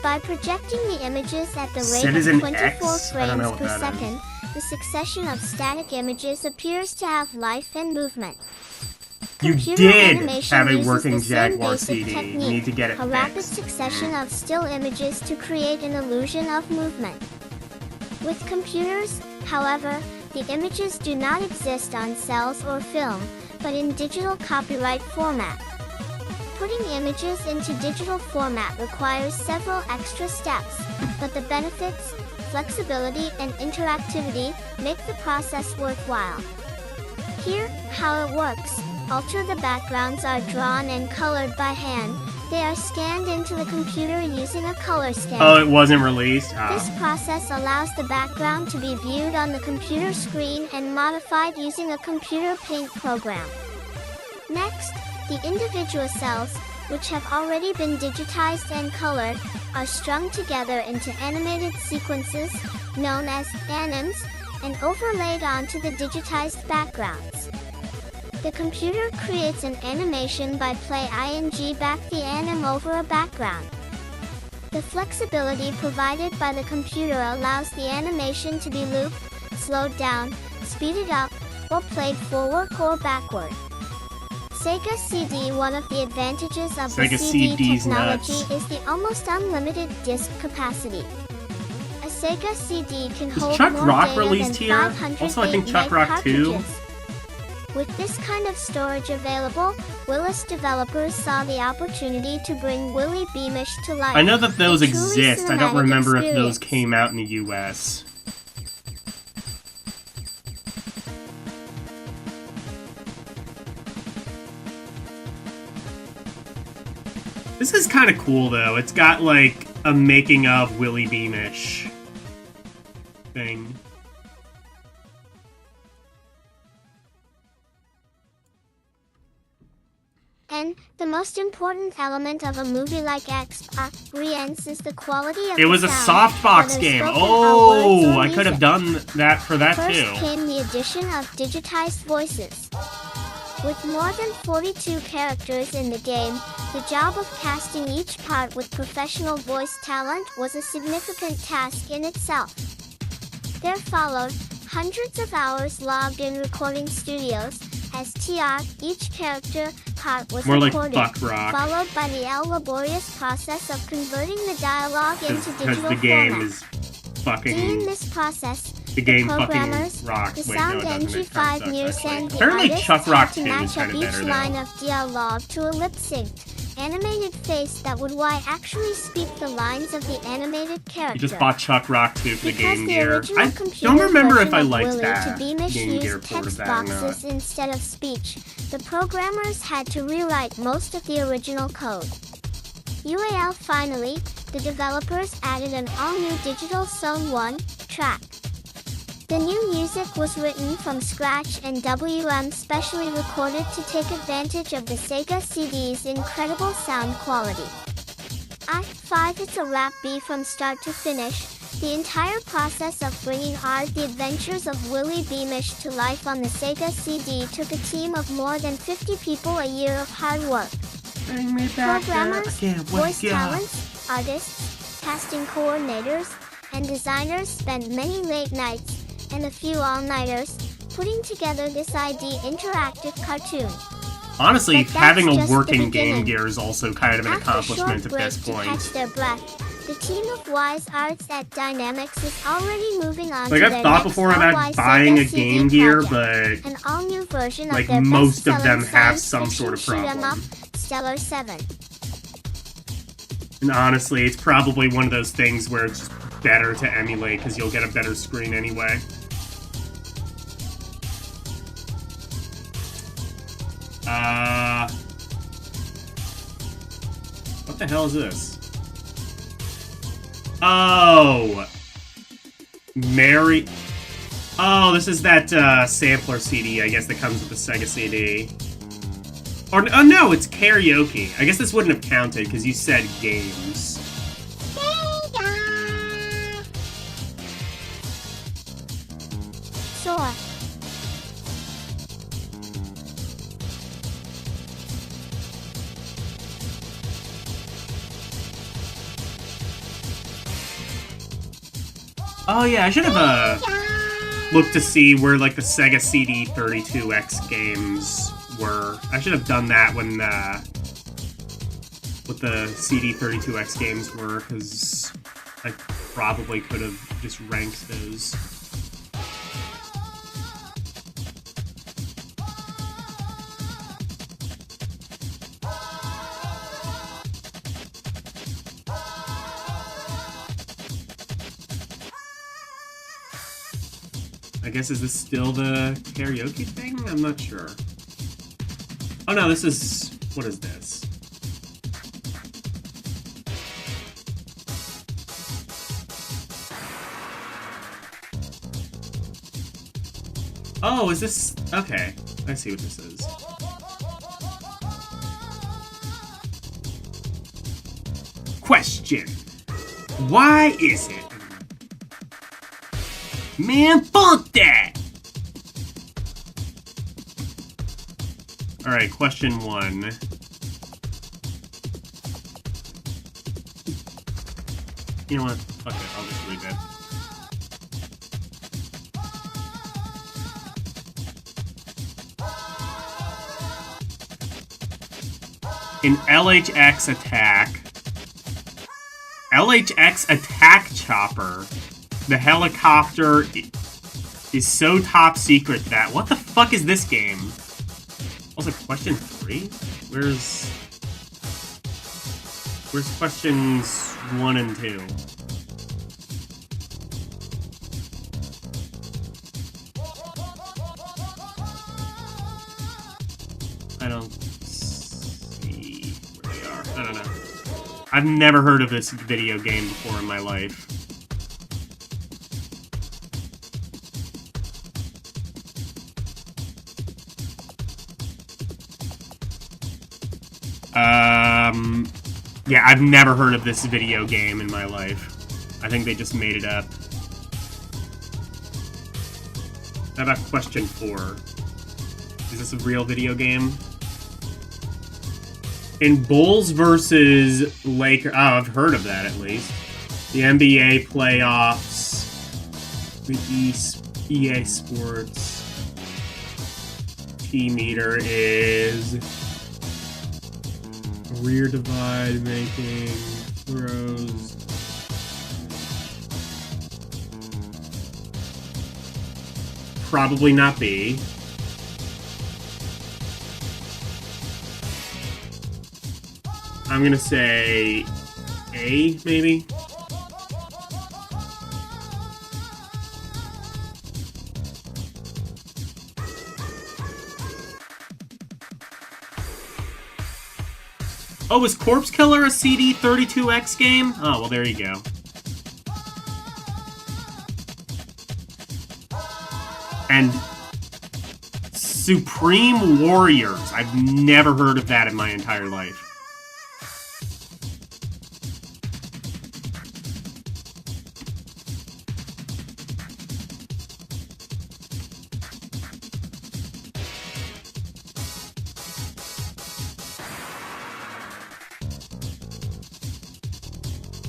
By projecting the images at the rate Citizen of 24 X? I don't know frames what per that is. second, the succession of static images appears to have life and movement. You Computer did animation have a uses working the same Jaguar basic CD. You technique, need to get it a rapid fixed. succession of still images to create an illusion of movement. With computers, however, the images do not exist on cells or film, but in digital copyright format. Putting images into digital format requires several extra steps, but the benefits, flexibility, and interactivity make the process worthwhile. Here, how it works. Alter the backgrounds are drawn and colored by hand. They are scanned into the computer using a color scanner. Oh, it wasn't released? Oh. This process allows the background to be viewed on the computer screen and modified using a computer paint program. Next, the individual cells, which have already been digitized and colored, are strung together into animated sequences, known as anims, and overlaid onto the digitized backgrounds. The computer creates an animation by ing back the anim over a background. The flexibility provided by the computer allows the animation to be looped, slowed down, speeded up, or played forward or backward. Sega CD. One of the advantages of the Sega CD CD's technology nuts. is the almost unlimited disk capacity. A Sega CD can hold Chuck more Rock data released than here? 508 Also, I think Chuck meg Rock 2. cartridges. With this kind of storage available, Willis developers saw the opportunity to bring Willy Beamish to life. I know that those A truly exist. I don't cinematic remember if those experience. came out in the US. This is kind of cool, though. It's got, like, a making of Willy Beamish thing. And the most important element of a movie like Experience is the quality of It was the a sound, softbox whether game. spoken or words Oh, or I could have music. done that for that, First too. came the addition of digitized voices. With more than 42 characters in the game, the job of casting each part with professional voice talent was a significant task in itself. There followed hundreds of hours logged in recording studios, as each character part was More like recorded, Buck Rock. followed by the laborious process of converting the dialogue into Because digital the game format. is fucking... During this process, The game fucking programmers, rocks. the Wait, no, Sound it doesn't. It NG5 kinda sucks, near actually. send the Apparently artists Chuck Rock had to 2 match is kind up of each better, line though. of dialogue to a lip-synced, animated face that would actually speak the lines of the animated character. You just bought Chuck Rock 2 for the Because Game the Gear. original I computer don't remember if version I of liked Willy that to Beamish Game Gear used port of text that or not. boxes instead of speech. The programmers had to rewrite most of the original code. UAL finally, the developers added an all-new digital Zone 1 track. The new music was written from scratch and WM specially recorded to take advantage of the Sega CD's incredible sound quality. I-5 It's a Rap B from start to finish. The entire process of bringing The Adventures of Willy Beamish to life on the Sega CD took a team of more than 50 people, a year of hard work. Bring me back Programmers, there. I can't wait, voice yeah. talents, artists, casting coordinators, and designers spent many late nights, and a few all-nighters, putting together this interactive cartoon. Honestly, But that's having a just the working Game beginning. Gear is also kind of an After a accomplishment short at this break to point. catch their breath, the team of Wise Arts at Dynamics is already moving on Like, to I've their thought next before about LY buying Sega a CD Game Gear, project, but an all-new version like, of their most of best-selling them have science some fiction sort of shoot 'em problem. up, Stellar 7. and honestly, it's probably one of those things where it's just better to emulate because you'll get a better screen anyway. What the hell is this? Oh! Mary... Oh, this is that, sampler CD, I guess, that comes with the Sega CD. Or, oh no, it's karaoke. I guess this wouldn't have counted, because you said games. Sora. Oh yeah, I should have, looked to see where, like, the Sega CD 32X games were. I should have done that when, what the CD 32X games were, because I probably could have just ranked those. I guess, is this still the karaoke thing? I'm not sure. Oh no, this is... What is this? Oh, is this... Okay, I see what this is. Question. Why is it? Man, fuck that! Alright, question 1. You know what? Fuck it, I'll just read it. In LHX Attack Chopper, the helicopter is so top secret that... What the fuck is this game? Also, question 3? Where's questions 1 and 2? I don't see where they are. I don't know. I've never heard of this video game before in my life. Yeah, I've never heard of this video game in my life. I think they just made it up. How about question 4? Is this a real video game? In Bulls versus Lakers... Oh, I've heard of that at least. The NBA playoffs. The EA Sports. T-meter is... Rear divide making throws. Probably not B. I'm gonna say A, maybe? Oh, is Corpse Killer a CD32X game? Oh, well, there you go. And Supreme Warriors. I've never heard of that in my entire life.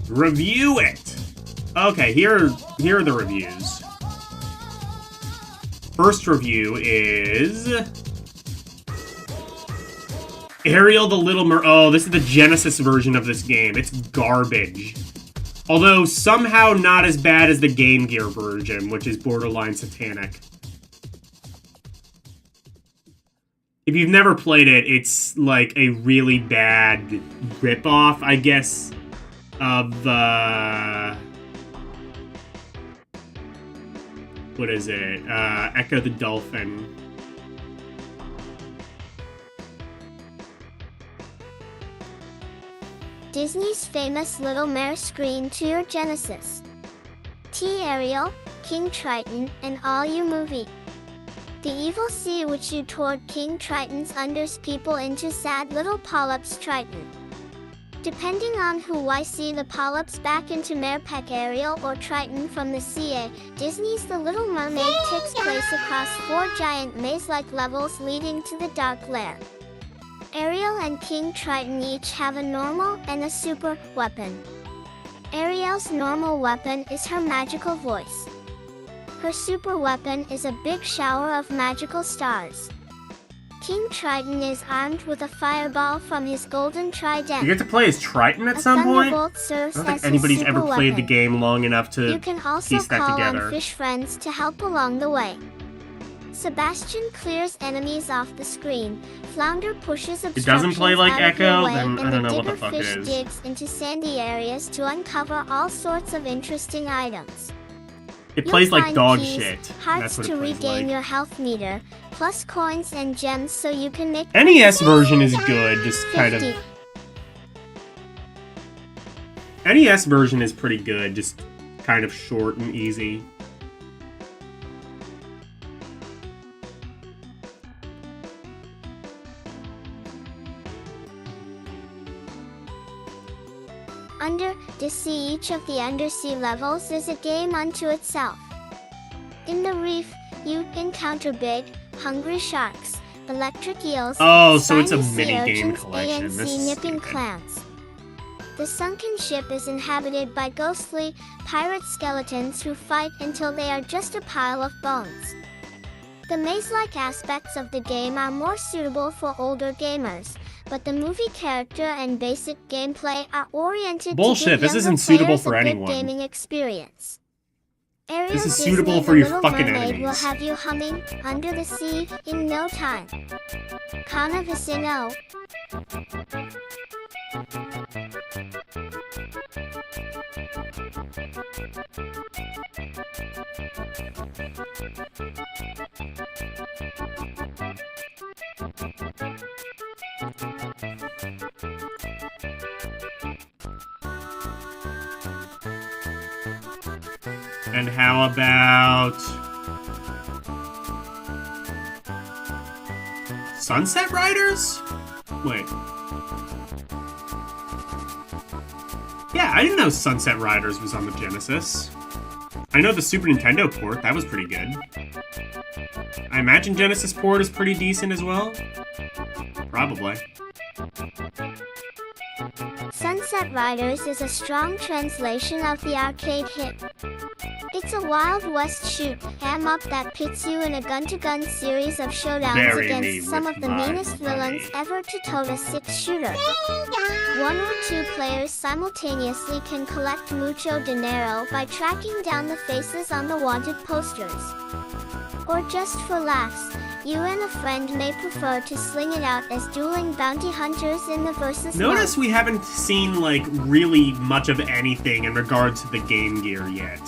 Review it! Okay, here are the reviews. First review is... Ariel the Little Oh, this is the Genesis version of this game. It's garbage. Although, somehow not as bad as the Game Gear version, which is borderline satanic. If you've never played it, it's like a really bad ripoff, I guess, of, what is it? Echo the Dolphin. Disney's famous Little Mare screen to your Genesis. T. Ariel, King Triton, and all you movie. The evil sea which you toward King Triton's unders people into sad little polyps Triton. Depending on who I see the polyps back into Marepeck Ariel or Triton from the CA, Disney's The Little Mermaid takes place across 4 giant maze-like levels leading to the Dark Lair. Ariel and King Triton each have a normal and a super weapon. Ariel's normal weapon is her magical voice. Her super weapon is a big shower of magical stars. King Triton is armed with a fireball from his golden trident. You get to play as Triton at some point? I Serves don't think as anybody's super ever played weapon. the game long enough to You can also piece that call together. on fish friends to help along the way. Sebastian clears enemies off the screen. Flounder pushes obstructions doesn't play like out of your Echo? way, Then I and don't know the what the digger fuck it fish is. digs into sandy areas to uncover all sorts of interesting items. It You'll plays like find dog keys, shit. Hearts That's what to it plays regain like. your health meter, plus coins and gems so you can make NES version is good, just kind of... 50. NES version is pretty good, just kind of short and easy. Under the sea, each of the undersea levels is a game unto itself. In the reef, you encounter big, hungry sharks, electric eels, Oh, so it's a spiny sea mini-game urchins, collection. and This is sea-nipping stupid. clams. The sunken ship is inhabited by ghostly, pirate skeletons who fight until they are just a pile of bones. The maze-like aspects of the game are more suitable for older gamers, but the movie character and basic gameplay are oriented Bullshit, to give this younger isn't suitable players for a good anyone. gaming experience. Ariel This is Disney, suitable The for your Little fucking Mermaid will enemies. have you humming under the sea in no time. Kanavasino. And how about... Sunset Riders? Wait. Yeah, I didn't know Sunset Riders was on the Genesis. I know the Super Nintendo port, that was pretty good. I imagine Genesis port is pretty decent as well. Probably. Sunset Riders is a strong translation of the arcade hit. It's a Wild West shoot 'em up that pits you in a gun-to-gun series of showdowns Bury me against some with of the my meanest money. villains ever to tote a six-shooter. One or two players simultaneously can collect mucho dinero by tracking down the faces on the wanted posters. Or just for laughs, you and a friend may prefer to sling it out as dueling bounty hunters in the versus Notice mode. we haven't seen, like, really much of anything in regards to the Game Gear yet.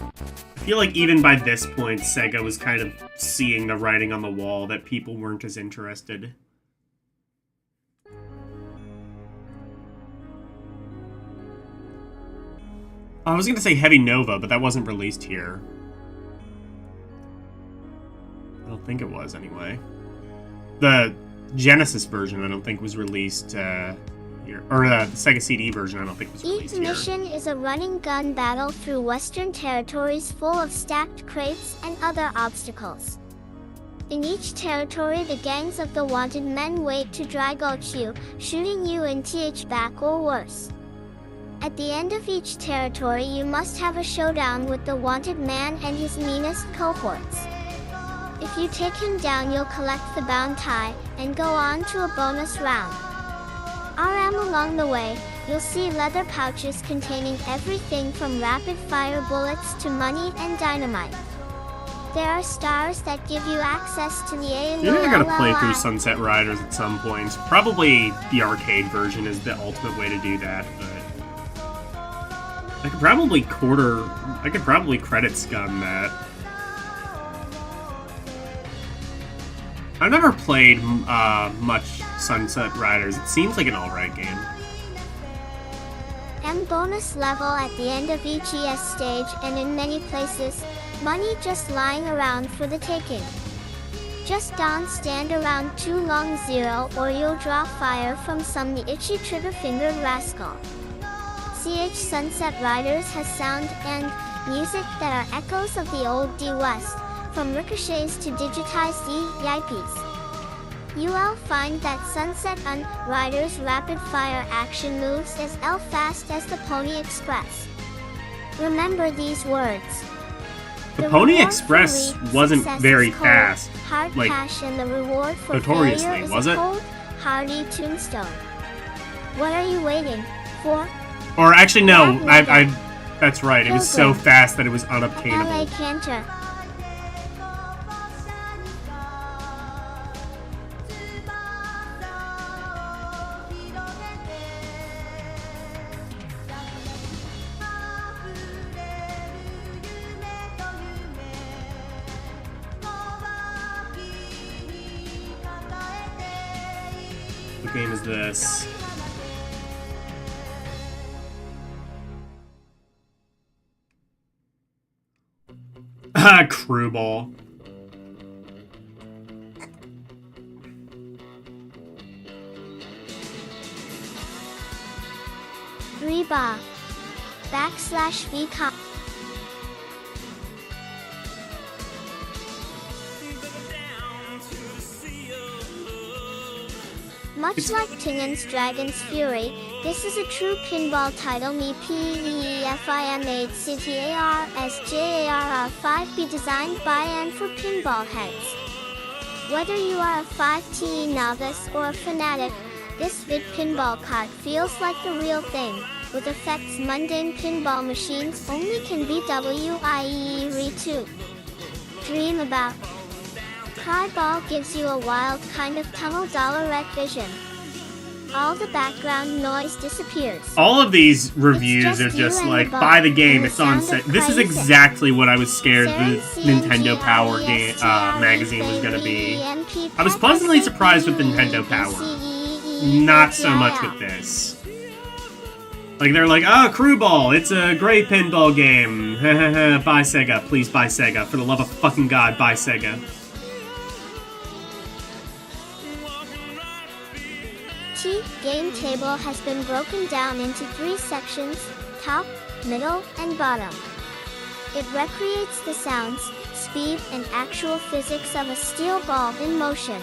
I feel like even by this point, Sega was kind of seeing the writing on the wall that people weren't as interested. I was gonna say Heavy Nova, but that wasn't released here. I don't think it was, anyway. The Genesis version, I don't think, was released here. Or the Sega CD version, I don't think was Each released here. mission is a running gun battle through western territories full of stacked crates and other obstacles. In each territory, the gangs of the wanted men wait to drag out you, shooting you in th back or worse. At the end of each territory, you must have a showdown with the wanted man and his meanest cohorts. If you take him down, you'll collect the bounty and go on to a bonus round. Along the way, you'll see leather pouches containing everything from rapid-fire bullets to money and dynamite. There are stars that give you access to the Maybe I gotta play through ALLI. Sunset Riders at some point. Probably the arcade version is the ultimate way to do that, but... I could probably credit scum that. I've never played much Sunset Riders. It seems like an alright game. And bonus level at the end of each ES stage, and in many places, money just lying around for the taking. Just don't stand around too long, Zero, or you'll draw fire from some the itchy trigger-fingered rascal. CH Sunset Riders has sound and music that are echoes of the old D-West, from ricochets to digitized yipes. You'll find that Sunset Riders rapid-fire action moves as fast as the Pony Express. Remember these words. The Pony reward Express for lead wasn't success very is cold, fast, hard like, cash, and the reward for notoriously, failure is was a it? cold, hardy tombstone. What are you waiting for? Or actually, no, Yeah, that's right. It was so Pilgrim. fast that it was LA unobtainable. Cantor. What game is this? Ah, Crew Ball. Reba. /VCOM. Much like Tingen's Dragon's Fury, this is a true pinball title. Me PEFIM made CTARSJARR5 designed by and for pinball heads. Whether you are a 5TE novice or a fanatic, this vid pinball cart feels like the real thing. With effects mundane pinball machines only can dream about. Cryball gives you a wild kind of tunnel dollarette vision. All the background noise disappears. All of these reviews are just like, buy the game, it's on sale. This is exactly what I was scared the Nintendo Power game magazine was going to be. I was pleasantly surprised with Nintendo Power. Not so much with this. Like, they're like, oh, Crew Ball, it's a great pinball game. Buy Sega, please buy Sega. For the love of fucking God, buy Sega. Game table has been broken down into 3 sections, top, middle, and bottom. It recreates the sounds, speed, and actual physics of a steel ball in motion.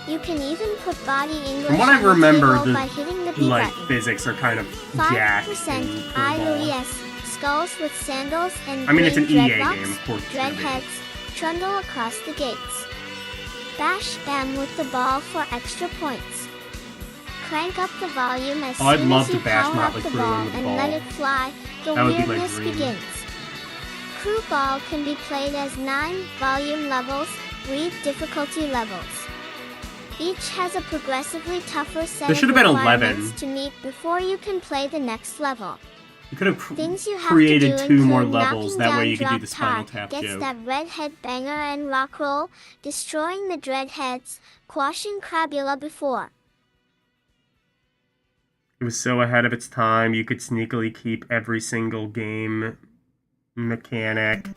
You can even put body English From what I remember, on the table by hitting the B like, button. physics are kind of jacked. 5% in Crew Ball. IOES, skulls with sandals and I mean, it's an green EA dreadlocks, game, of course it's gonna be. dreadheads, trundle across the gates. Bash M with the ball for extra points. Crank up the volume as I'd soon love as to you bash power Motley up the Crue ball with the and ball. let it fly. The That would be my weirdness dream. begins. Crew Ball can be played as 9 volume levels, 3 difficulty levels. Each has a progressively tougher set There of should have been 11. requirements to meet before you can play the next level. You could have Things you have created to do 2 more include levels, knocking that way down you could do the Drop Spinal Top, Tap gets joke. that red headbanger and rock roll, destroying the dreadheads, quashing Crabula before. It was so ahead of its time, you could sneakily keep every single game mechanic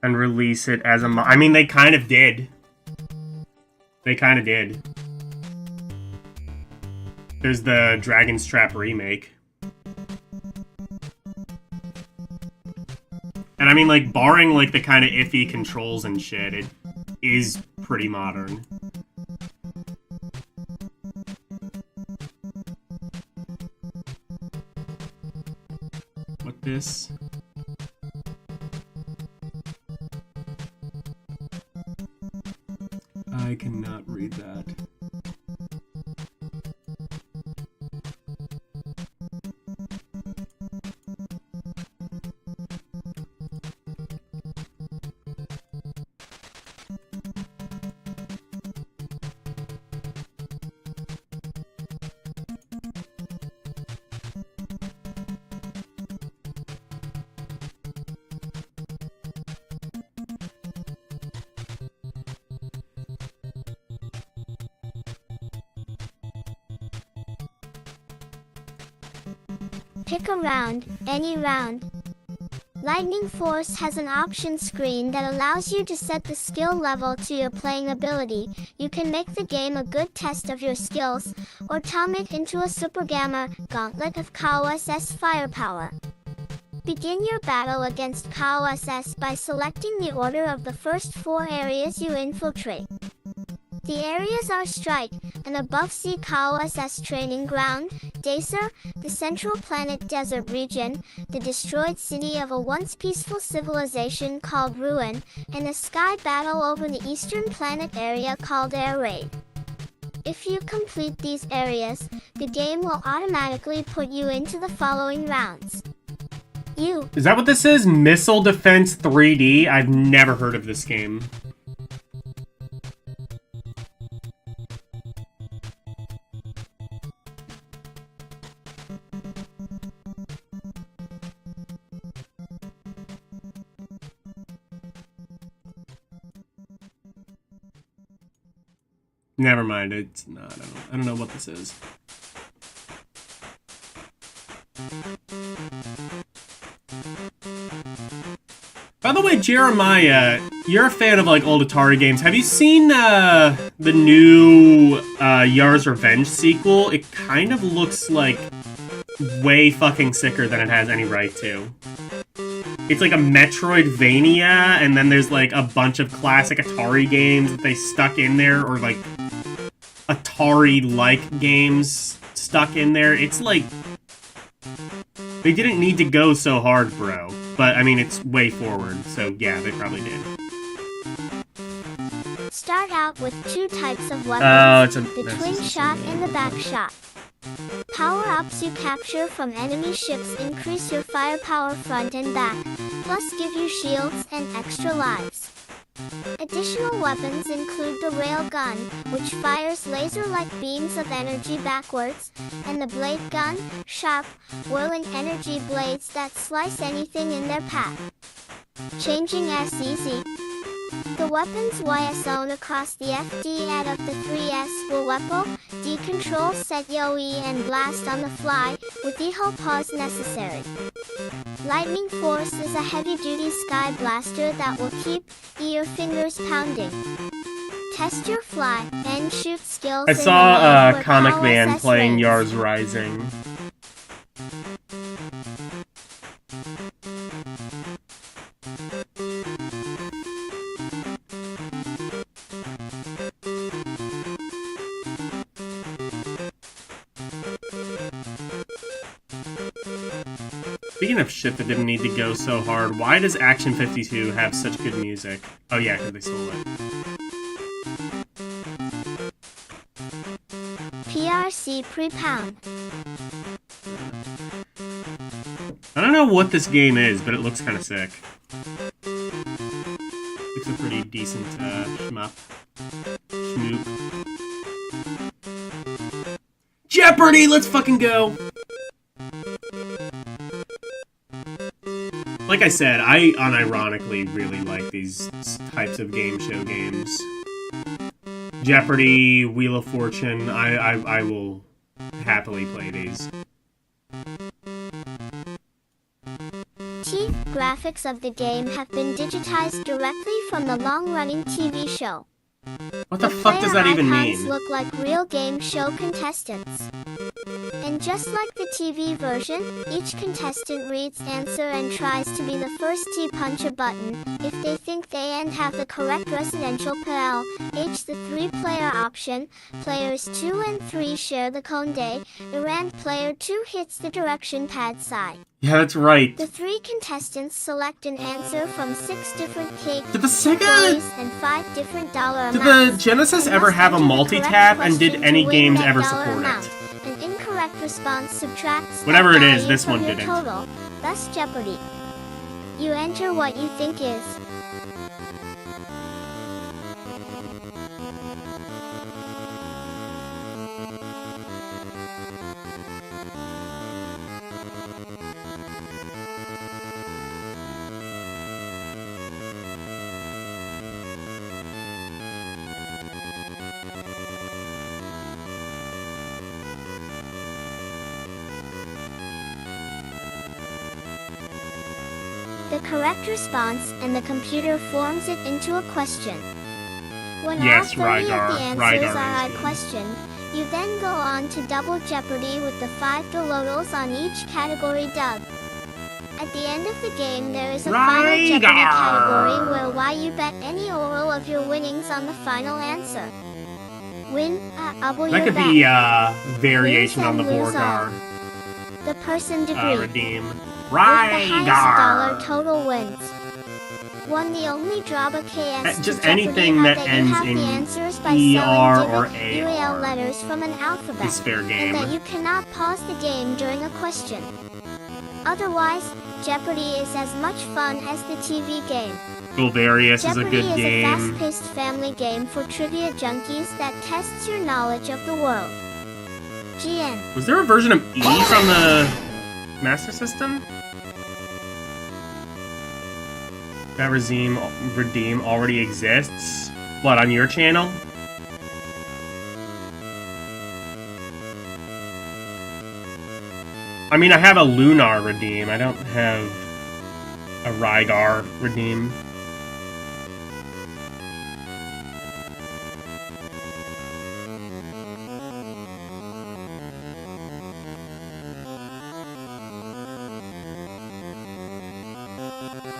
and release it as a I mean, they kind of did. They kind of did. There's the Dragon's Trap remake. And I mean, like, barring, like, the kind of iffy controls and shit, it is pretty modern. What this? I cannot read that. Pick a round, any round. Lightning Force has an option screen that allows you to set the skill level to your playing ability. You can make the game a good test of your skills, or turn it into a Super Gamma Gauntlet of KOSS firepower. Begin your battle against KOSS by selecting the order of the first 4 areas you infiltrate. The areas are Strike, an above-sea KOSS training ground, Dacer, the central planet desert region, the destroyed city of a once peaceful civilization called Ruin, and a sky battle over the eastern planet area called Air Raid. If you complete these areas, the game will automatically put you into the following rounds. Is that what this is? Missile Defense 3D? I've never heard of this game. Never mind. It's not. I don't know what this is. By the way, Jeremiah, you're a fan of like old Atari games. Have you seen the new Yar's Revenge sequel? It kind of looks like way fucking sicker than it has any right to. It's like a Metroidvania, and then there's like a bunch of classic Atari games that they stuck in there, or like Atari-like games stuck in there. It's like they didn't need to go so hard, bro. But I mean, it's way forward, so yeah, they probably did. Start out with 2 types of weapons, the that's twin just a shot thing. and the back shot. Power-ups you capture from enemy ships increase your firepower front and back, plus give you shields and extra lives. Additional weapons include the rail gun, which fires laser-like beams of energy backwards, and the blade gun, sharp, whirling energy blades that slice anything in their path. Changing as easy. The weapons YS own across the FD at of the 3S will weapon, decontrol, set YOE and blast on the fly, with eho pause necessary. Lightning Force is a heavy-duty sky blaster that will keep your fingers pounding. Test your fly and shoot skills. I saw Comic Power Man SS playing reigns. Yar's Rising. Speaking of shit that didn't need to go so hard, why does Action 52 have such good music? Oh yeah, because they stole it. PRC pre-pound. I don't know what this game is, but it looks kind of sick. Looks a pretty decent shmup. Schmoop. Jeopardy! Let's fucking go! Like I said, I unironically really like these types of game show games. Jeopardy, Wheel of Fortune, I will happily play these. Chief graphics of the game have been digitized directly from the long-running TV show. What the fuck does that player even icons mean? look like real game show contestants. And just like the TV version, each contestant reads answer and tries to be the first to punch a button. If they think they and have the correct residential PL, H the 3-player option, players 2 and 3 share the conde, errand player 2 hits the direction pad side. Yeah, that's right. The 3 contestants select an answer from 6 different cake Did the Sega... categories and 5 different dollar Did amounts. the Genesis They ever must have a enter the multi-tap, correct and did question any to win games that ever dollar support amount. it? An incorrect response subtracts Whatever that it is, value this from one your didn't. total, thus Jeopardy. You enter what you think is. The correct response, and the computer forms it into a question. When Yes, all 30 Rygar. of the answers Rygar are is I good. question, you then go on to Double Jeopardy with the 5 Dolottos on each category dug. At the end of the game, there is a final Jeopardy Rygar. category where why you bet any oral of your winnings on the final answer. Win, double That your could bet. be variation on the Lose and lose Borgar. The person degree. Redeem. With the highest dollar Rygar! total wins. One, the only drawback is Just to anything Jeopardy that that ends you have in the answers by ER selling or given AR. UAL letters from an alphabet, Is fair and game. that you cannot pause the game during a question. Otherwise, Jeopardy is as much fun as the TV game. Gulvarius is a Jeopardy good is a game. fast-paced family game for trivia junkies that tests your knowledge of the world. GN. Was there a version of E from the Master System? That Redeem already exists? What, on your channel? I mean, I have a Lunar redeem. I don't have a Rygar redeem.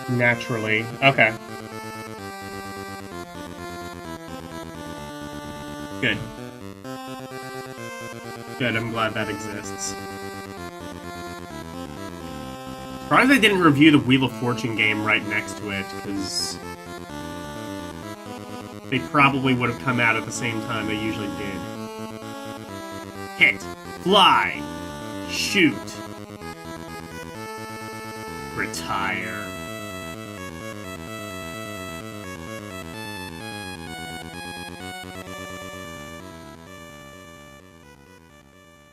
Naturally. Okay. Good. Good, I'm glad that exists. Surprised they didn't review the Wheel of Fortune game right next to it, because they probably would have come out at the same time they usually did. Hit. Fly. Shoot. Retire.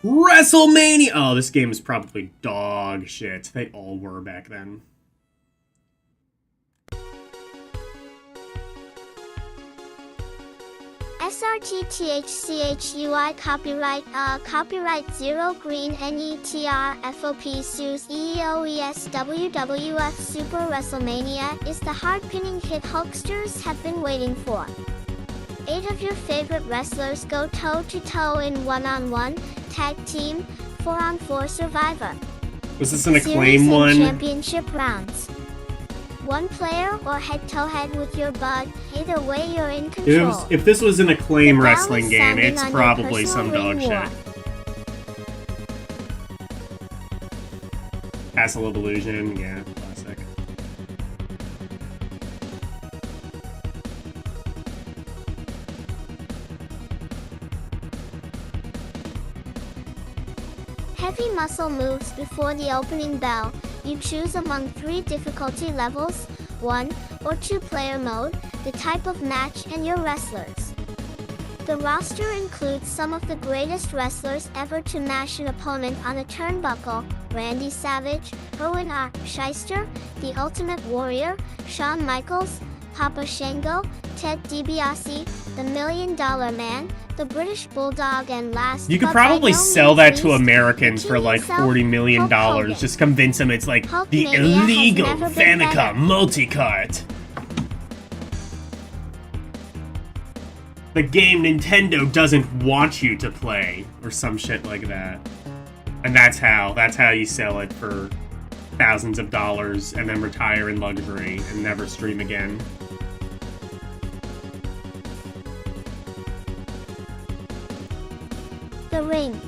WrestleMania! Oh, this game is probably dog shit. They all were back then. SRTTHCHUI copyright 0 green NETR FOP SUS EOES WWF Super WrestleMania is the hard-pinning hit Hulksters have been waiting for. 8 of your favorite wrestlers go toe-to-toe in one-on-one, tag team, 4-on-4 Survivor. Was this an Acclaim Series and one? Championship rounds. One player or head-to-head with your bud, either way you're in control. If this was an Acclaim The bell wrestling is game, sounding it's on your probably personal some dog ring war. shit. Castle of Illusion, yeah, classic. Heavy muscle moves before the opening bell. You choose among 3 difficulty levels, 1 or 2 player mode, the type of match, and your wrestlers. The roster includes some of the greatest wrestlers ever to mash an opponent on a turnbuckle: Randy Savage, Erwin R. Shyster, The Ultimate Warrior, Shawn Michaels, Papa Shango, Ted DiBiase, The $1 Million Man, the British Bulldog, and last You could but probably by no sell means that to least, Americans the for king like himself, $40 million. Hulk Hogan. Just convince them it's like the Hulkmania has illegal never been Famicom better. multi-cart. The game Nintendo doesn't want you to play, or some shit like that. And that's how you sell it for thousands of dollars and then retire in luxury and never stream again. The ring.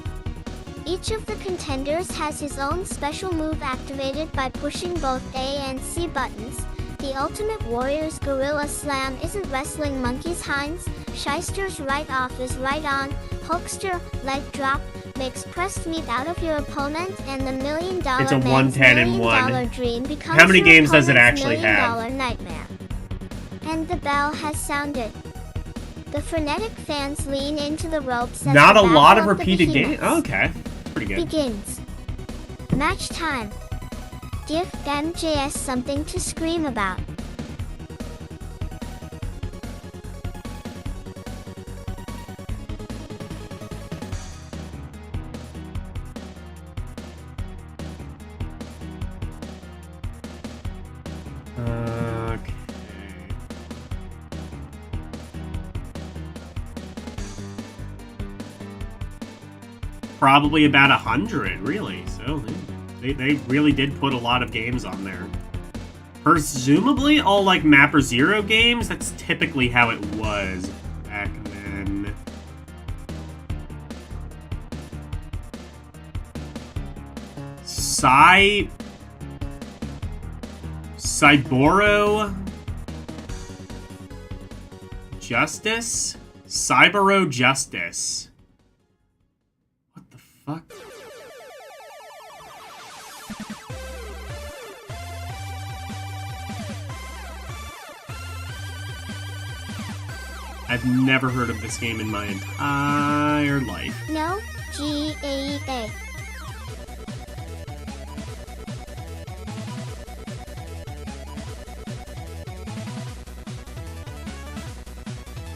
Each of the contenders has his own special move activated by pushing both A and C buttons. The Ultimate Warrior's Gorilla Slam isn't wrestling monkeys Hines. Shyster's right off is right on. Hulkster, leg drop, makes pressed meat out of your opponent, and the $1 Million It's a Man's 110 and $1 1. million dream becomes How many your games does it opponent's actually $1 million have? nightmare. And the bell has sounded. The frenetic fans lean into the ropes as Not the a lot of battle the repeated games. behemoths Okay, pretty good. begins. Match time. Give MJS something to scream about. Okay. Probably about 100, really. So they really did put a lot of games on there. Presumably all like Mapper Zero games. That's typically how it was back then. Cyboro Justice? Cyboro Justice. What the fuck? I've never heard of this game in my entire life. No, G-A-E-A.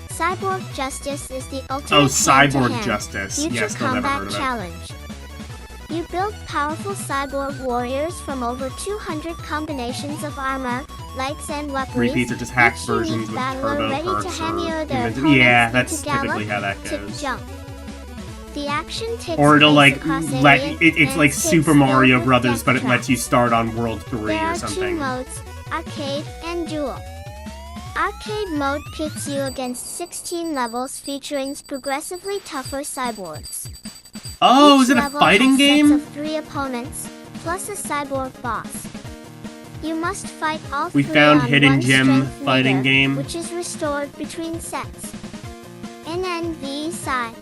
Cyborg Justice is the ultimate Oh, Cyborg hand-to-hand Justice. future Yes, no, never combat heard of it. challenge. You build powerful cyborg warriors from over 200 combinations of armor, lights, and weaponry. Repeats are just hacked Each versions unique with battler turbo ready to perks hammer or their invented. opponents Yeah, into that's gallop, typically how that tip, goes. jump. The action takes Or it'll place like across let areas, it's like landscapes Super Mario filled with Brothers, death but it lets you traps. start on World 3 There or are something. two modes, arcade and duel. Arcade mode pits you against 16 levels featuring progressively tougher cyborgs. Oh, Each is it a level fighting has game? sets of 3 opponents, plus a cyborg boss. You must fight all We 3 found on hidden one gem strength fighting meter, game. which is restored between sets. NNV side.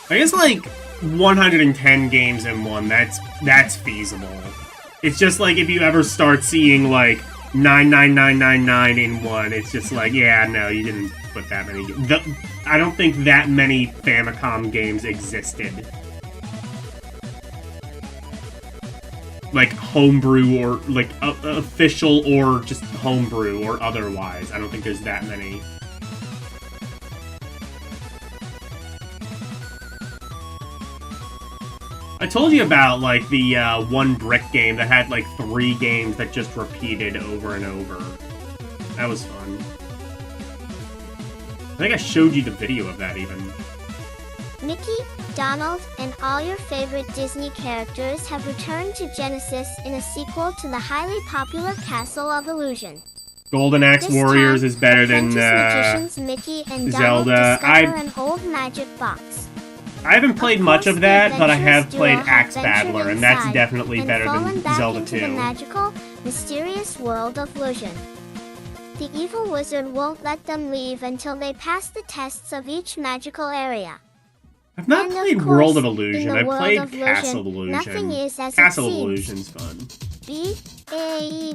I guess like 110 games in one, that's feasible. It's just like if you ever start seeing like 99999 in one, it's just like, yeah, no, you didn't put that many. I don't think that many Famicom games existed. Like homebrew or like official or just homebrew or otherwise. I don't think there's that many. I told you about, like, the one brick game that had, like, 3 games that just repeated over and over. That was fun. I think I showed you the video of that, even. Mickey, Donald, and all your favorite Disney characters have returned to Genesis in a sequel to the highly popular Castle of Illusion. Golden Axe This Warriors time, is better than, apprentice magicians Mickey and Donald Zelda. discover an old magic box. I haven't played much of that, but I have played Axe Ventured Battler, and that's inside definitely and better fallen than back Zelda into the 2. magical, mysterious world of Illusion. The evil wizard won't let them leave until they pass the tests of each magical area. I've not And of played course, World of in Illusion. the I've world played of Castle of Illusion, Illusion. nothing is as it Castle of seems. Illusion's fun. B-A-E-G-R-E-E.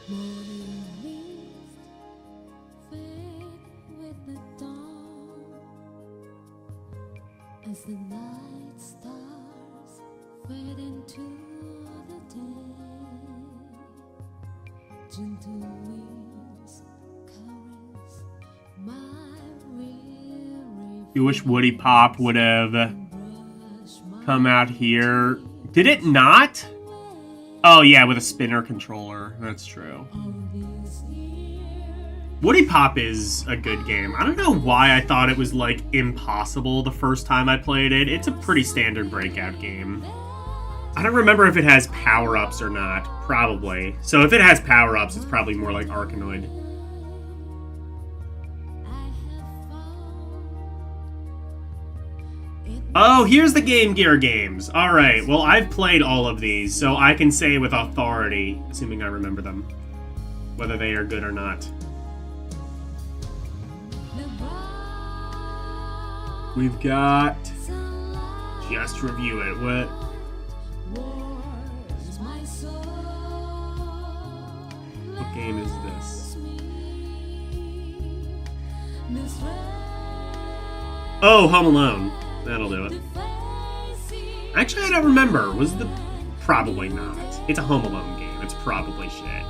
Morning mist fade with the dawn as the night stars fade into the day. Gentle winds caress my weary You wish Woody Pop would have brush my come out here. Did it not? Oh yeah, with a spinner controller. That's true. Woody Pop is a good game. I don't know why I thought it was, like, impossible the first time I played it. It's a pretty standard breakout game. I don't remember if it has power-ups or not. Probably. So if it has power-ups, it's probably more like Arkanoid. Oh, here's the Game Gear games. Alright, well, I've played all of these, so I can say with authority, assuming I remember them, whether they are good or not. We've got... Just review it. What game is this? Oh, Home Alone. That'll do it. Actually, I don't remember. Was the... Probably not. It's a Home Alone game. It's probably shit.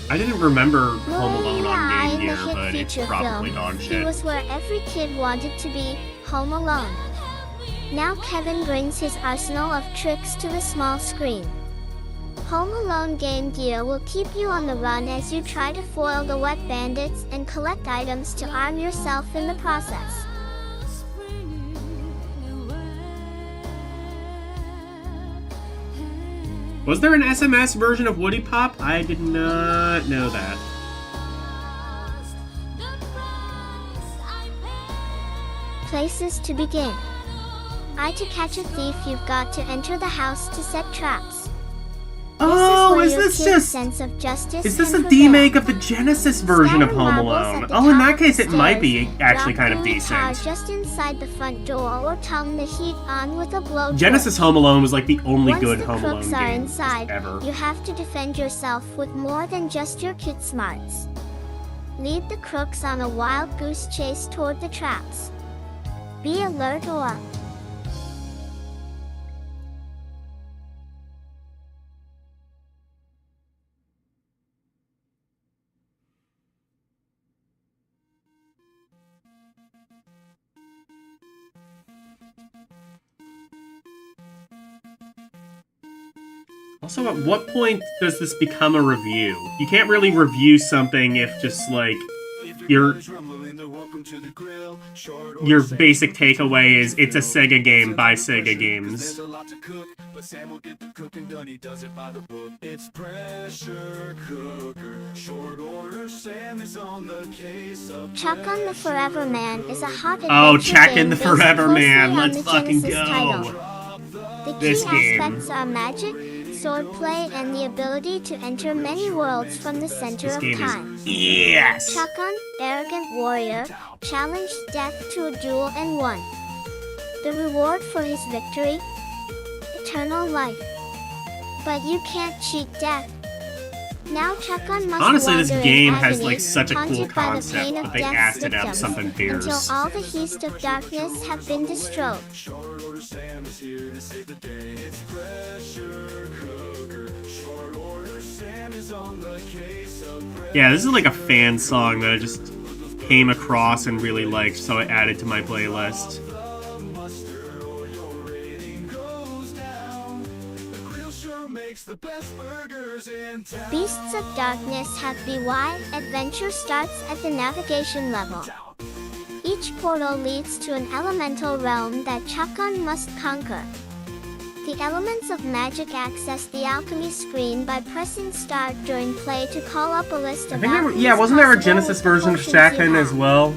I didn't remember Home Alone on Game Gear, but it's probably dog He shit. was where every kid wanted to be, home alone. Now Kevin brings his arsenal of tricks to the small screen. Home Alone Game Gear will keep you on the run as you try to foil the wet bandits and collect items to arm yourself in the process. Was there an SMS version of Woody Pop? I did not know that. Places to begin. To catch a thief, you've got to enter the house to set traps. Oh, This is is where this your kid's just... sense of justice Is this can a prevail. remake of the Genesis version of Scatter Home marbles Alone? at the Oh, in top that of case the it might be stairs, actually drop kind of in the car decent. just inside the front door, or turn the heat on with a blowtorch. Genesis Home Alone was like the only Once good the Home Alone crooks are game inside, ever. you have to defend yourself with more than just your kid smarts. Lead the crooks on a wild goose chase toward the traps. Be alert or... Also, at what point does this become a review? You can't really review something if just, like, your basic takeaway is it's a Sega game by Sega Games. It's pressure cooker, short order Sam is on the case of Chuck on the Forever Man is a hot adventure Oh, Chuck game in the based Forever closely Man, on let's the fucking Genesis go! title. The This key game. aspects are magic, swordplay, and the ability to enter many worlds from the center This of game time. is... Yes! Chakon, arrogant warrior, challenged death to a duel and won. The reward for his victory? Eternal life. But you can't cheat death. Now Chakon must Honestly, this wander in game has, agony, like, such a cool haunted by the concept, pain of but they death's assed it up victims, something fierce. until all the heast of darkness have been destroyed. short order Sam is here to save the day. It's pressure cooker, short order Sam is on the case of Yeah, this is like a fan song that I just came across and really liked, so I added to my playlist. the best burgers in town. Beasts of Darkness have BY. Adventure starts at the navigation level. Each portal leads to an elemental realm that Chakon must conquer. The elements of magic access the alchemy screen by pressing start during play to call up a list of alchemies wasn't there a possible Genesis with version of potions you Shakon as have. well?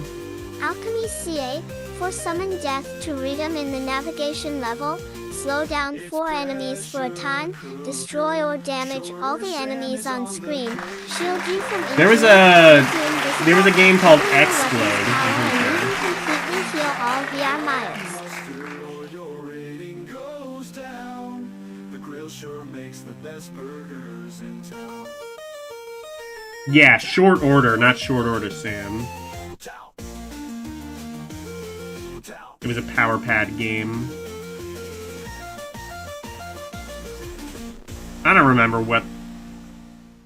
Alchemy CA, for summon death to read them in the navigation level, slow down 4 enemies for a time, destroy or damage all the enemies on screen, shield you from There was a game called Explode. completely heal all VR Myers. Your rating goes down. The grill sure makes the best burgers in town. Yeah, short order, not short order, Sam. It was a power pad game. I don't remember what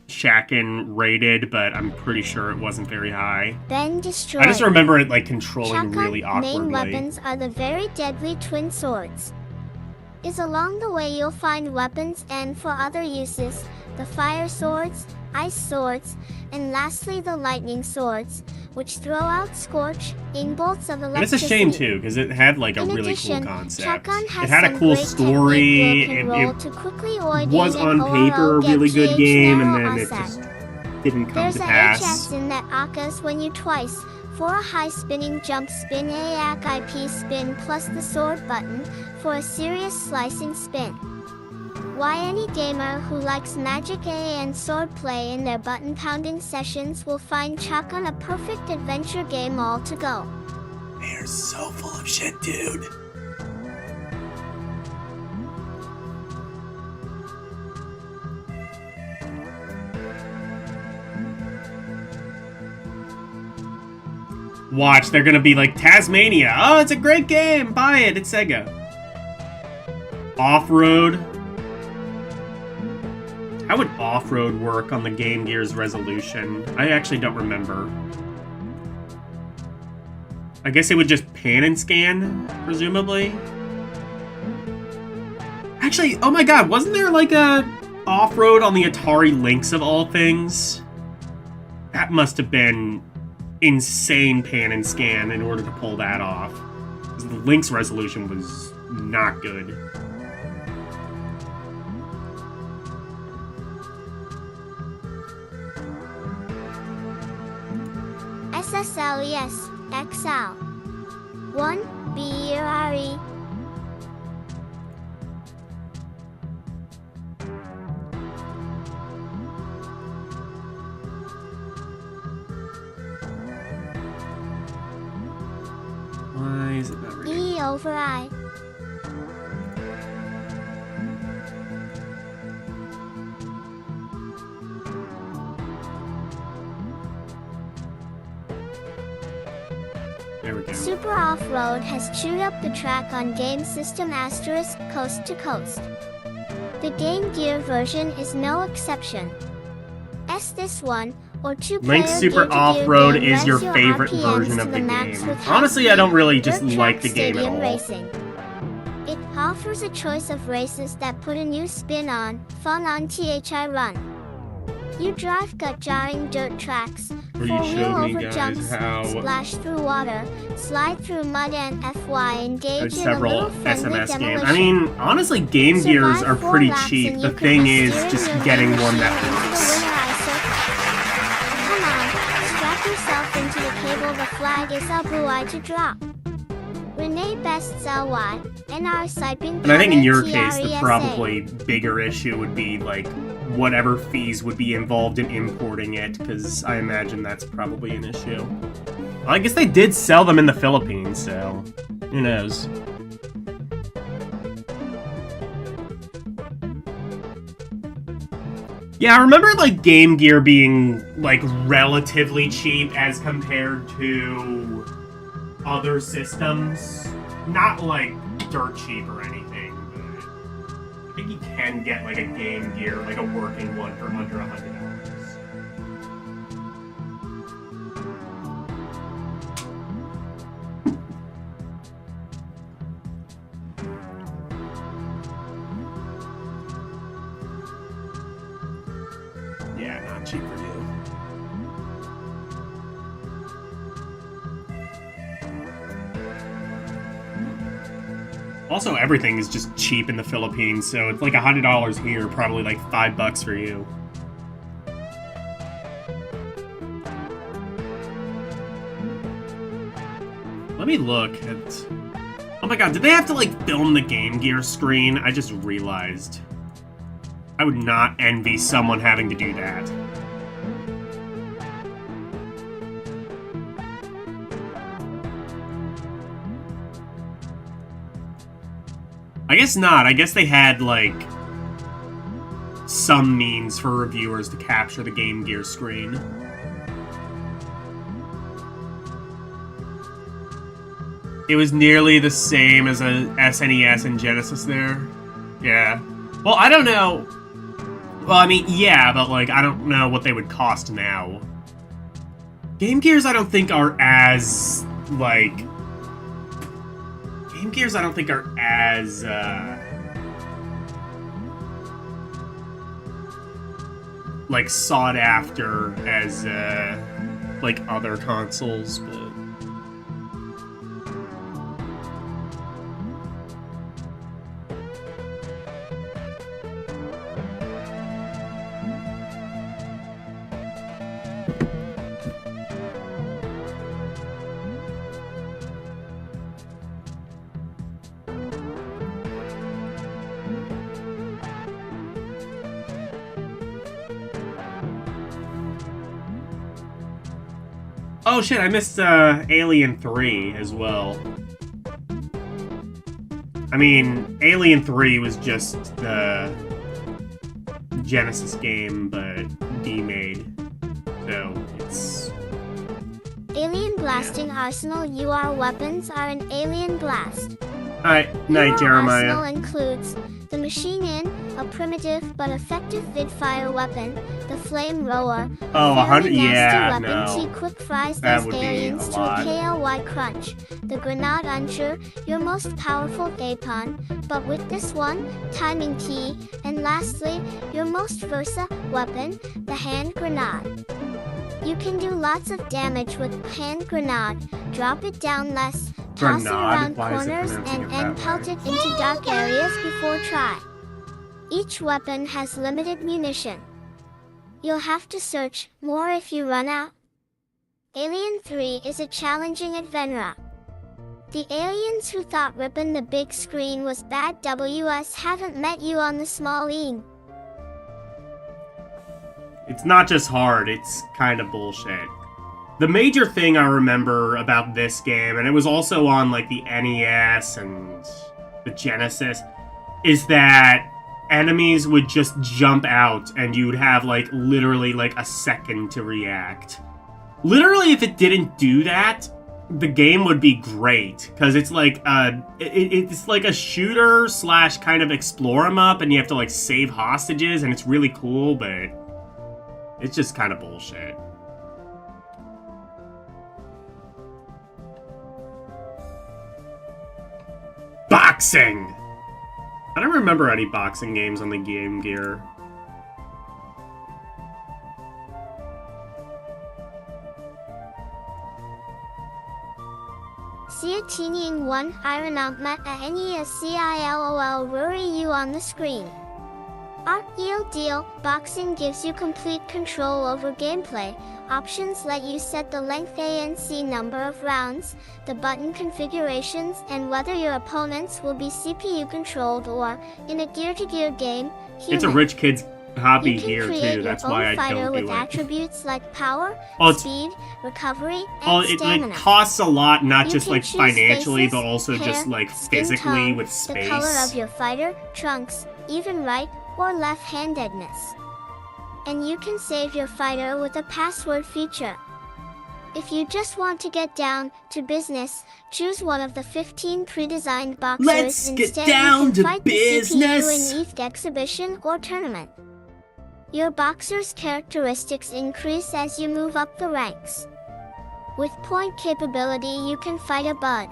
Shakon rated, but I'm pretty sure it wasn't very high. Ben destroyed. I just remember it like controlling Chakon's really awkwardly. main weapons are the very deadly twin swords. Along the way you'll find weapons and, for other uses, the fire swords, ice swords, and lastly the lightning swords, which throw out scorch in bolts of And it's electricity. a shame too, because it had like a In really addition, cool concept. Chakon has It had a some cool great story. technique It to quickly ordain was an on paper a ORO really get good GH game, and narrow then it asset. just didn't come There's to a pass. HS in that Akas when you twice, for a high spinning jump spin AAC IP spin plus the sword button, for a serious slicing spin. Why any gamer who likes magic AA and swordplay in their button pounding sessions will find Chakon a perfect adventure game all to go. They're so full of shit, dude. Watch, they're gonna be like, Tasmania! Oh, it's a great game! Buy it, it's Sega. Off-road. How would off-road work on the Game Gear's resolution? I actually don't remember. I guess it would just pan and scan, presumably. Actually, oh my god, wasn't there like a off-road on the Atari Lynx of all things, that must have been insane pan and scan in order to pull that off. Because the Lynx resolution was not good. SSLES XL 1 BRE. Why is it not reading? E over I. There we go. Super Off-Road has chewed up the track on Game System Asterisk Coast to Coast. The Game Gear version is no exception. This one or two-player Lynx Super Game Gear Off-Road game is your runs favorite RPMs version to of the max game. with Honestly, I don't really just dirt like track the game at stadium all. racing. It offers a choice of races that put a new spin on fun on THI Run. You drive gut-jarring dirt tracks, Where you four-wheel showed me, over guys, jumps, how splash through water, slide through mud and engage There's in a several little friendly SMS demolition. games. I mean, honestly, Game Gears Survive are 4 pretty laps cheap. and The you put thing the is steering just wheel getting and one machine that into the works. winner Come on, strap yourself into the cable. The flag is a blue eye to drop. Renee Best's LY, NR Siping. And I think in your case, the probably bigger issue would be, like, whatever fees would be involved in importing it, because I imagine that's probably an issue. Well, I guess they did sell them in the Philippines, so who knows. Yeah, I remember, like, Game Gear being, like, relatively cheap as compared to other systems. Not, like, dirt cheap or anything, but I think you can get, like, a Game Gear, like, a working one for under $100. Yeah, not cheap for you. Also, everything is just cheap in the Philippines, so it's like $100 here, probably like $5 for you. Let me look at... Oh my god, did they have to like film the Game Gear screen? I just realized. I would not envy someone having to do that. I guess not. I guess they had, like, some means for reviewers to capture the Game Gear screen. It was nearly the same as a SNES and Genesis there. Yeah. Well, I don't know. Well, I mean, yeah, but, like, I don't know what they would cost now. Game Gears, I don't think are as, like... Game Gears, I don't think are as, like, sought after as, like, other consoles, but... Oh shit, I missed Alien 3 as well. I mean, Alien 3 was just the Genesis game, but demade. So, it's... Alien Blasting Arsenal UR weapons are an Alien Blast. Alright, night, UR Jeremiah. Arsenal includes the Machine Inn, a primitive but effective vidfire weapon, the flamethrower. Oh, a 100? very nasty Yeah, weapon. no. Quick fries That those would be aliens a to a lot. KLY crunch. The grenade launcher, your most powerful weapon, but with this one, timing key. And lastly, your most versa weapon, the hand grenade. You can do lots of damage with hand grenade. Drop it down less, toss it Grenade? around Why is it corners, pronouncing and it that pelt way? it into dark areas before try. Each weapon has limited munition. You'll have to search more if you run out. Alien 3 is a challenging adventure. The aliens who thought ripping the big screen was bad WS haven't met you on the small E. It's not just hard, it's kind of bullshit. The major thing I remember about this game, and it was also on like the NES and the Genesis, is that enemies would just jump out and you'd have like literally like a second to react. Literally, if it didn't do that, the game would be great, because it's like it's like a shooter slash kind of explore 'em up, and you have to like save hostages, and it's really cool, but it's just kind of bullshit. Boxing! I don't remember any boxing games on the Game Gear. Seating 1 Iron Outmet a NESCILOL worry you on the screen. Deal, boxing gives you complete control over gameplay. Options let you set the length ANC number of rounds, the button configurations, and whether your opponents will be CPU controlled or, in a gear-to-gear game, human. It's a rich kid's hobby You can here create too, that's your why own I fighter don't with do it. attributes like power, Oh, it's- speed, recovery, Oh, and it stamina. costs a lot, not You just can like choose financially, faces, but also hair, just like skin physically tone, with space. the color of your fighter, trunks, even right or left-handedness. And you can save your fighter with a password feature. If you just want to get down to business, choose one of the 15 pre-designed boxers. Let's get Instead, down you to can fight business. the CPU in each exhibition or tournament. Your boxer's characteristics increase as you move up the ranks. With point capability, you can fight a bud.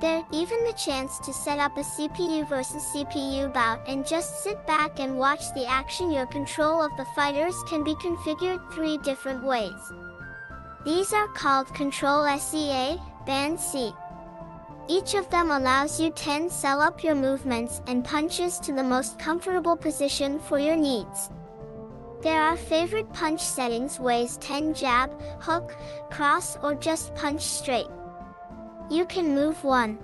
There's even the chance to set up a CPU versus CPU bout and just sit back and watch the action. Your control of the fighters can be configured 3 different ways. These are called Control SEA, Band C. Each of them allows you 10 sell up your movements and punches to the most comfortable position for your needs. There are favorite punch settings ways 10 jab, hook, cross, or just punch straight. You can move 1.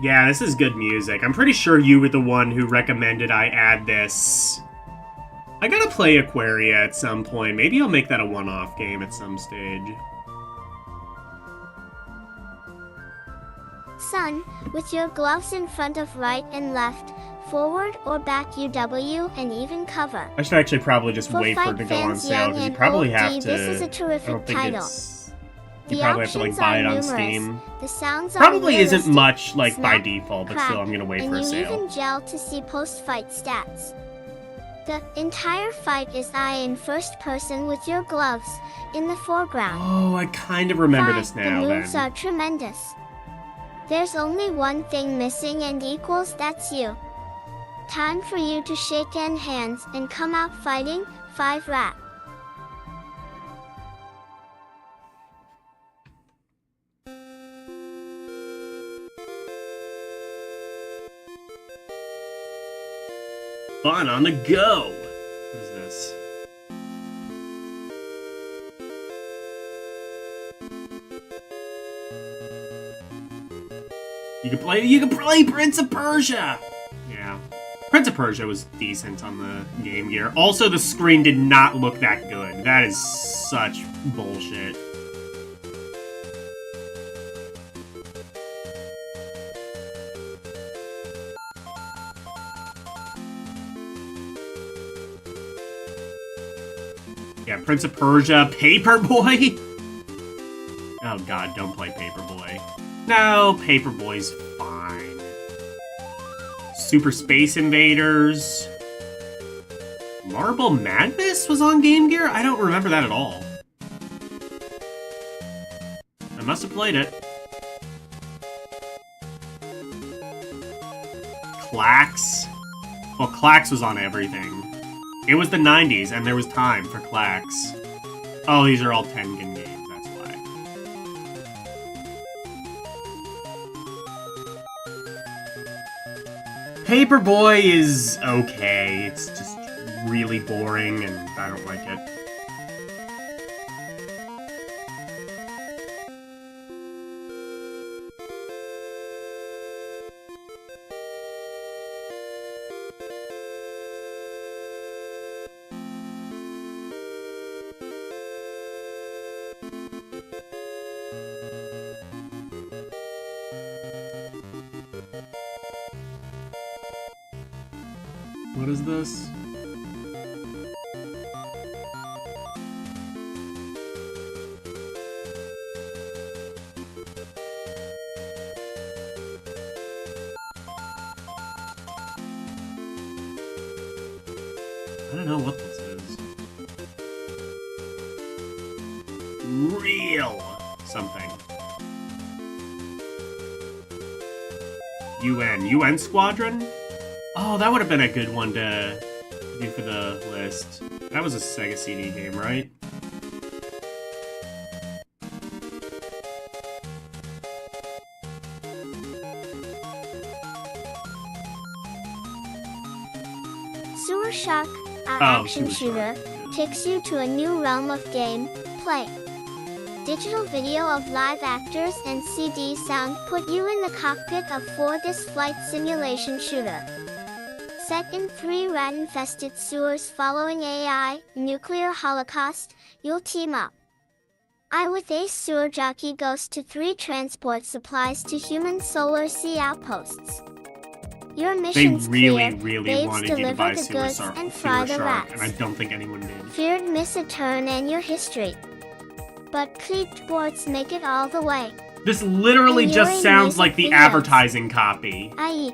Yeah, this is good music. I'm pretty sure you were the one who recommended I add this. I gotta play Aquaria at some point. Maybe I'll make that a one-off game at some stage. Sun, with your gloves in front of right and left, forward or back UW, and even cover. I should actually probably just For wait for fight it to go on fans sale, young because you and probably old, have to... this is a I terrific don't think title. it's... You The probably have to like options buy are it on numerous. Steam. The sounds are Probably isn't realistic, much like by snap, default, but crack, still I'm gonna wait and for a you sale. even gel to see post-fight stats. The entire fight is in first person with your gloves in the foreground. Oh, I kind of remember Fine, this now, the moves then. are tremendous. There's only one thing missing and equals that's you. Time for you to shake hands and come out fighting. 5 rap. Fun on the go! What is this? You can play Prince of Persia! Yeah. Prince of Persia was decent on the Game Gear. Also, the screen did not look that good. That is such bullshit. Yeah, Prince of Persia, Paperboy? Oh god, don't play Paperboy. No, Paperboy's fine. Super Space Invaders. Marble Madness was on Game Gear? I don't remember that at all. I must have played it. Clax? Well, Clax was on everything. It was the 90s, and there was time for Clax. Oh, these are all Tengen games, that's why. Paperboy is okay. It's just really boring, and I don't like it. What is this? I don't know what this is. Real something. UN Squadron? Oh, that would have been a good one to do for the list. That was a Sega CD game, right? Sewer Shock, our Oh, action Sewer shooter, Shock. takes you to a new realm of game play. Digital video of live actors and CD sound put you in the cockpit of this flight simulation shooter. Set in 3 rat-infested sewers following AI, nuclear holocaust, you'll team up. I with Ace Sewer Jockey goes to 3 transport supplies to human Solar Sea outposts. Your They mission's really, clear, really babes wanted you to deliver buy the Sewer goods Shark, and fry the rats. and I don't think anyone did. Feared miss a turn and your history. But clicked boards make it all the way. This literally And just Yuri sounds music like the videos. advertising copy. I.e.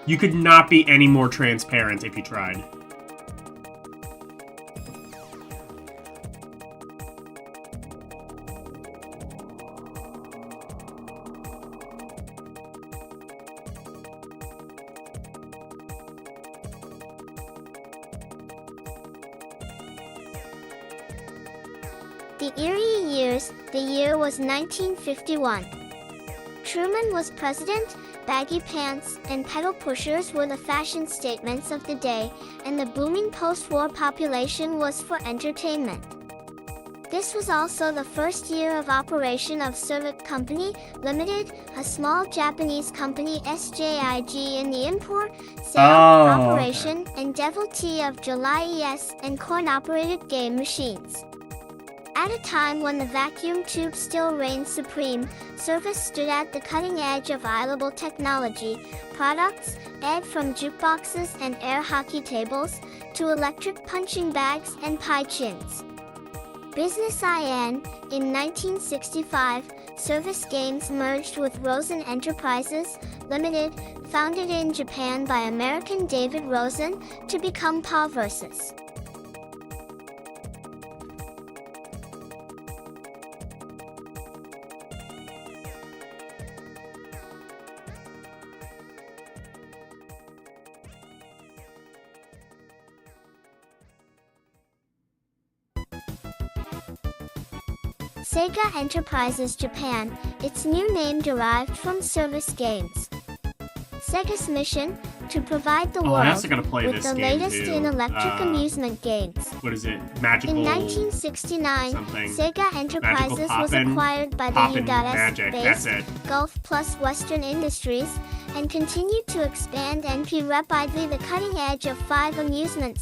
You could not be any more transparent if you tried. The eerie years, the year was 1951. Truman was president, baggy pants and pedal pushers were the fashion statements of the day, and the booming post-war population was for entertainment. This was also the first year of operation of Servic Company Limited, a small Japanese company SJIG in the import, sale, operation, and devotee of July ES and coin-operated game machines. At a time when the vacuum tube still reigned supreme, Service stood at the cutting edge of eyeable technology, products, from jukeboxes and air hockey tables, to electric punching bags and pie chins. Business IN, in 1965, Service Games merged with Rosen Enterprises, Limited, founded in Japan by American David Rosen, to become PA Versus. Sega Enterprises Japan, its new name derived from Service Games. Sega's mission, to provide the I world also gotta play with this the game latest too. in electric amusement games. What is it? Magical... In 1969, something. Sega Enterprises was Poppin'? acquired by the Poppin' Magic, that's U.S.-based it. Gulf Plus Western Industries, and continued to expand and rapidly the cutting edge of 5 amusement /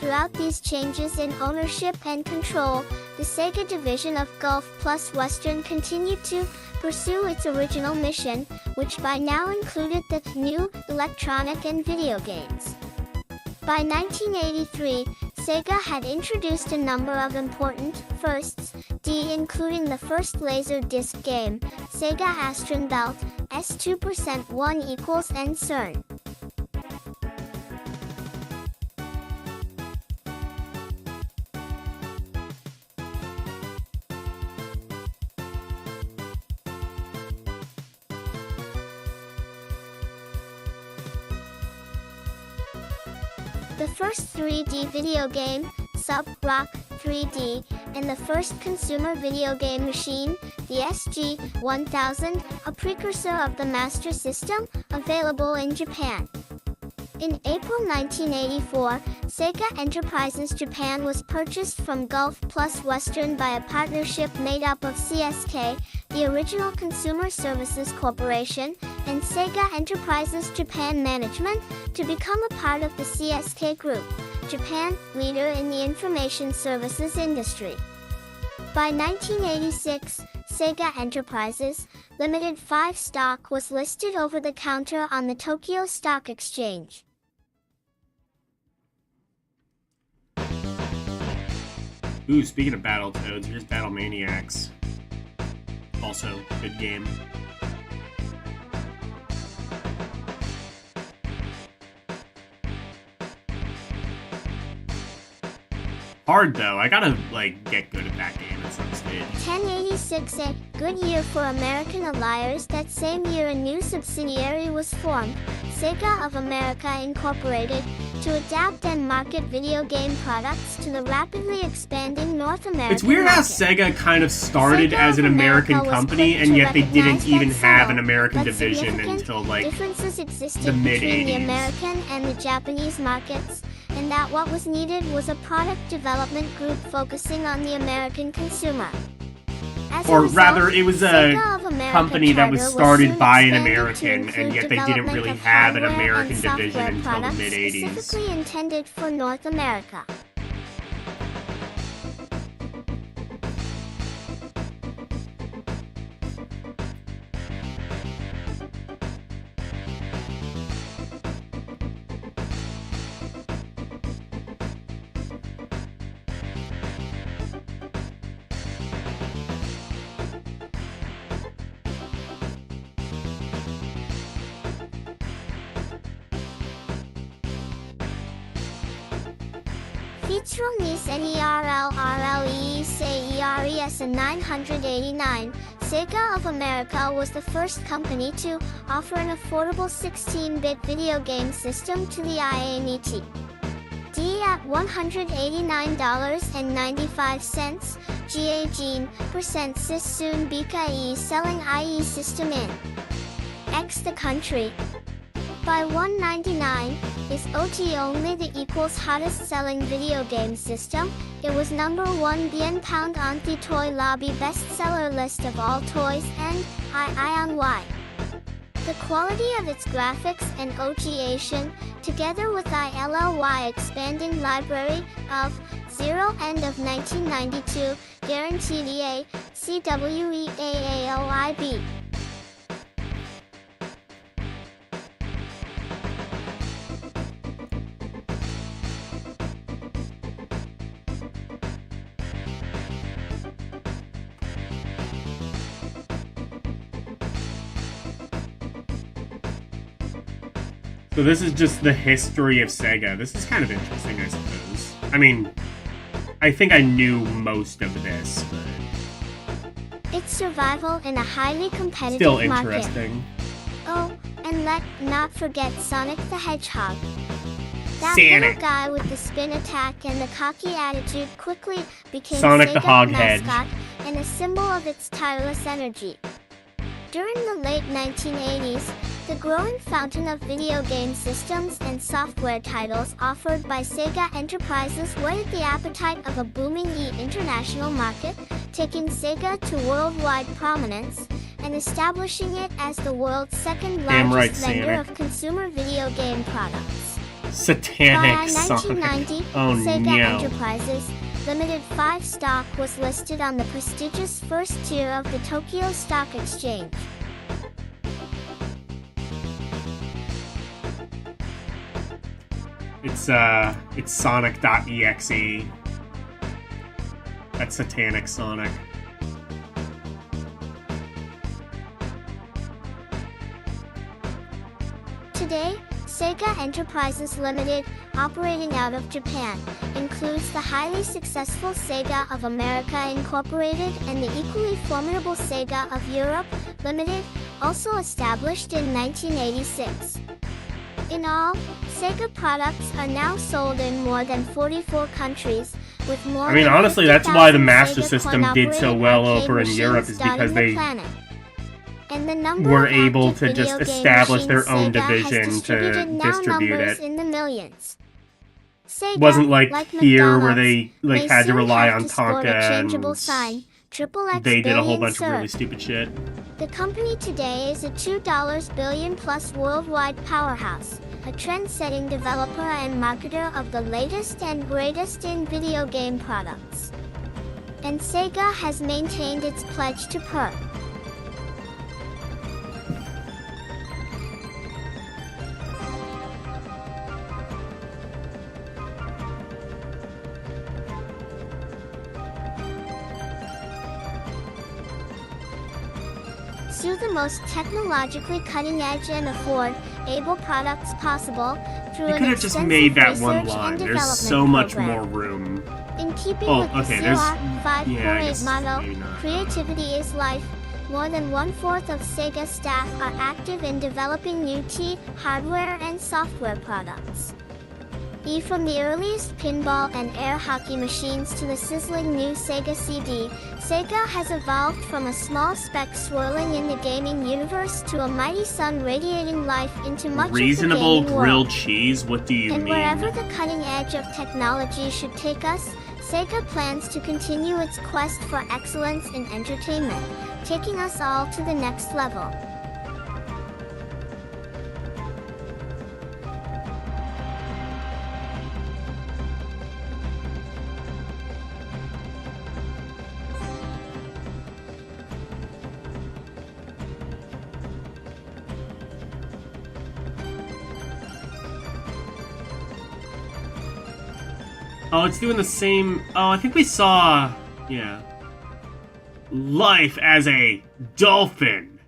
throughout these changes in ownership and control, the Sega division of Gulf Plus Western continued to pursue its original mission, which by now included the new electronic and video games. By 1983, Sega had introduced a number of important firsts, SD including the first Laserdisc game, Sega Astron Belt, S2% 1 equals N CERN. The first 3D video game, Sub Rock 3D, and the first consumer video game machine, the SG-1000, a precursor of the Master System, available in Japan. In April 1984, Sega Enterprises Japan was purchased from Gulf Plus Western by a partnership made up of CSK, the original Consumer Services Corporation, and Sega Enterprises Japan Management, to become a part of the CSK Group, Japan, leader in the information services industry. By 1986, Sega Enterprises, Limited 5 stock was listed over the counter on the Tokyo Stock Exchange. Ooh, speaking of Battletoads, here's Battle Maniacs. Also, good game. Hard though, I gotta get good at that game at some stage. 1086, a good year for American Alliers. That same year a new subsidiary was formed, Sega of America Incorporated, to adapt and market video game products to the rapidly expanding North American It's weird how market. Sega kind of started Sega as an of American America was company, quick and to yet they didn't recognize even that have an subtle American but division significant until differences existed the between the mid-'80s. American and the Japanese markets, and that what was needed was a product development group focusing on the American consumer. As a Or result, rather, it was a Sega of America company that was charter started soon by an expanded to American, and include yet they didn't development really of have an hardware American and division software until the products mid-'80s. specifically intended for North America. Featural Nice NERLRLEES and 989, Sega of America was the first company to offer an affordable 16-bit video game system to the IANET. D at $189.95, GA Gene, % sis soon Bika E selling IE system in X the country. By $199, is OT only the equals hottest selling video game system? It was #1 bien pound on the Toy Lobby bestseller list of all toys and I on Y. The quality of its graphics and OGation, together with ILLY expanding library of 0 end of 1992, guaranteed EA, CWEAAOIB. So this is just the history of Sega. This is kind of interesting, I suppose. I mean, I think I knew most of this, but Its survival in a highly competitive still market. interesting. Oh, and let not forget Sonic the Hedgehog. That Sonic. little guy with the spin attack and the cocky attitude quickly became Sonic the Sega's Hoghead. mascot and a symbol of its tireless energy. During the late 1980s, the growing fountain of video game systems and software titles offered by Sega Enterprises whetted the appetite of a booming international market, taking Sega to worldwide prominence and establishing it as the world's second Damn largest right, vendor Sonic. of consumer video game products. Satanic By Sonic. 1990, Oh Sega no. Enterprises Limited 5 stock was listed on the prestigious first tier of the Tokyo Stock Exchange. It's Sonic.exe. That's Satanic Sonic. Sega Enterprises Limited, operating out of Japan, includes the highly successful Sega of America Incorporated and the equally formidable Sega of Europe Limited, also established in 1986. In all, Sega products are now sold in more than 44 countries, with more I mean, than honestly, that's why the 50,000 Master Sega System did so coin-operated well arcade over in Europe machines is because dotting the they planet. And the number were of able active to just video game establish machines their own Sega has division to distributed now distribute numbers it. in the millions. Sega, Wasn't like here where McDonald's, they like may had to soon rely have on to sport a Tonka changeable and sign, XXX they did a whole billion bunch of served. really stupid shit. The company today is a $2 billion plus worldwide powerhouse, a trend-setting developer and marketer of the latest and greatest in video game products. And Sega has maintained its pledge to per. Sue the most technologically cutting-edge and afford-able products possible through You an could have just extensive made that research one and line. There's development so much program. more room. In keeping Oh, with the okay, there's- CR yeah, I 548 guess motto, maybe not. creativity is life, more than one-fourth of Sega staff are active in developing new hardware and software products. From the earliest pinball and air hockey machines to the sizzling new Sega CD, Sega has evolved from a small speck swirling in the gaming universe to a mighty sun radiating life into much Reasonable of the gaming grilled world. cheese? What do you And mean? wherever the cutting edge of technology should take us, Sega plans to continue its quest for excellence in entertainment, taking us all to the next level. Oh, it's doing the same... Oh, I think we saw... Yeah. Life as a dolphin.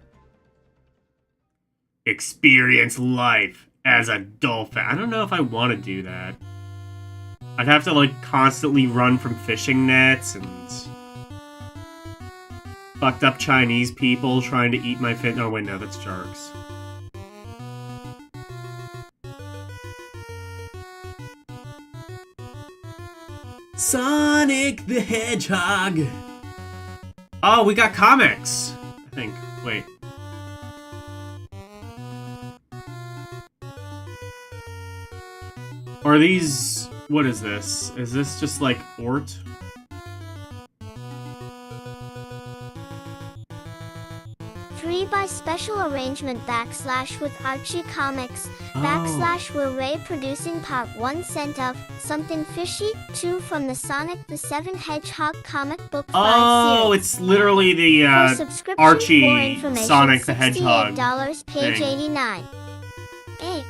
Experience life as a dolphin. I don't know if I want to do that. I'd have to, like, constantly run from fishing nets and... fucked up Chinese people trying to eat my fish. Oh, wait, no, that's sharks. Sonic the Hedgehog. Oh, we got comics. I think. Wait. Are these... What is this? Is this just like Ort? Free by special arrangement / with Archie Comics / we're Ray producing part 1 cent of Something Fishy 2 from the Sonic the Seven Hedgehog comic book 5 Oh, series. it's literally the For subscription for Archie information, Sonic the Hedgehog $68, page thing. 89. 8.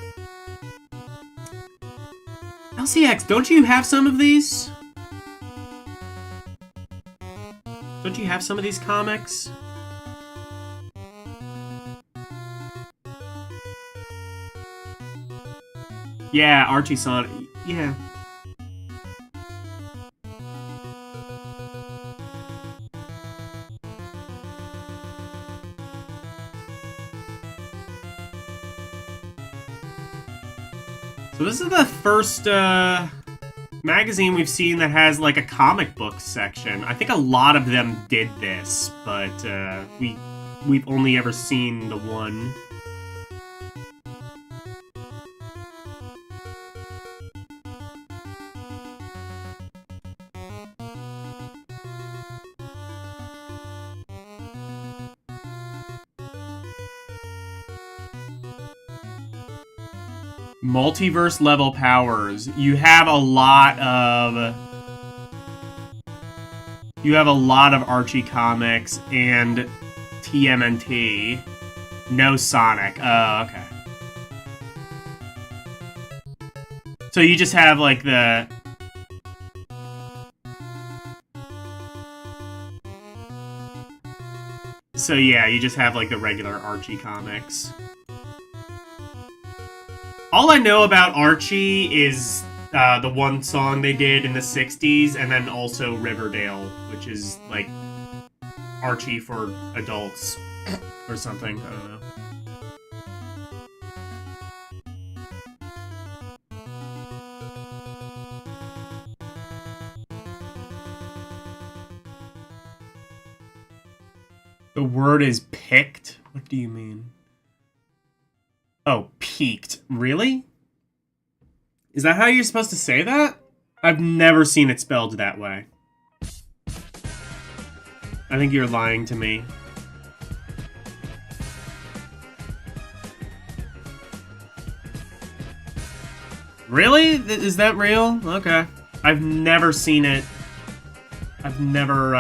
LCX, don't you have some of these? Don't you have some of these comics? Yeah, Archie Sonic. Yeah. So this is the first magazine we've seen that has like a comic book section. I think a lot of them did this, but we've only ever seen the one. Multiverse level powers. You have a lot of Archie comics and TMNT. No Sonic. Oh, okay. So you just have like the... So yeah, you just have like the regular Archie comics. All I know about Archie is the one song they did in the 60s, and then also Riverdale, which is like Archie for adults or something. I don't know. The word is picked? What do you mean? Oh, peaked. Really? Is that how you're supposed to say that? I've never seen it spelled that way. I think you're lying to me. Really? Is that real? Okay. I've never seen it. I've never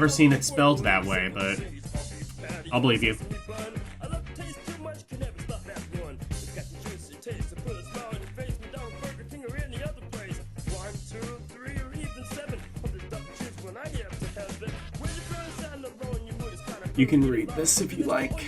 seen it spelled that way, but I'll believe you. You can read this if you like.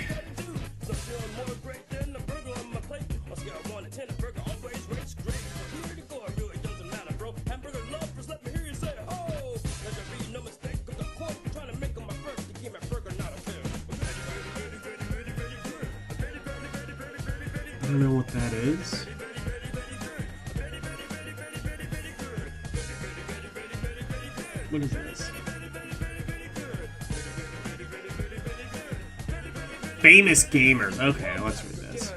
I don't know what that is. What is this? Famous gamers. Okay, let's read this.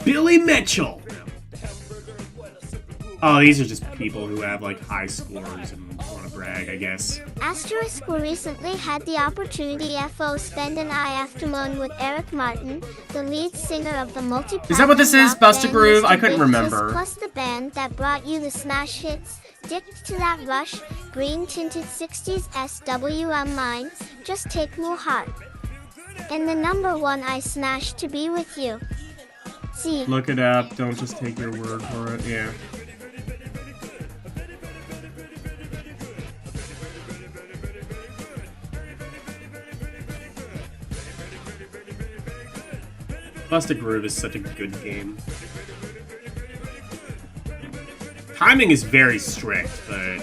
Billy Mitchell. Oh, these are just people who have like high scores and want to brag, I guess. Asterisk recently had the opportunity to spend an afternoon with Eric Martin, the lead singer of the multi-platinum Is that what this is? rock Bust a band Groove? Mr. I couldn't Big remember. Kiss, plus the band that brought you the smash hits, Dick to That Rush, Green Tinted 60s SWM Mine, Just Take Me Heart. And the number one I smashed To Be With You. See. Look it up. Don't just take your word for it. Yeah. Bust a Groove is such a good game. Timing is very strict, but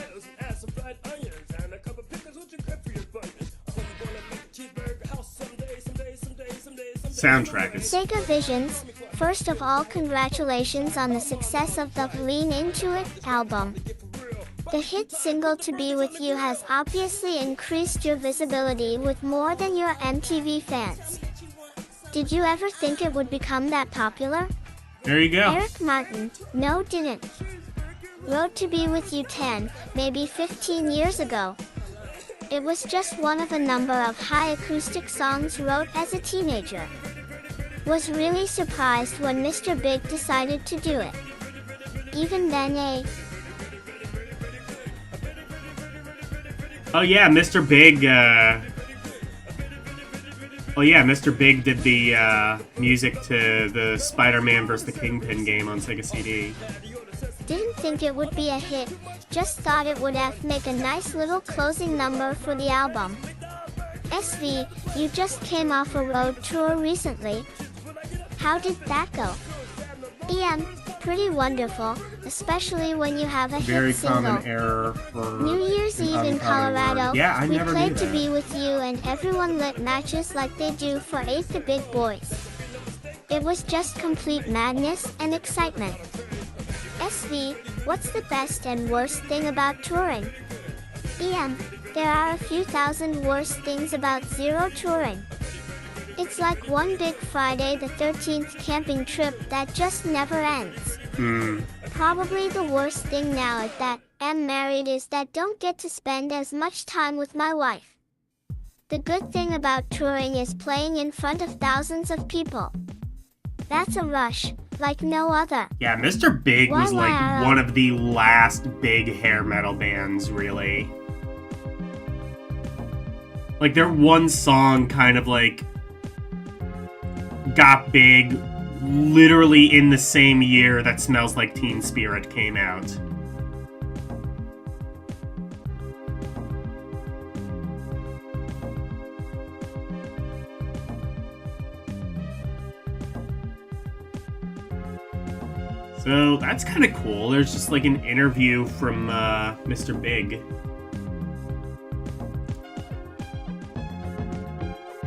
soundtrack is... Sega Visions, first of all, congratulations on the success of the Lean Into It album. The hit single To Be With You has obviously increased your visibility with more than your MTV fans. Did you ever think it would become that popular? There you go. Eric Martin, no didn't. Wrote To Be With You 10, maybe 15 years ago. It was just one of a number of high acoustic songs wrote as a teenager. Was really surprised when Mr. Big decided to do it. Even then Oh yeah, Mr. Big, Oh yeah, Mr. Big did the music to the Spider-Man vs. the Kingpin game on Sega CD. Didn't think it would be a hit, just thought it would make a nice little closing number for the album. SV, you just came off a road tour recently. How did that go? EM, pretty wonderful, especially when you have a Very hit single. common error for New Year's Eve in uncommon Colorado, word. Yeah, I we never played knew To that. Be With You and everyone lit matches like they do for 8 the Big Boys. It was just complete madness and excitement. SV, what's the best and worst thing about touring? EM, there are a few thousand worst things about zero touring. It's like one big Friday the 13th camping trip that just never ends. Probably the worst thing now that I'm married is that don't get to spend as much time with my wife. The good thing about touring is playing in front of thousands of people. That's a rush, like no other. Yeah, Mr. Big was like Wow. one of the last big hair metal bands, really. Like their one song kind of like got big literally in the same year that Smells Like Teen Spirit came out. So that's kind of cool. There's just like an interview from Mr. Big.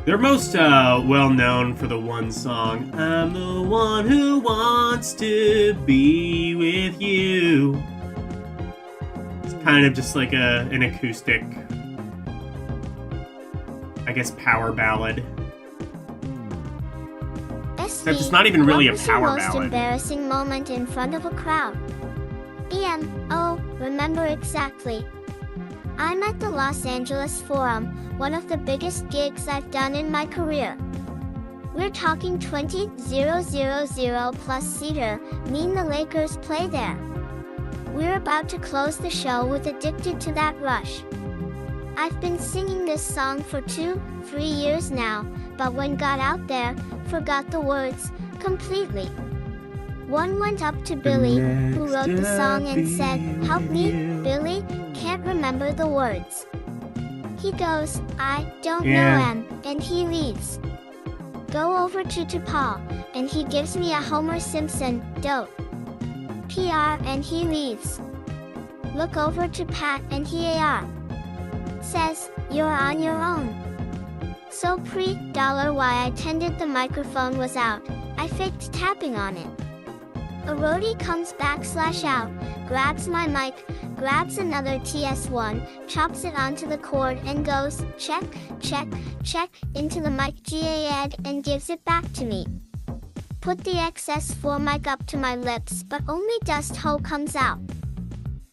They're most well known for the one song, I'm the one who wants to be with you. It's kind of just like an acoustic, I guess, power ballad. Except it's not even really a power what was your most ballad. embarrassing moment in front of a crowd? EM, oh, remember exactly. I'm at the Los Angeles Forum, one of the biggest gigs I've done in my career. We're talking 20,000 plus seater, mean the Lakers play there. We're about to close the show with Addicted to That Rush. I've been singing this song for 2-3 years now, but when got out there, forgot the words completely. One went up to Billy, who wrote the song, and said, "Help me, Billy, can't remember the words." He goes, "I don't know Yeah. and he leaves. Go over to Paul, and he gives me a Homer Simpson, dope. PR, and he leaves. Look over to Pat, and he AR. Says, you're on your own. So $3 why I tended the microphone was out, I faked tapping on it. A roadie comes /out, grabs my mic, grabs another TS1, chops it onto the cord and goes, check, check, check, into the mic GAD and gives it back to me. Put the XS4 mic up to my lips, but only dust hole comes out.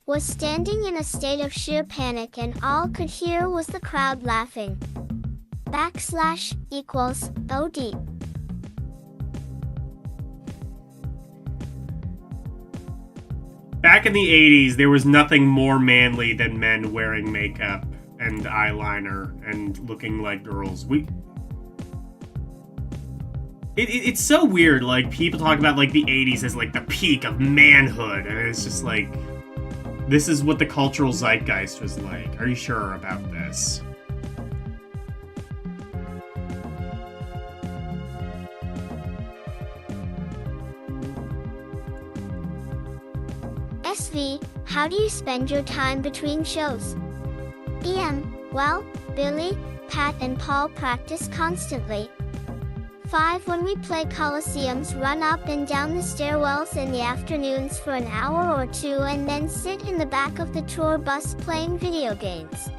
Was standing in a state of sheer panic and all could hear was the crowd laughing. / OD. Back in the 80s, there was nothing more manly than men wearing makeup and eyeliner and looking like girls. It's so weird, like, people talk about, like, the 80s as, like, the peak of manhood, and it's just like, this is what the cultural zeitgeist was like. Are you sure about this? SV, how do you spend your time between shows? EM, well, Billy, Pat and Paul practice constantly. 5 when we play coliseums, run up and down the stairwells in the afternoons for an hour or 2 and then sit in the back of the tour bus playing video games.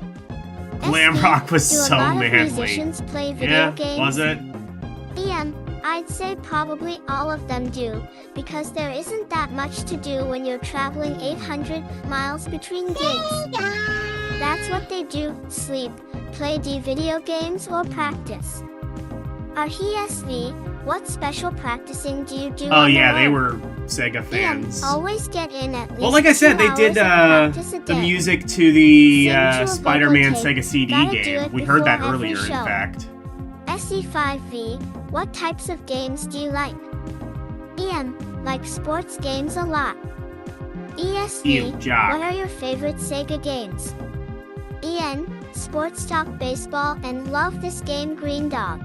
Glam SV, rock was do a so lot of manly. musicians play video games? Was it? EM, I'd say probably all of them do, because there isn't that much to do when you're traveling 800 miles between gigs. That's what they do, sleep, play video games or practice. Are he SV, what special practicing do you do Oh on yeah, the they road? were Sega fans. Always get in at least Well, like I said, 2 they did hours of practice a the day. music to the Sing to a Spider-Man vocal tape. Sega CD Gotta do game. it We heard that before every earlier, in show. fact. SE5V, what types of games do you like? EM, like sports games a lot. ESV, Ew, jock. what are your favorite Sega games? EN, sports talk baseball and love this game Green Dog.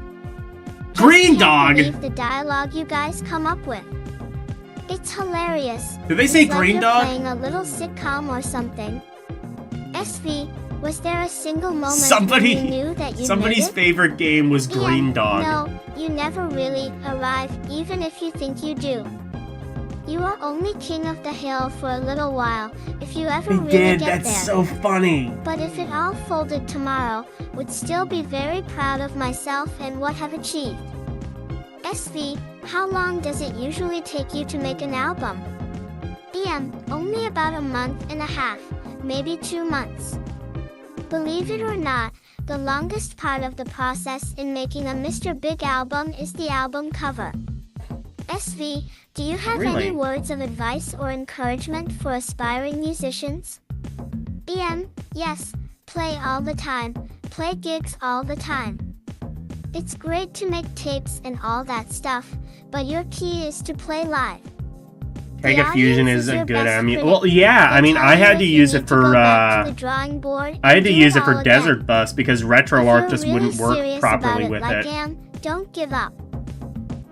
Green Just can't Dog? believe the dialogue you guys come up with. It's hilarious. Did they say It's like Green you're Dog? playing a little sitcom or something. SV, was there a single moment Somebody- when you knew that you Somebody's made it? favorite game was Green EM, Dog. No, you never really arrive, even if you think you do. You are only king of the hill for a little while, if you ever really get there. funny. But if it all folded tomorrow, would still be very proud of myself and what I've achieved. SV, how long does it usually take you to make an album? EM, only about a month and a half, maybe 2 months. Believe it or not, the longest part of the process in making a Mr. Big album is the album cover. SV, do you have Really? any words of advice or encouragement for aspiring musicians? EM, yes, play all the time, play gigs all the time. It's great to make tapes and all that stuff, but your key is to play live. Sega The Fusion audience is is a your good best emulator. critic. Well, yeah, They I mean, tell I you had if to you use need it to go for, back to the drawing board I had and to do use it all for again. Desert Bus because If RetroArch you're just really wouldn't work serious properly about with like it. Am, don't give up.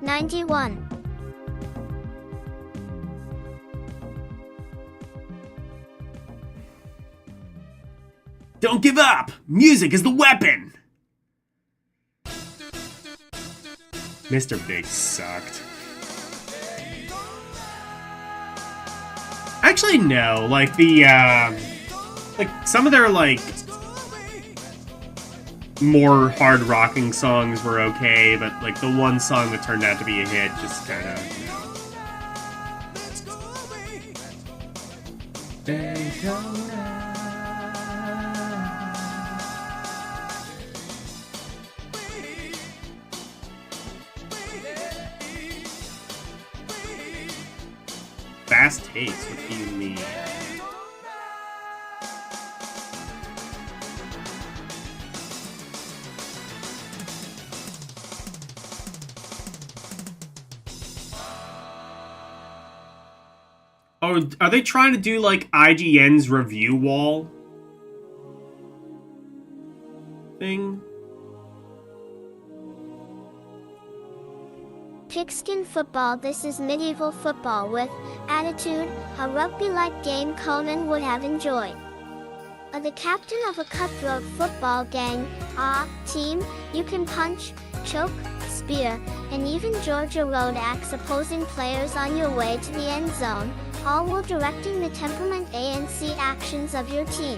91. Don't give up! Music is the weapon! Mr. Big sucked. Actually, no. Like, the, like, some of their, like, more hard-rocking songs were okay, but, like, the one song that turned out to be a hit just kind of, you know. Fast taste, what do you mean? Oh, are they trying to do like IGN's review wall thing? Pigskin football. This is medieval football with attitude, a rugby-like game Conan would have enjoyed. The captain of a cutthroat football gang, team, you can punch, choke, spear, and even Georgia Road axe opposing players on your way to the end zone, all while directing the temperament ANC actions of your team.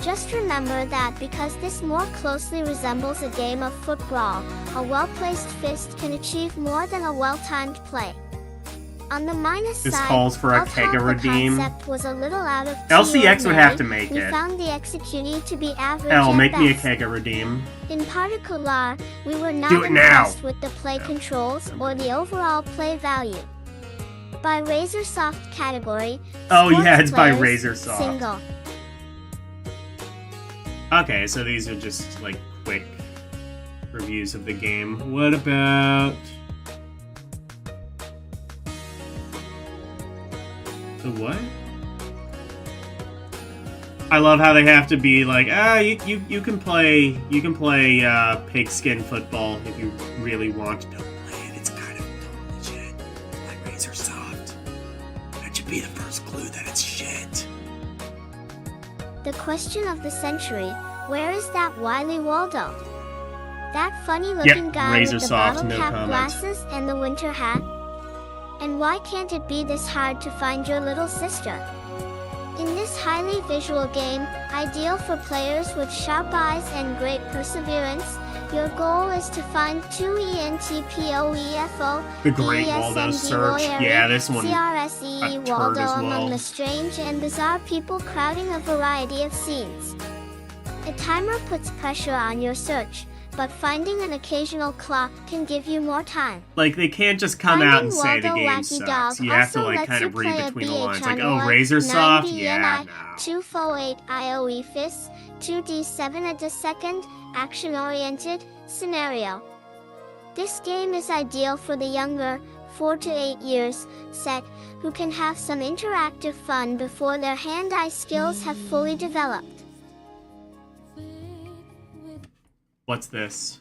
Just remember that because this more closely resembles a game of football, a well-placed fist can achieve more than a well-timed play. On the minus This side, calls for a although Kega the redeem. concept was a little out of LCX would have to ordinary, make we it. found the executee to be average Hell, at make me a best. Kega redeem. In particular, we were not Do it now. impressed with the play controls or the overall play value. By Razorsoft category, Oh sports yeah, it's by players, Razorsoft. Single. Okay, so these are just like quick reviews of the game. What about the what? I love how they have to be like, you can play pigskin football if you really want to. Don't play it. It's kind of totally shit. By Razorsoft. That should be the first clue that it's shit. The question of the century, where is that wily Waldo? That funny-looking guy with the Razorsoft, bottle no cap comment. glasses and the winter hat? And why can't it be this hard to find your little sister? In this highly visual game, ideal for players with sharp eyes and great perseverance, your goal is to find 2 ENTPOEFO, The Great Waldo Search. Yeah, this one, CRSE a turd Waldo as well. among the strange and bizarre people crowding a variety of scenes. A timer puts pressure on your search, but finding an occasional clock can give you more time. Like, they can't just come Finding out and say the Waldo game Wacky sucks. Dog You have to, also like, lets kind you of read play a between the BH lines. Like, on oh, war, Razorsoft? 9 Yeah, BNI, no. 248 IOE fists, 2D7 a second, action-oriented, scenario. This game is ideal for the younger, 4 to 8 years, set, who can have some interactive fun before their hand-eye skills have fully developed. What's this?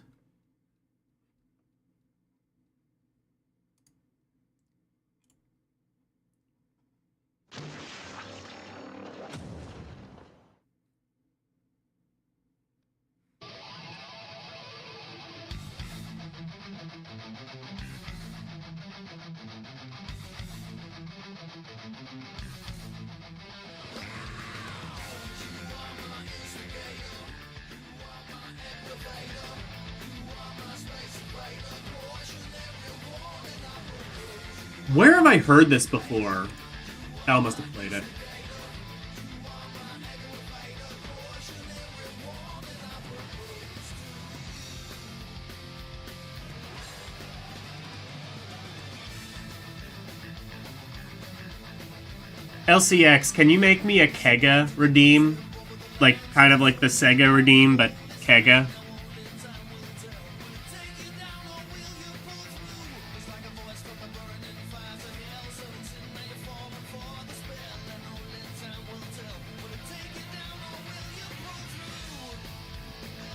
Where have I heard this before? I must have played it. LCX, can you make me a Kega redeem? Like, kind of like the Sega redeem, but Kega?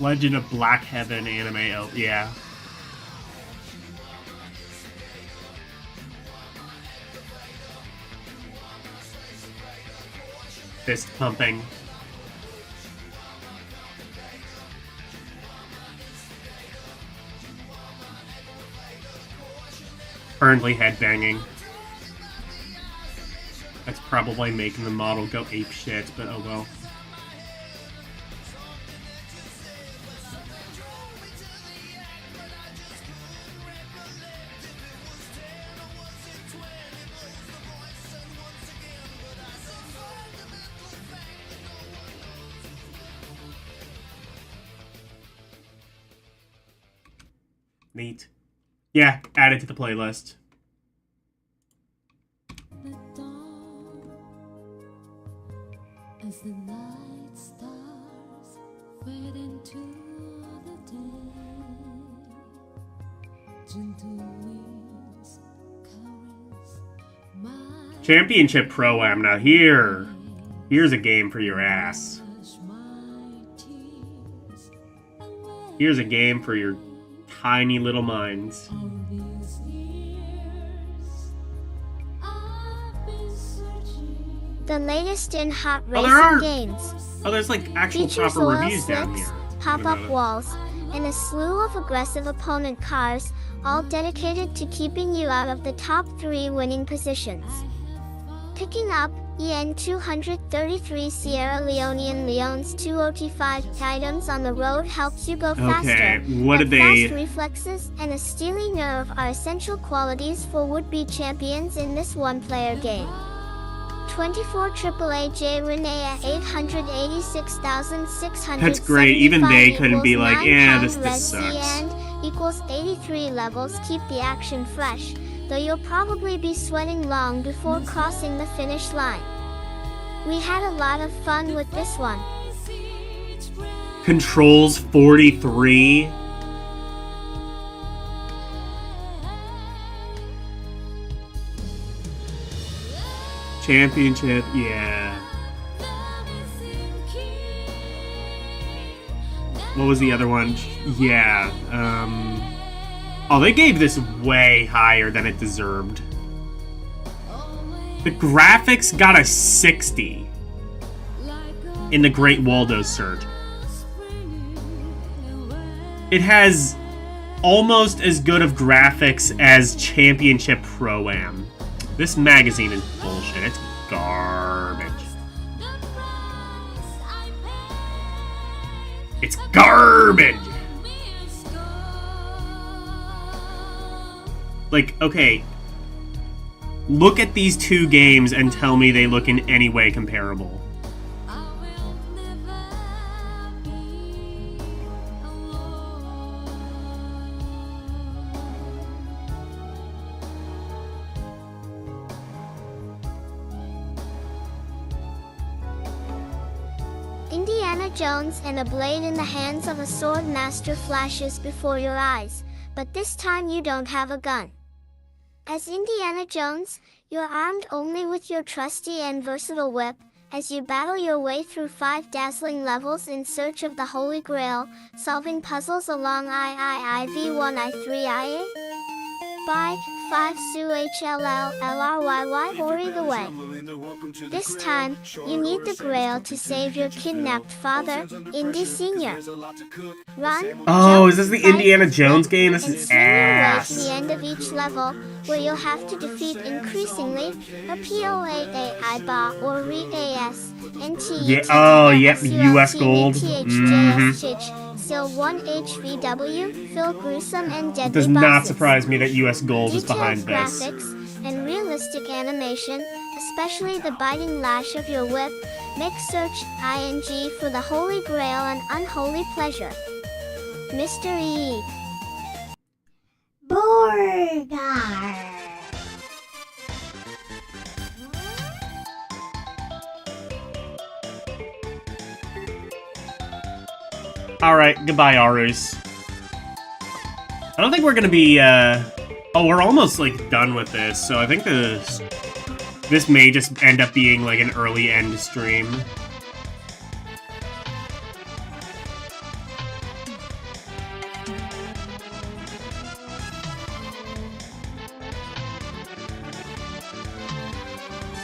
Legend of Black Heaven anime. Oh, yeah. Fist pumping. Currently headbanging. That's probably making the model go ape shit, but oh well. Neat. Yeah, add it to the playlist. The dawn, as the night stars fade into the day, gentle winds caress my Championship Pro-Am. Now here's a game for your ass. tears away. Here's a game for your tiny little minds. All these years I've been searching. The latest in hot Oh, racing there are- games. Oh, there's like actual Features proper oil reviews down slicks, here. pop-up About it. walls, and a slew of aggressive opponent cars, all dedicated to keeping you out of the top 3 winning positions. Picking up EN 233 Sierra Leone and Leone's 205 items on the road helps you go faster. Okay, what but did they... fast reflexes and a steely nerve are essential qualities for would-be champions in this one-player game. 24 AAA Renee at 886,600. That's great. Even they couldn't be like, "Yeah, this sucks." And equals 83 levels keep the action fresh, though you'll probably be sweating long before crossing the finish line. We had a lot of fun with this one. Controls 43. Championship, yeah. What was the other one? Yeah. Oh, they gave this way higher than it deserved. The graphics got a 60 in the Great Waldo search. It has almost as good of graphics as Championship Pro-Am. This magazine is bullshit. It's garbage. It's garbage! Like, okay. Look at these two games and tell me they look in any way comparable. Indiana Jones and a blade in the hands of a sword master flashes before your eyes, but this time you don't have a gun. As Indiana Jones, you're armed only with your trusty and versatile whip, as you battle your way through 5 dazzling levels in search of the Holy Grail, solving puzzles along IV1I3IA. By 5 Su HLL Hori the way. This time, you need the Grail to save your kidnapped father, Indy Sr. Run, Oh, jump, is this the fight, Indiana Jones game? This and is swing your way to ass. the end of each level, where you'll have to defeat increasingly a POAAI Ba or RE-AS, Yeah, oh, yep, US Gold. Still 1 HVW, Phil Gruesome and Deadly It does not bosses. surprise me that US Gold is Detailed behind this. graphics and realistic animation, especially the biting lash of your whip, make search ING for the Holy Grail an unholy pleasure. Mr. E. Borgar. Alright, goodbye, Arus. I don't think we're gonna be, Oh, we're almost, like, done with this, so I think this may just end up being, like, an early end stream.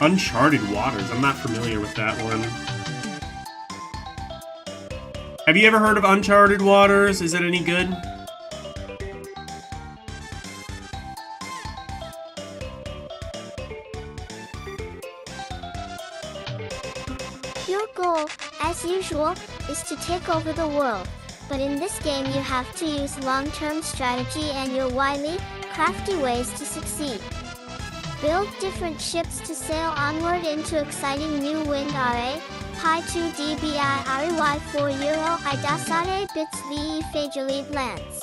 Uncharted Waters. I'm not familiar with that one. Have you ever heard of Uncharted Waters? Is it any good? Your goal, as usual, is to take over the world. But in this game you have to use long-term strategy and your wily, crafty ways to succeed. Build different ships to sail onward into exciting new wind RA, Pi 2 dBi REY 4 Euro Idasare bits VE Fajalid lands.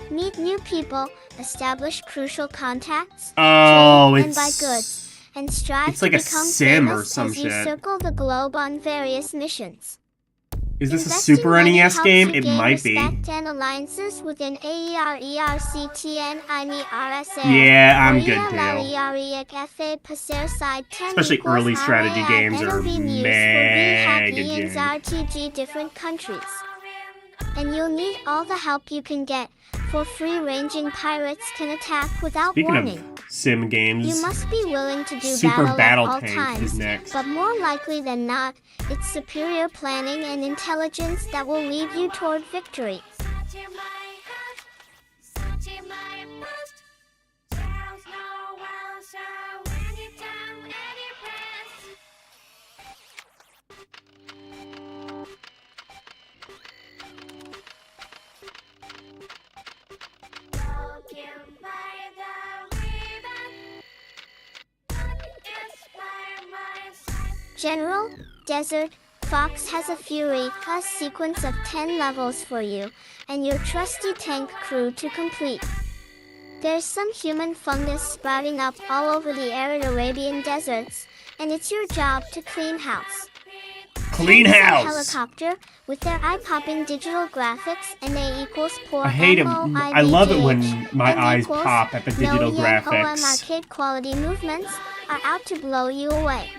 Meet new people, establish crucial contacts, Oh, trade, and it's buy goods, and strive it's like to a become sim or famous some as you shit. circle the globe on various missions. Is this a Investing Super money NES helps game? you It gain might be. respect and alliances within AERERCTN INI RSA. Yeah, I'm good too. Especially early strategy games are mega jank. RTG different countries. And you'll need all the help you can get, for free-ranging pirates can attack without Speaking warning. of sim games, You must be willing to do Super battle Battle at all Tank times, is next. but more likely than not, it's superior planning and intelligence that will lead you toward victory. General, Desert, Fox has a Fury plus sequence of 10 levels for you, and your trusty tank crew to complete. There's some human fungus sprouting up all over the arid Arabian deserts, and it's your job to clean house. Clean Tanks and house! Helicopter, with their eye-popping digital graphics and A equals poor I hate 'em. I love it when my and eyes equals pop at the digital no yen OM graphics. arcade quality movements are out to blow you away.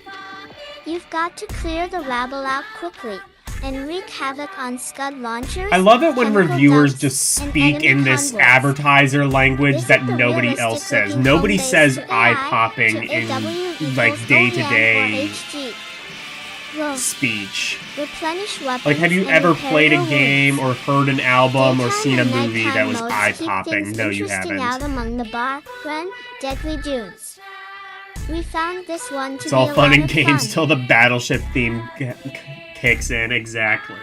You've got to clear the rabble out quickly and wreak havoc on Scud launchers. I love it when chemical reviewers dumps, just and speak enemy in this convoys. advertiser language Visit that the nobody realistic else says. looking Nobody home says base to eye AI popping to in AW like equals day to OEM or day HG. Low. speech. Replenish weapons Like, have you and ever repair played a your game wounds. or heard an album or Daytime seen a and movie that nighttime was modes eye keep popping? things No, you interesting haven't. out among the Bahrain deadly dunes. We found this one to It's be all a fun lot and of games fun. till the battleship theme kicks in. Exactly.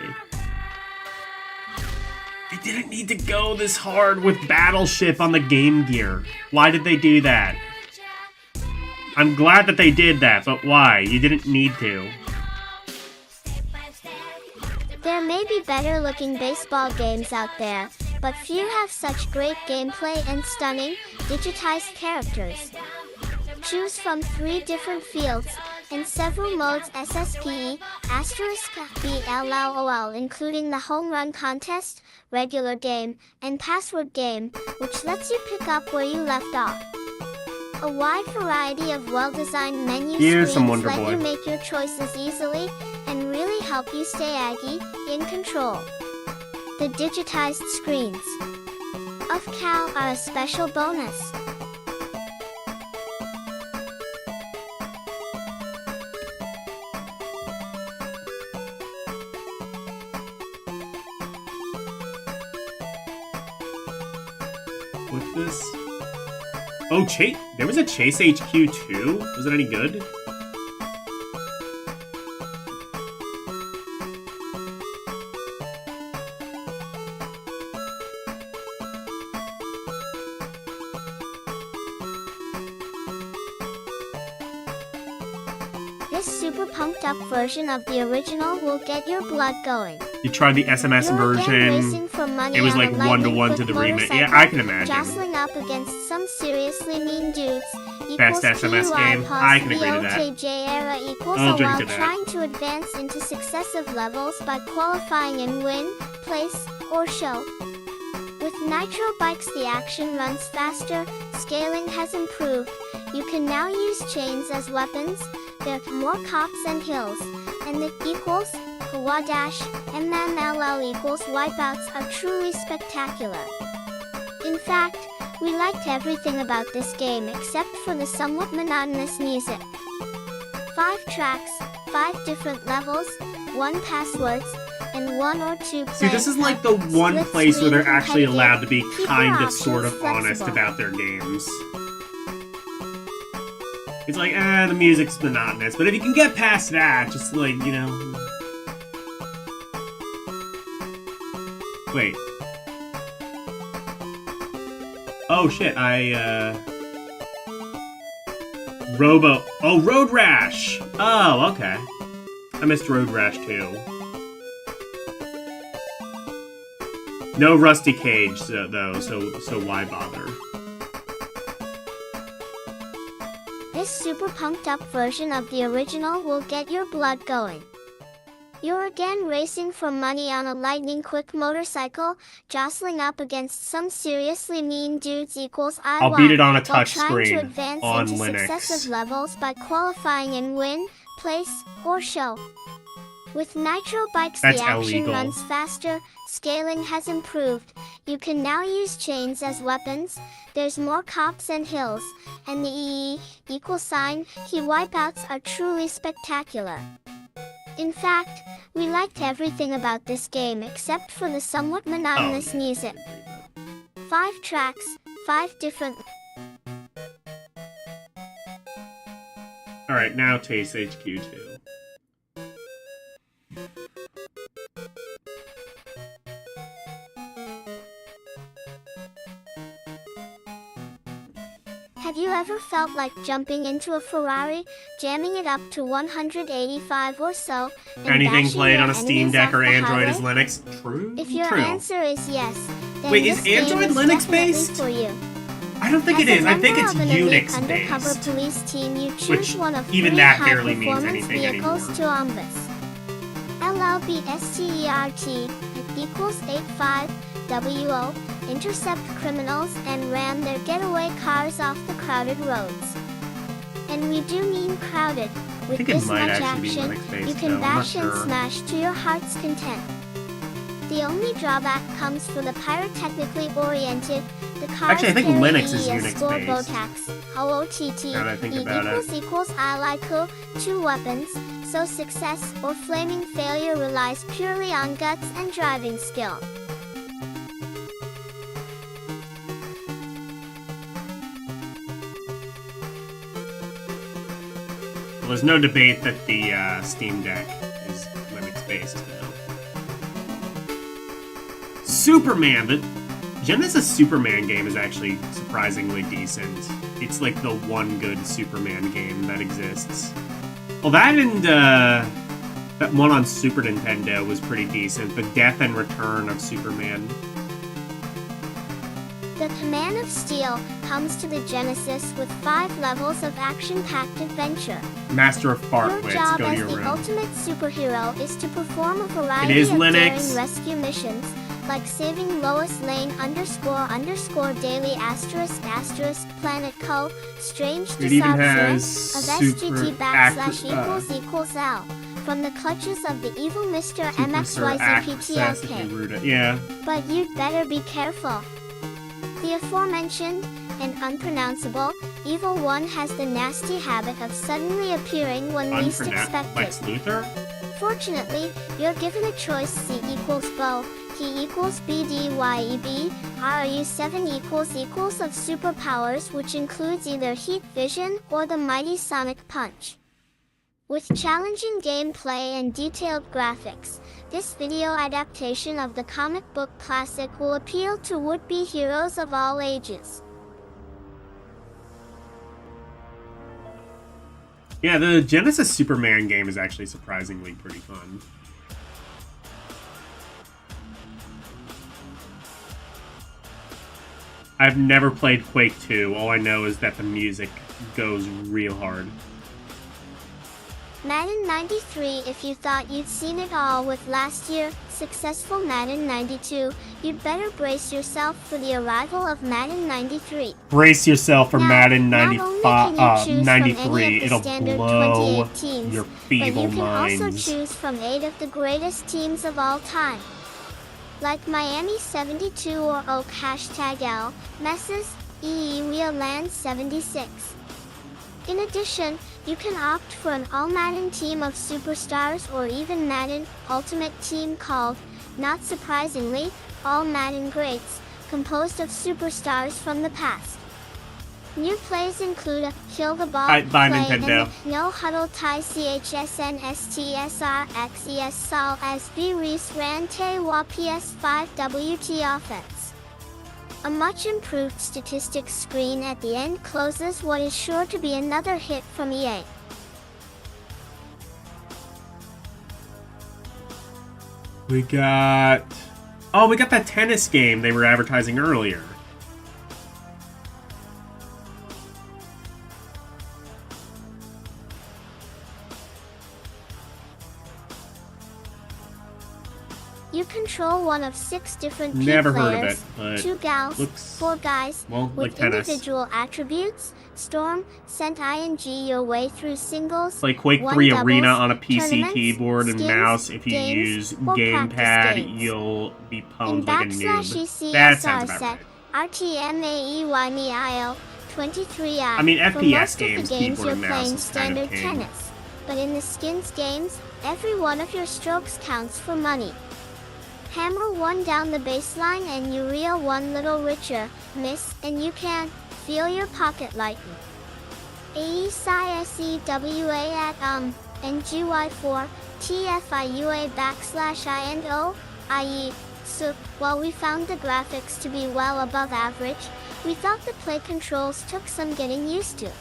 They didn't need to go this hard with Battleship on the Game Gear. Why did they do that? I'm glad that they did that, but why? You didn't need to. There may be better looking baseball games out there, but few have such great gameplay and stunning, digitized characters. Choose from 3 different fields, and several modes SSPE, asterisk BLLOL, including the home run contest, regular game, and password game, which lets you pick up where you left off. A wide variety of well-designed menu Here's some screens Wonder let Boy. you make your choices easily, and really help you stay Aggie, in control. The digitized screens of Cal are a special bonus. What's this? Oh, Chase. There was a Chase HQ too? Was it any good? This super pumped up version of the original will get your blood going. You tried the SMS You're again version. racing for money It was on like a 1-to-1 to lightning-quick the remake. Yeah, motorcycle, I can imagine. Jostling up against some seriously mean dudes. Best Equals SMS PUI game. pause I can agree to that. VOTJ era equals I'll a drink while to that. trying to advance into successive levels by qualifying in win, place, or show. With Nitro bikes the action runs faster, scaling has improved, you can now use chains as weapons, there are more cops and hills, and the equals, Kawa Dash, MMLL equals wipeouts are truly spectacular. In fact, we liked everything about this game except for the somewhat monotonous music. 5 tracks, 5 different levels, 1 passwords, and 1 or 2 See, this is like the plans. one Split place where they're screen actually competitive, allowed to be keep kind your of sort of options honest flexible. about their games. It's like, the music's monotonous. But if you can get past that, just like, you know... Wait. Oh shit, Oh, Road Rash! Oh, okay. I missed Road Rash too. No Rusty Cage, though, so why bother? This super pumped up version of the original will get your blood going. You're again racing for money on a lightning-quick motorcycle, jostling up against some seriously mean dudes equals IY. I'll beat it on a touch while trying screen to advance on into Linux. successive levels by qualifying in win, place, or show. With Nitro bikes, That's the action illegal. runs faster, scaling has improved, you can now use chains as weapons, there's more cops and hills, and the == he wipeouts are truly spectacular. In fact, we liked everything about this game except for the somewhat monotonous music. 5 tracks, 5 different... Alright, now Taste HQ2. Have you ever felt like jumping into a Ferrari, jamming it up to 185 or so, and Anything dashing played your on a Steam enemies Deck off or the Android is highway? Linux? True. If your True. answer is yes, then Wait, this is game Android is Linux definitely based? for you. I don't think As it is. a I think member it's of an elite Unix undercover based. police team, you choose Which, one of even 3 that barely means high-performance anything vehicles anymore. to ombus. LLBSTERT == 85WO, intercept criminals and ram their getaway cars off the crowded roads. And we do mean crowded. With think it this might much actually be action, Linux-based, you though. can I'm not bash and sure. smash to your heart's content. The only drawback comes from the pyrotechnically oriented. The cars Actually, I think carry Linux is a Unix-based. scoreboard tax. OOTT Now that I think about it. I like 2 weapons, so success or flaming failure relies purely on guts and driving skill. Well, there's no debate that the Steam Deck is Linux-based, though. Superman! The Genesis Superman game is actually surprisingly decent. It's like the one good Superman game that exists. Well, that and that one on Super Nintendo was pretty decent. The Death and Return of Superman. The Command of Steel comes to the Genesis with 5 levels of action-packed adventure. Master of Your Fartwits, job go to as your the room. ultimate superhero is to perform a variety It is of Linux. daring rescue missions, like saving Lois Lane __daily * Planet Co. Strange It even Disarm has of super SGT / L from the clutches of the evil Mr. Access if you MXYZPTLK. root it. Yeah. But you'd better be careful. The aforementioned and unpronounceable Evil One has the nasty habit of suddenly appearing when least expected. Lex Luthor? Fortunately, you're given a choice: C = bow, T = BDYEB, RU7 == of superpowers, which includes either heat vision or the mighty sonic punch. With challenging gameplay and detailed graphics, this video adaptation of the comic book classic will appeal to would-be heroes of all ages. Yeah, the Genesis Superman game is actually surprisingly pretty fun. I've never played Quake 2. All I know is that the music goes real hard. Madden 93. If you thought you'd seen it all with last year's successful Madden 92, you'd better brace yourself for the arrival of Madden 93. Brace yourself for Now, Madden not only can you choose from 93. any of the It'll standard blow 28 teams, your but feeble you can also minds. choose from 8 of the greatest teams of all time. Like Miami 72 or Oak #L, Messes, Land 76. In addition, you can opt for an all-Madden team of superstars or even Madden Ultimate Team called, not surprisingly, All Madden Greats, composed of superstars from the past. New plays include a Kill the Ball Bye, play Nintendo. and the No Huddle Tie CHSNSTSRXES Sol as V Reese Ran Te Wa PS5 WT offense. A much improved statistics screen at the end closes what is sure to be another hit from EA. We got... Oh, we got that tennis game they were advertising earlier. You control one of 6 different P Never heard players, of it, but 2 gals, looks- 4 guys, well, with like tennis. individual attributes. Storm, sent ing your way through singles, Like Quake 1 3 doubles, Arena on a PC tournaments, keyboard and skins, mouse. If you games, use or gamepad, practice games. you'll be In pwned like a noob. That sounds /ECSR about set, right. RTMAEYMEIL 23i. I mean, For FPS most games, of the games keyboard you're and mouse playing is kind of standard king. tennis. But in the skins games, every one of your strokes counts for money. Hammer one down the baseline and you reel one little richer, miss, and you can feel your pocket lighten. AESISEWA at NGY4 TFIUA /INO, i.e. So, while we found the graphics to be well above average, we thought the play controls took some getting used to.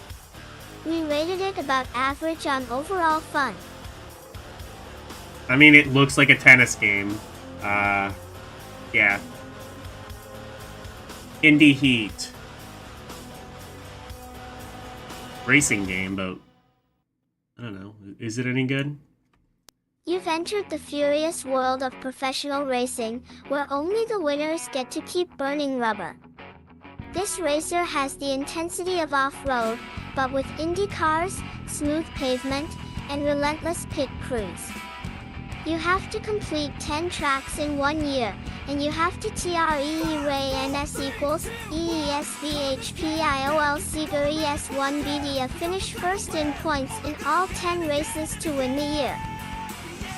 We rated it about average on overall fun. I mean, it looks like a tennis game. Yeah. Indie Heat. Racing game, but I don't know. Is it any good? You've entered the furious world of professional racing, where only the winners get to keep burning rubber. This racer has the intensity of off-road, but with Indy cars, smooth pavement, and relentless pit crews. You have to complete 10 tracks in 1 year, and you have to TREE Ray NS equals EESVHPIOL Seeger ES1BD finish first in points in all 10 races to win the year.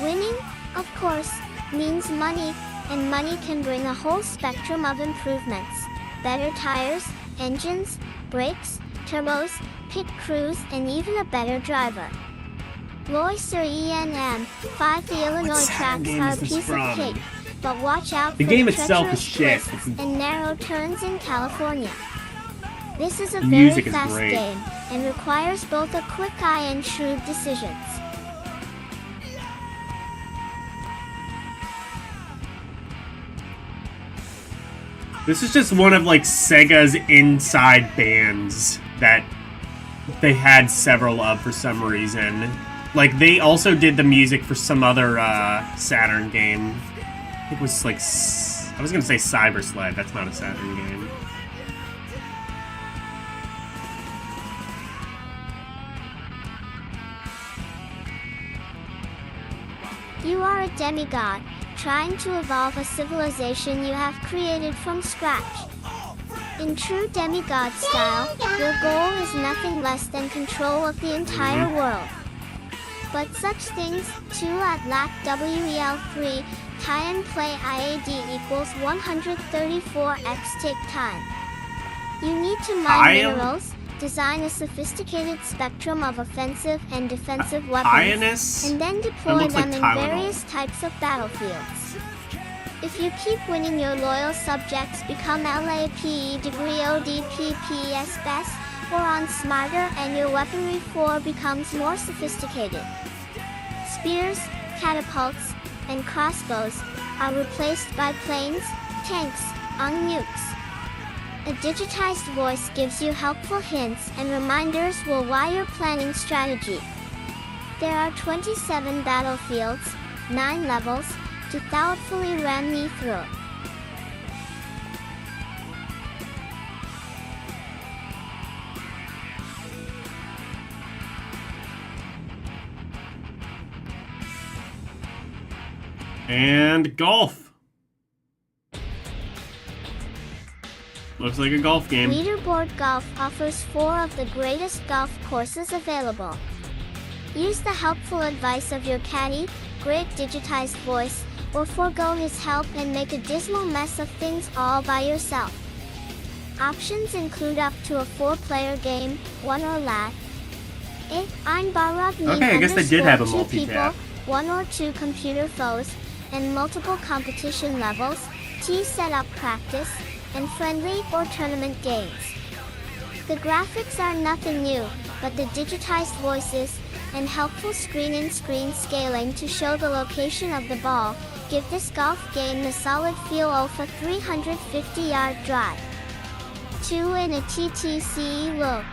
Winning, of course, means money, and money can bring a whole spectrum of improvements. Better tires, engines, brakes, turbos, pit crews, and even a better driver. Lois or ENM, 5 the Illinois Saturn tracks game are a is this piece from? of cake, but watch out The for game the itself is treacherous shit. twists and narrow turns in California. This is a The very music is fast great. game, and requires both a quick eye and shrewd decisions. This is just one of like Sega's inside bands that they had several of for some reason. Like they also did the music for some other Saturn game. I think it was like I was gonna say Cyber Sled. That's not a Saturn game. You are a demigod, trying to evolve a civilization you have created from scratch. In true demigod style, your goal is nothing less than control of the entire world. But such things, too at LAC WEL3, tie and play IAD equals 134x take time. You need to mine minerals, design a sophisticated spectrum of offensive and defensive weapons, Ionus? and then That deploy looks them like in Tylenol. various types of battlefields. If you keep winning, your loyal subjects become LAPE degree ODPPS best, or on smarter, and your weaponry 4 becomes more sophisticated. Spears, catapults, and crossbows are replaced by planes, tanks, on nukes. A digitized voice gives you helpful hints and reminders while you're planning strategy. There are 27 battlefields, 9 levels, to thoughtfully ram me through. And golf. Looks like a golf game. Leaderboard Golf offers 4 of the greatest golf courses available. Use the helpful advice of your caddy, great digitized voice, or forego his help and make a dismal mess of things all by yourself. Options include up to a 4-player game, 1 or lat. Einbarab mean Okay, I guess they did have a 2 multi-tap. people, 1 or 2 computer foes, and multiple competition levels, T setup practice, and friendly or tournament games. The graphics are nothing new, but the digitized voices and helpful screen-in-screen scaling to show the location of the ball give this golf game the solid feel of a 350-yard drive. 2 in a TTC look.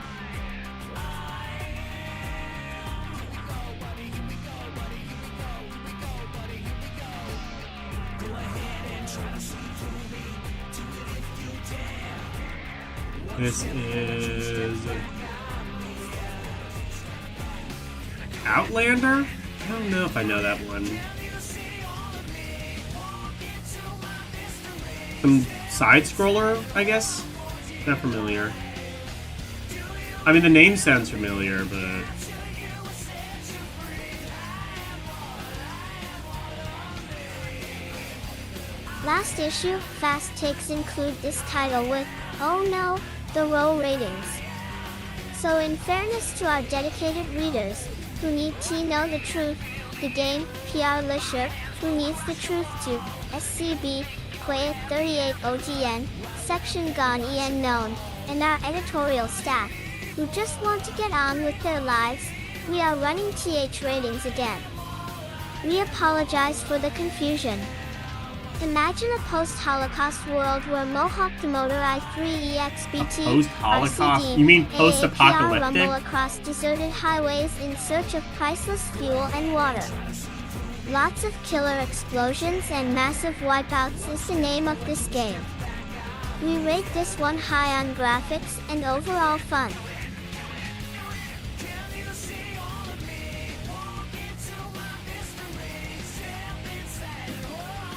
This is Outlander? I don't know if I know that one. Some side scroller, I guess? Not familiar. I mean, the name sounds familiar, but... Last issue, Fast Takes include this title with, oh no, the low ratings. So in fairness to our dedicated readers, who need to know the truth, the game, PR Lisher, who needs the truth to, SCB, Quiet 38 OTN, Section Gone EN known, and our editorial staff, who just want to get on with their lives, we are running TH ratings again. We apologize for the confusion. Imagine a post-Holocaust world where Mohawk Demotor I3EXBT post-Holocaust? You mean post-apocalyptic? rumble across deserted highways in search of priceless fuel and water. Lots of killer explosions and massive wipeouts is the name of this game. We rate this one high on graphics and overall fun.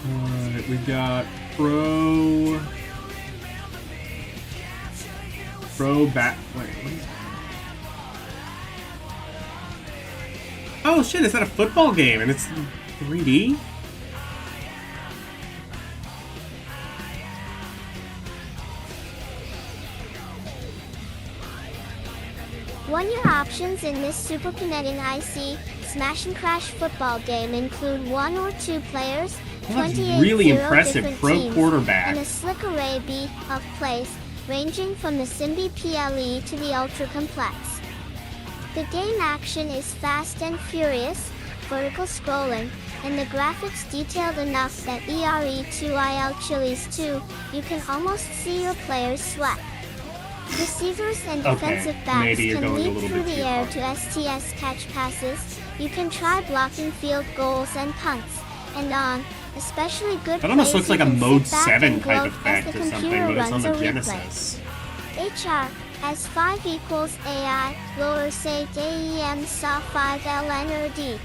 Alright, we got Pro Bat. Wait, what is that? Oh shit, is that a football game? And it's 3D? One-year options in this Super Kinetic IC Smash and Crash football game include 1 or 2 players, Well, that's 28 really zero impressive different pro teams, quarterback. and a slick array of plays, ranging from the Simbi PLE to the ultra-complex. The game action is fast and furious, vertical scrolling, and the graphics detailed enough that ERE2IL Chili's 2, you can almost see your players sweat. Receivers and defensive backs maybe you're can going a leap little through bit the too air far. to STS catch passes. You can try blocking field goals and punts, and on. Especially good That almost plays looks like you a can Mode sit back 7 and type gloat effect as the or something, computer but it's on runs the a replay. Genesis. HR as 5 equals AI, lower say DEM saw 5 LN or D.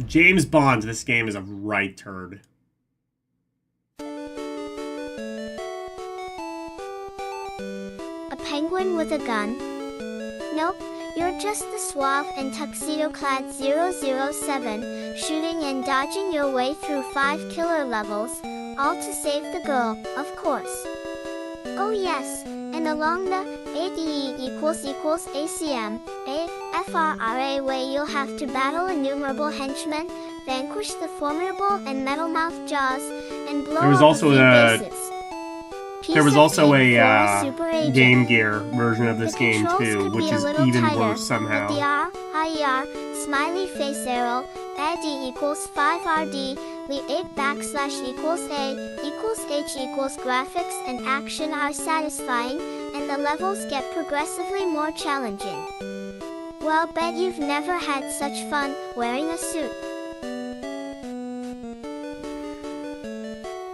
James Bond, this game is a right turd. A penguin with a gun? Nope, you're just the suave and tuxedo-clad 007, shooting and dodging your way through 5 killer levels, all to save the girl, of course. Oh yes, and along the ADE = ACM, AFRRA way you'll have to battle innumerable henchmen, vanquish the formidable and metal-mouthed jaws, and blow There was up also a few a- bases. There was Piece of also cake for a super agent. Game Gear version of this The game controls too, could which be a is little even tighter, worse somehow. But the R, IER, smiley face arrow, AD = 5RD, the 8 \= A = H = graphics and action are satisfying, and the levels get progressively more challenging. Well, bet you've never had such fun wearing a suit.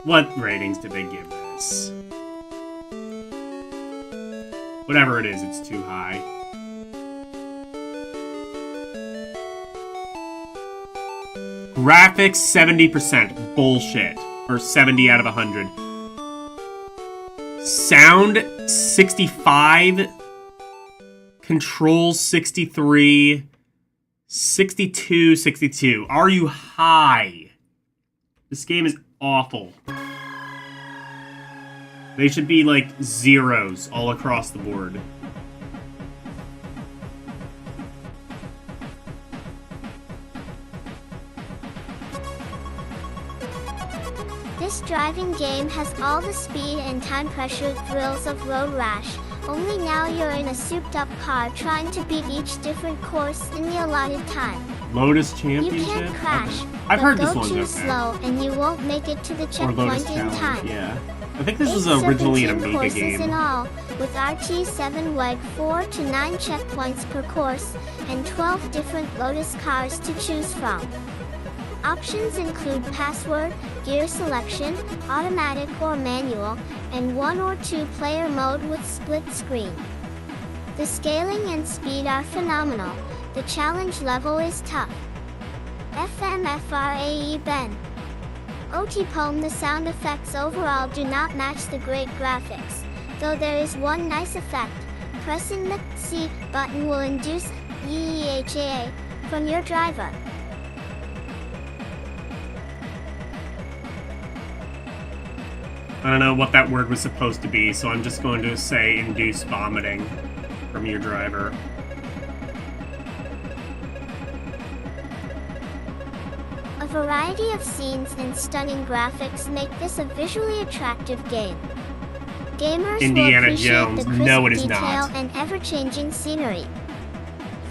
What ratings did they give this? Whatever it is, it's too high. Graphics 70%. Bullshit. Or 70 out of 100. Sound 65. Controls 63. 62, 62. Are you high? This game is awful. They should be like zeros all across the board. This driving game has all the speed and time-pressured thrills of Road Rash, only now you're in a souped-up car trying to beat each different course in the allotted time. Lotus You Championship? can't crash, Okay. I've but heard go this one's too okay. slow and you won't make it to the Or Lotus checkpoint in Challenge, time. yeah. I think this was 8 originally an 17 Amiga courses game. in all, with RT7 WEG 4 to 9 checkpoints per course, and 12 different Lotus cars to choose from. Options include password, gear selection, automatic or manual, and 1 or 2 player mode with split screen. The scaling and speed are phenomenal. The challenge level is tough. FMFRAE Ben. OT-POM. The sound effects overall do not match the great graphics, though there is one nice effect. Pressing the C button will induce EEHAA from your driver. I don't know what that word was supposed to be, so I'm just going to say induce vomiting from your driver. A variety of scenes and stunning graphics make this a visually attractive game. Gamers Indiana will appreciate Jones. the crisp No, it is detail not. and ever-changing scenery.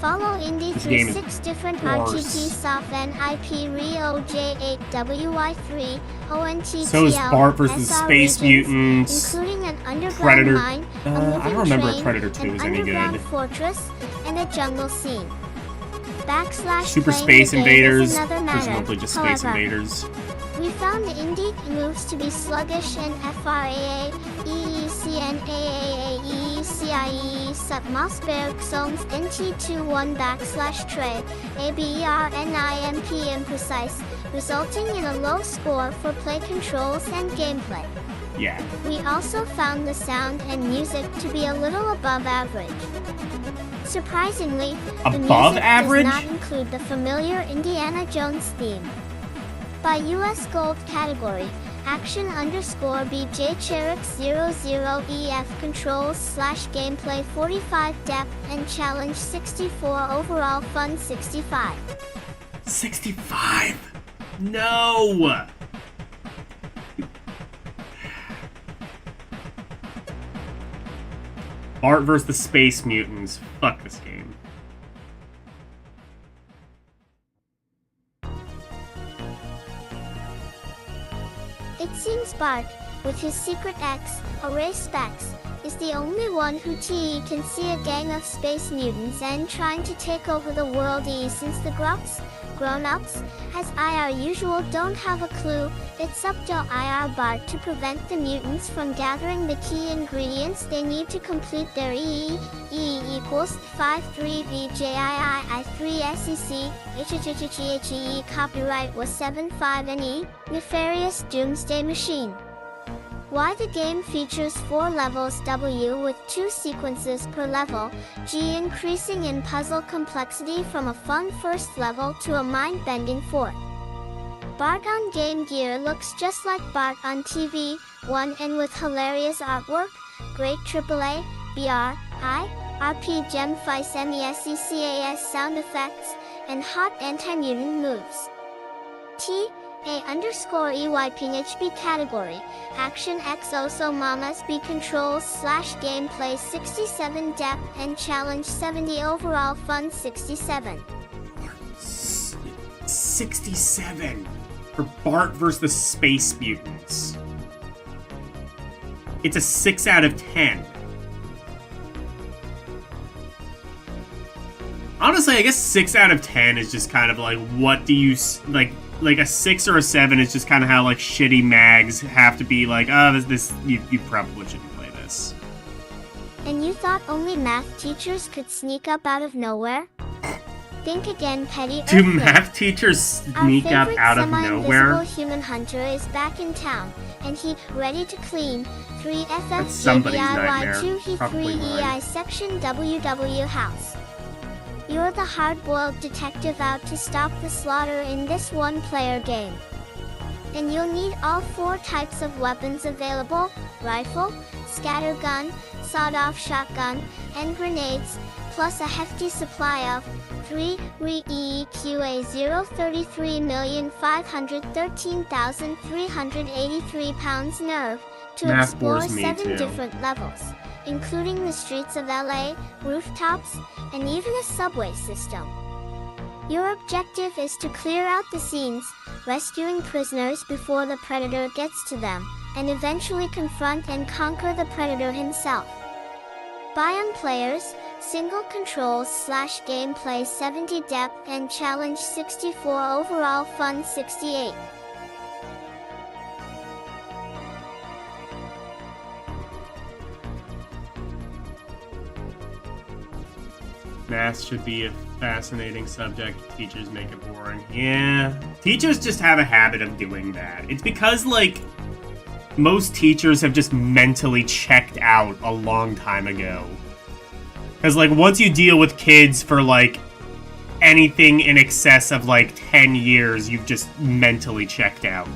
Follow Indy This through game is 6 different worse. RTT SOF NIP Rio J8 WY3 ONTTL So is Bart versus SR Space regions, Mutants, including an underground Predator. mine, a moving I don't remember if train, Predator 2 an was any underground good. fortress, and a jungle scene. Backslash Super playing Space the game Invaders. is another matter. Presumably just Space However, Invaders. we found the indie moves to be sluggish and FRAA, EECNAAA, EECIE, sub Mossberg Zones NT21 /Tray, ABERNIMP imprecise, resulting in a low score for play controls and gameplay. Yeah. We also found the sound and music to be a little above average. Surprisingly, the Above music average? does not include the familiar Indiana Jones theme. By US Gold category, Action_BJ Cherix 00EF Controls /Gameplay 45 Depth and Challenge 64 Overall Fun 65. 65! No! Bart vs. the Space Mutants. Fuck this game. It seems Bart, with his secret X, array specs, is the only one who can see a gang of space mutants and trying to take over the world since the grown-ups, as our usual don't have a clue. It's up to IR Bart to prevent the mutants from gathering the key ingredients they need to complete their E equals 53VJII3SEC HHHHE copyright was 75NE Nefarious Doomsday Machine. Why the game features 4 levels W with 2 sequences per level, G increasing in puzzle complexity from a fun first level to a mind-bending fourth. Bart on Game Gear looks just like Bart on TV, and with hilarious artwork, great AAA, BR, RP Gem Fice MESECAS sound effects, and hot anti-mutant moves. TA_EYPHB category, Action X Oso Mamas B Controls /Gameplay 67 Depth and Challenge 70 Overall Fun 67. 67 for Bart vs. the Space Mutants. It's a 6 out of 10. Honestly, I guess 6 out of 10 is just kind of like, what do you, like a 6 or a 7 is just kind of how, like, shitty mags have to be like, oh, you probably shouldn't play this. And you thought only math teachers could sneak up out of nowhere? Think again, petty Do Earthling. math teachers sneak up out of nowhere? Our favorite human hunter is back in town, and he ready to clean. 3 That's somebody's nightmare. 2 he Probably 3 mine. EI section WW house. You're the hard-boiled detective out to stop the slaughter in this one-player game. And you'll need all 4 types of weapons available: rifle, scattergun, sawed-off shotgun, and grenades, plus a hefty supply of 3 REEQA 033,513,383 pounds nerve to Math explore bores me 7 too. different levels, including the streets of LA, rooftops, and even a subway system. Your objective is to clear out the scenes, rescuing prisoners before the predator gets to them, and eventually confront and conquer the predator himself. Bion players, single controls / gameplay 70 depth and challenge 64 overall fun 68. Math should be a fascinating subject. Teachers make it boring. Yeah. Teachers just have a habit of doing that. It's because, like, most teachers have just mentally checked out a long time ago. Because, like, once you deal with kids for, like, anything in excess of, like, 10 years, you've just mentally checked out.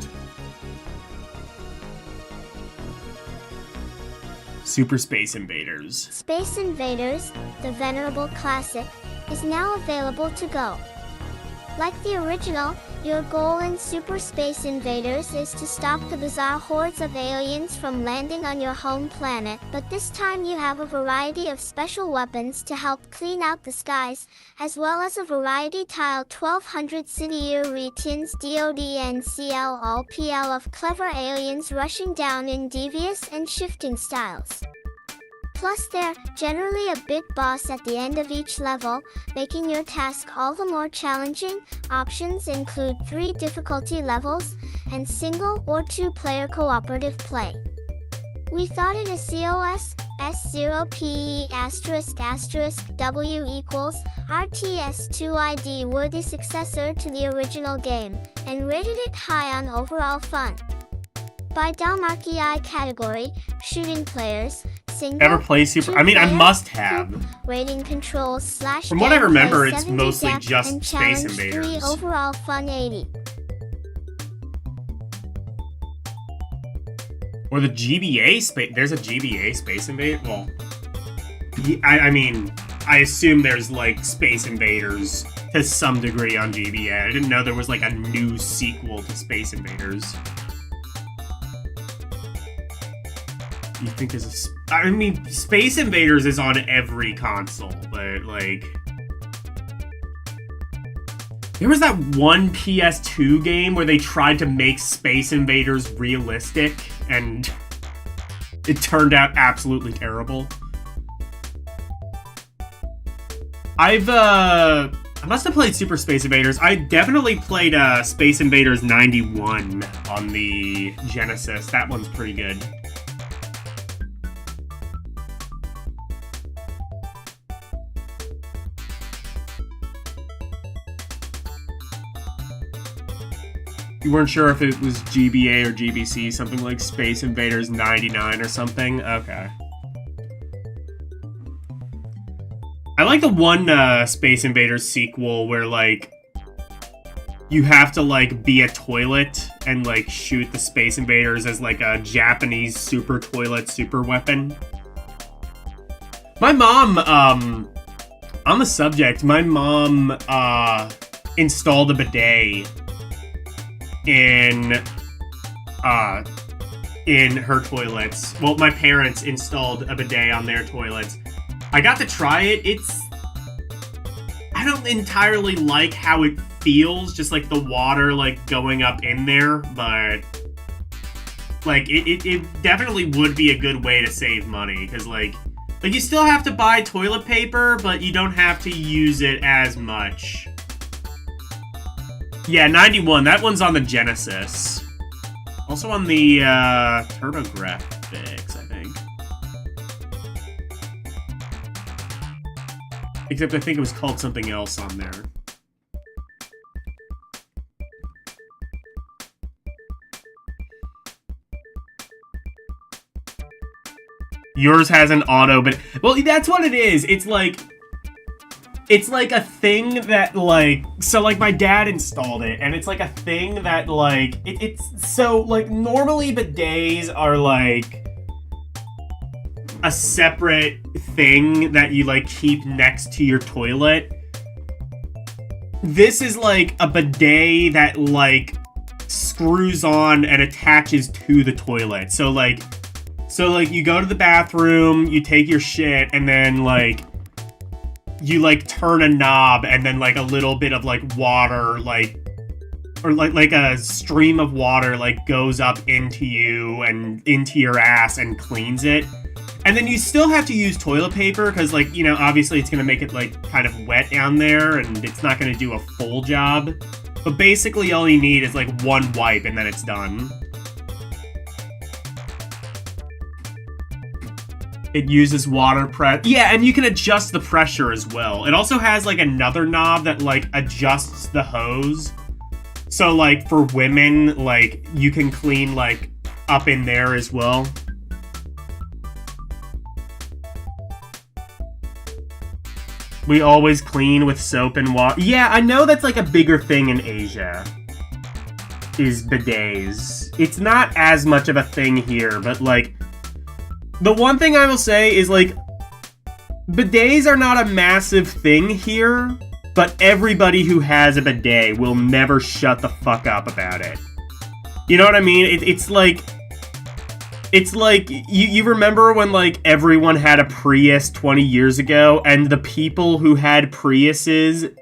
Super Space Invaders. Space Invaders, the venerable classic, is now available to go. Like the original, your goal in Super Space Invaders is to stop the bizarre hordes of aliens from landing on your home planet, but this time you have a variety of special weapons to help clean out the skies, as well as a variety tile 1200 city-year retins DODNCL all PL of clever aliens rushing down in devious and shifting styles. Plus they're generally a big boss at the end of each level, making your task all the more challenging. Options include 3 difficulty levels, and single or 2-player cooperative play. We thought it a COS S0PE *** W equals RTS2ID worthy successor to the original game, and rated it high on overall fun. By Dalmarki category, shooting players, single, Ever play Super? I mean, I 2-player, must have. group, rating controls / From what I remember, it's 70 mostly depth just and Space challenge 3 Invaders. overall fun 80. Or the GBA space. There's a GBA Space Invader. Well, I mean, I assume there's like Space Invaders to some degree on GBA. I didn't know there was like a new sequel to Space Invaders. You think there's a? I mean, Space Invaders is on every console, but like, there was that one PS2 game where they tried to make Space Invaders realistic, and it turned out absolutely terrible. I must have played Super Space Invaders. I definitely played Space Invaders 91 on the Genesis. That one's pretty good. You weren't sure if it was GBA or GBC, something like Space Invaders 99 or something? Okay. I like the one Space Invaders sequel where, like, you have to, like, be a toilet and, like, shoot the Space Invaders as, like, a Japanese super toilet super weapon. My mom, on the subject, my mom, installed a bidet in her toilets. Well, my parents installed a bidet on their toilets. I got to try it. I don't entirely like how it feels, just like the water like going up in there, but like it definitely would be a good way to save money, because like you still have to buy toilet paper, but you don't have to use it as much. Yeah, 91. That one's on the Genesis. Also on the TurboGrafx, I think. Except I think it was called something else on there. Yours has an auto, but... Well, that's what it is. It's like... it's like a thing that, like, so, like, my dad installed it, and it's like a thing that, like, it's, so, like, normally bidets are, like, a separate thing that you, like, keep next to your toilet. This is, like, a bidet that, like, screws on and attaches to the toilet. So, like, you go to the bathroom, you take your shit, and then, like, you, like, turn a knob, and then, like, a little bit of, like, water, like, or, like a stream of water, like, goes up into you and into your ass and cleans it. And then you still have to use toilet paper, because, like, you know, obviously it's going to make it, like, kind of wet down there, and it's not going to do a full job. But basically all you need is, like, one wipe, and then it's done. It uses water pressure. Yeah, and you can adjust the pressure as well. It also has, like, another knob that, like, adjusts the hose. So, like, for women, like, you can clean, like, up in there as well. We always clean with soap and water. Yeah, I know that's, like, a bigger thing in Asia. Is bidets. It's not as much of a thing here, but, like, the one thing I will say is, like, bidets are not a massive thing here, but everybody who has a bidet will never shut the fuck up about it. You know what I mean? It's like, you remember when, like, everyone had a Prius 20 years ago, and the people who had Priuses,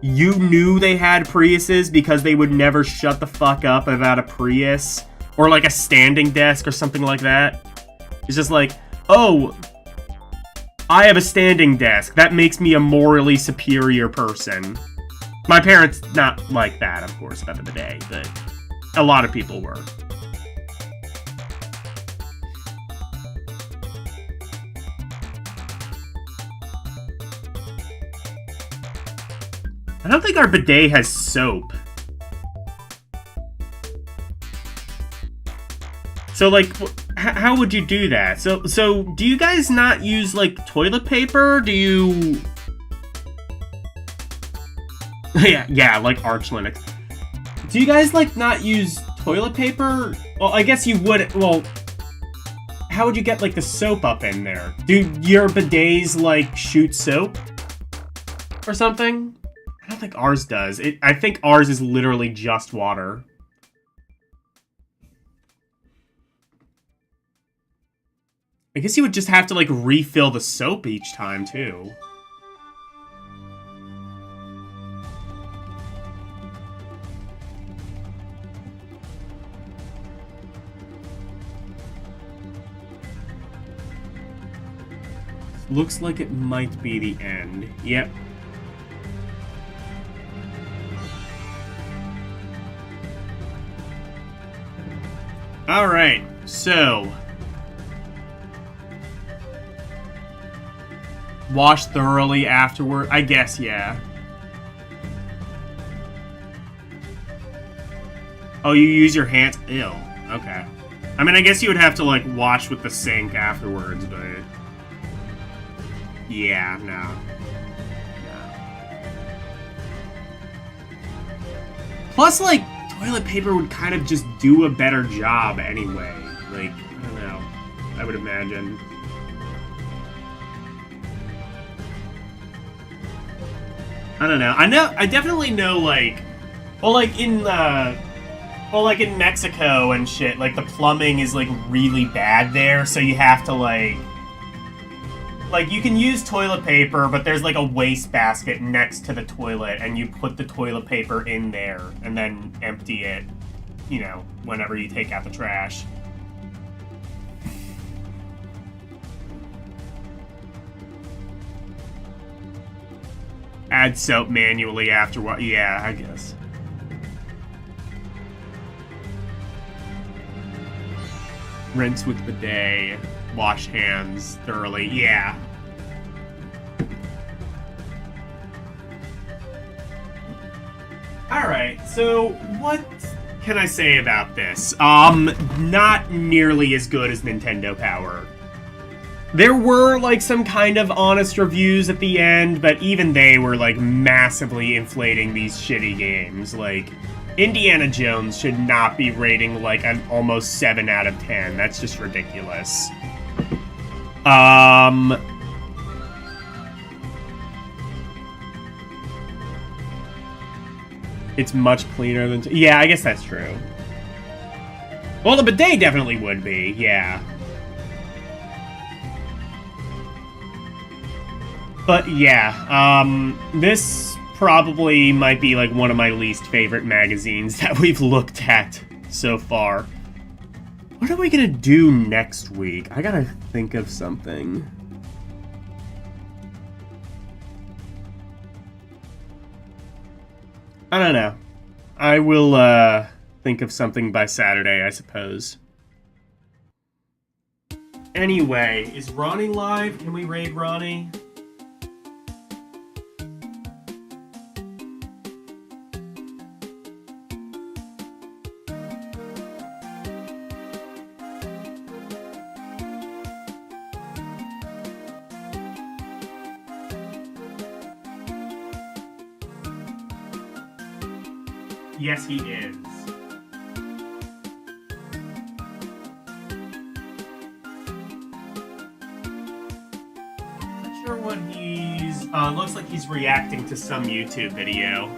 you knew they had Priuses because they would never shut the fuck up about a Prius, or, like, a standing desk or something like that. It's just like, oh, I have a standing desk. That makes me a morally superior person. My parents, not like that, of course, about the bidet, but a lot of people were. I don't think our bidet has soap. So, like, how would you do that? So do you guys not use, like, toilet paper? Do you... yeah, like Arch Linux. Do you guys, like, not use toilet paper? Well, I guess you would... Well, how would you get, like, the soap up in there? Do your bidets, like, shoot soap? Or something? I don't think ours does. I think ours is literally just water. I guess you would just have to, like, refill the soap each time, too. Looks like it might be the end. Yep. Alright, so... wash thoroughly afterward? I guess, yeah. Oh, you use your hands? Ew. Okay. I mean, I guess you would have to, like, wash with the sink afterwards, but... yeah, no. Plus, like, toilet paper would kind of just do a better job anyway. Like, I don't know. I would imagine. I don't know. I definitely know, like, well, like, in Mexico and shit, like, the plumbing is, like, really bad there, so you have to, like, you can use toilet paper, but there's, like, a wastebasket next to the toilet, and you put the toilet paper in there, and then empty it, you know, whenever you take out the trash. Add soap manually after yeah, I guess. Rinse with bidet. Wash hands thoroughly. Yeah. Alright, so what can I say about this? Not nearly as good as Nintendo Power. There were, like, some kind of honest reviews at the end, but even they were, like, massively inflating these shitty games. Like, Indiana Jones should not be rating, like, an almost 7 out of 10. That's just ridiculous. It's much cleaner than... Yeah, I guess that's true. Well, the bidet definitely would be, yeah. But yeah, this probably might be like one of my least favorite magazines that we've looked at so far. What are we gonna do next week? I gotta think of something. I don't know. I will, think of something by Saturday, I suppose. Anyway, is Ronnie live? Can we raid Ronnie? Yes, he is. Not sure what he's... looks like he's reacting to some YouTube video.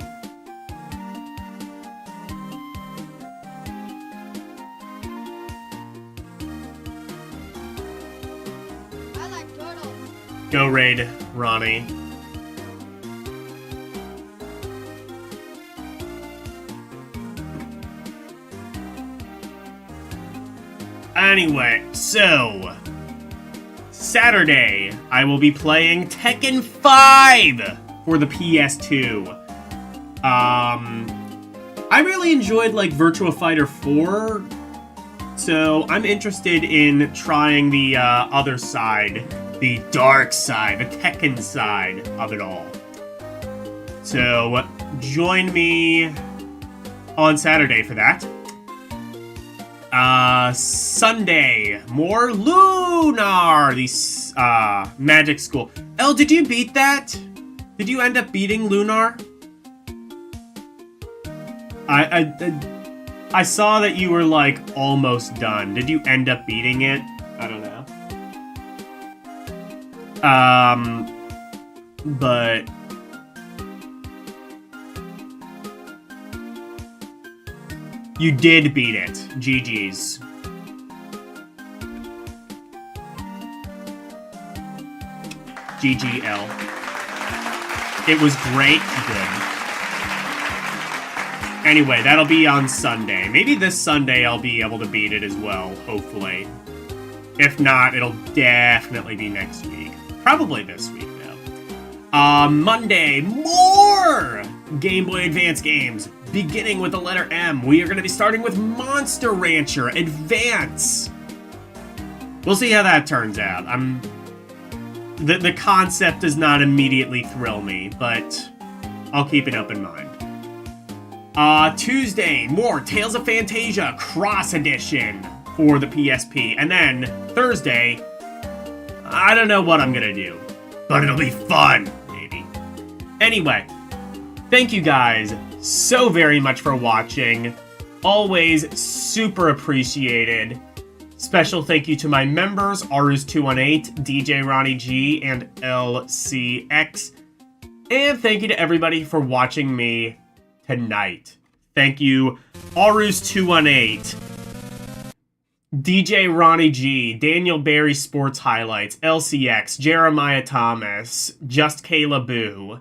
I like turtles. Go raid Ronnie. Anyway, so Saturday I will be playing Tekken 5 for the PS2. I really enjoyed like Virtua Fighter 4, so I'm interested in trying the other side, the dark side, the Tekken side of it all. So join me on Saturday for that. Sunday, more Lunar, the magic school. Elle, did you beat that? Did you end up beating Lunar? I saw that you were, like, almost done. Did you end up beating it? I don't know. But... you did beat it. GG's. GGL. It was great. Good. Anyway, that'll be on Sunday. Maybe this Sunday I'll be able to beat it as well, hopefully. If not, it'll definitely be next week. Probably this week, though. Monday, more Game Boy Advance games. Beginning with the letter M, we are going to be starting with Monster Rancher Advance. We'll see how that turns out. The concept does not immediately thrill me, but I'll keep an open mind. Tuesday, more Tales of Phantasia Cross Edition for the PSP. And then Thursday, I don't know what I'm going to do, but it'll be fun, maybe. Anyway, thank you guys so very much for watching. Always super appreciated. Special thank you to my members, Arus218, DJ Ronnie G, and LCX. And thank you to everybody for watching me tonight. Thank you, Arus218, DJ Ronnie G, Daniel Barry Sports Highlights, LCX, Jeremiah Thomas, Just Kayla Boo,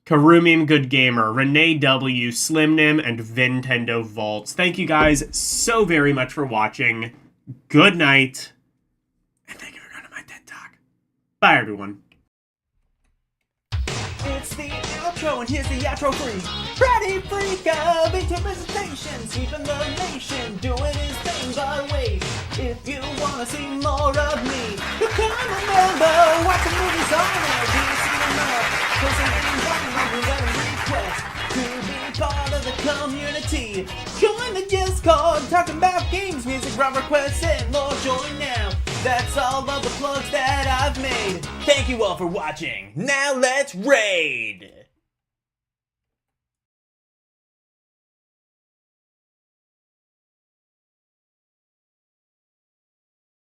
Karumium Good Gamer, Renee W, Slimnim, and Vintendo Vaults. Thank you guys so very much for watching. Good night. And thank you for going to my TED Talk. Bye, everyone. It's the outro, and here's the outro freak. Freddy Freak of into presentation, sweeping the nation, doing his thing. But wait, if you wanna see more of me, you can remember watching movies on LDM. Cause I'm request to be part of the community. Join the Discord, talking about games, music, round requests, and more. Join now. That's all of the plugs that I've made. Thank you all for watching. Now let's raid!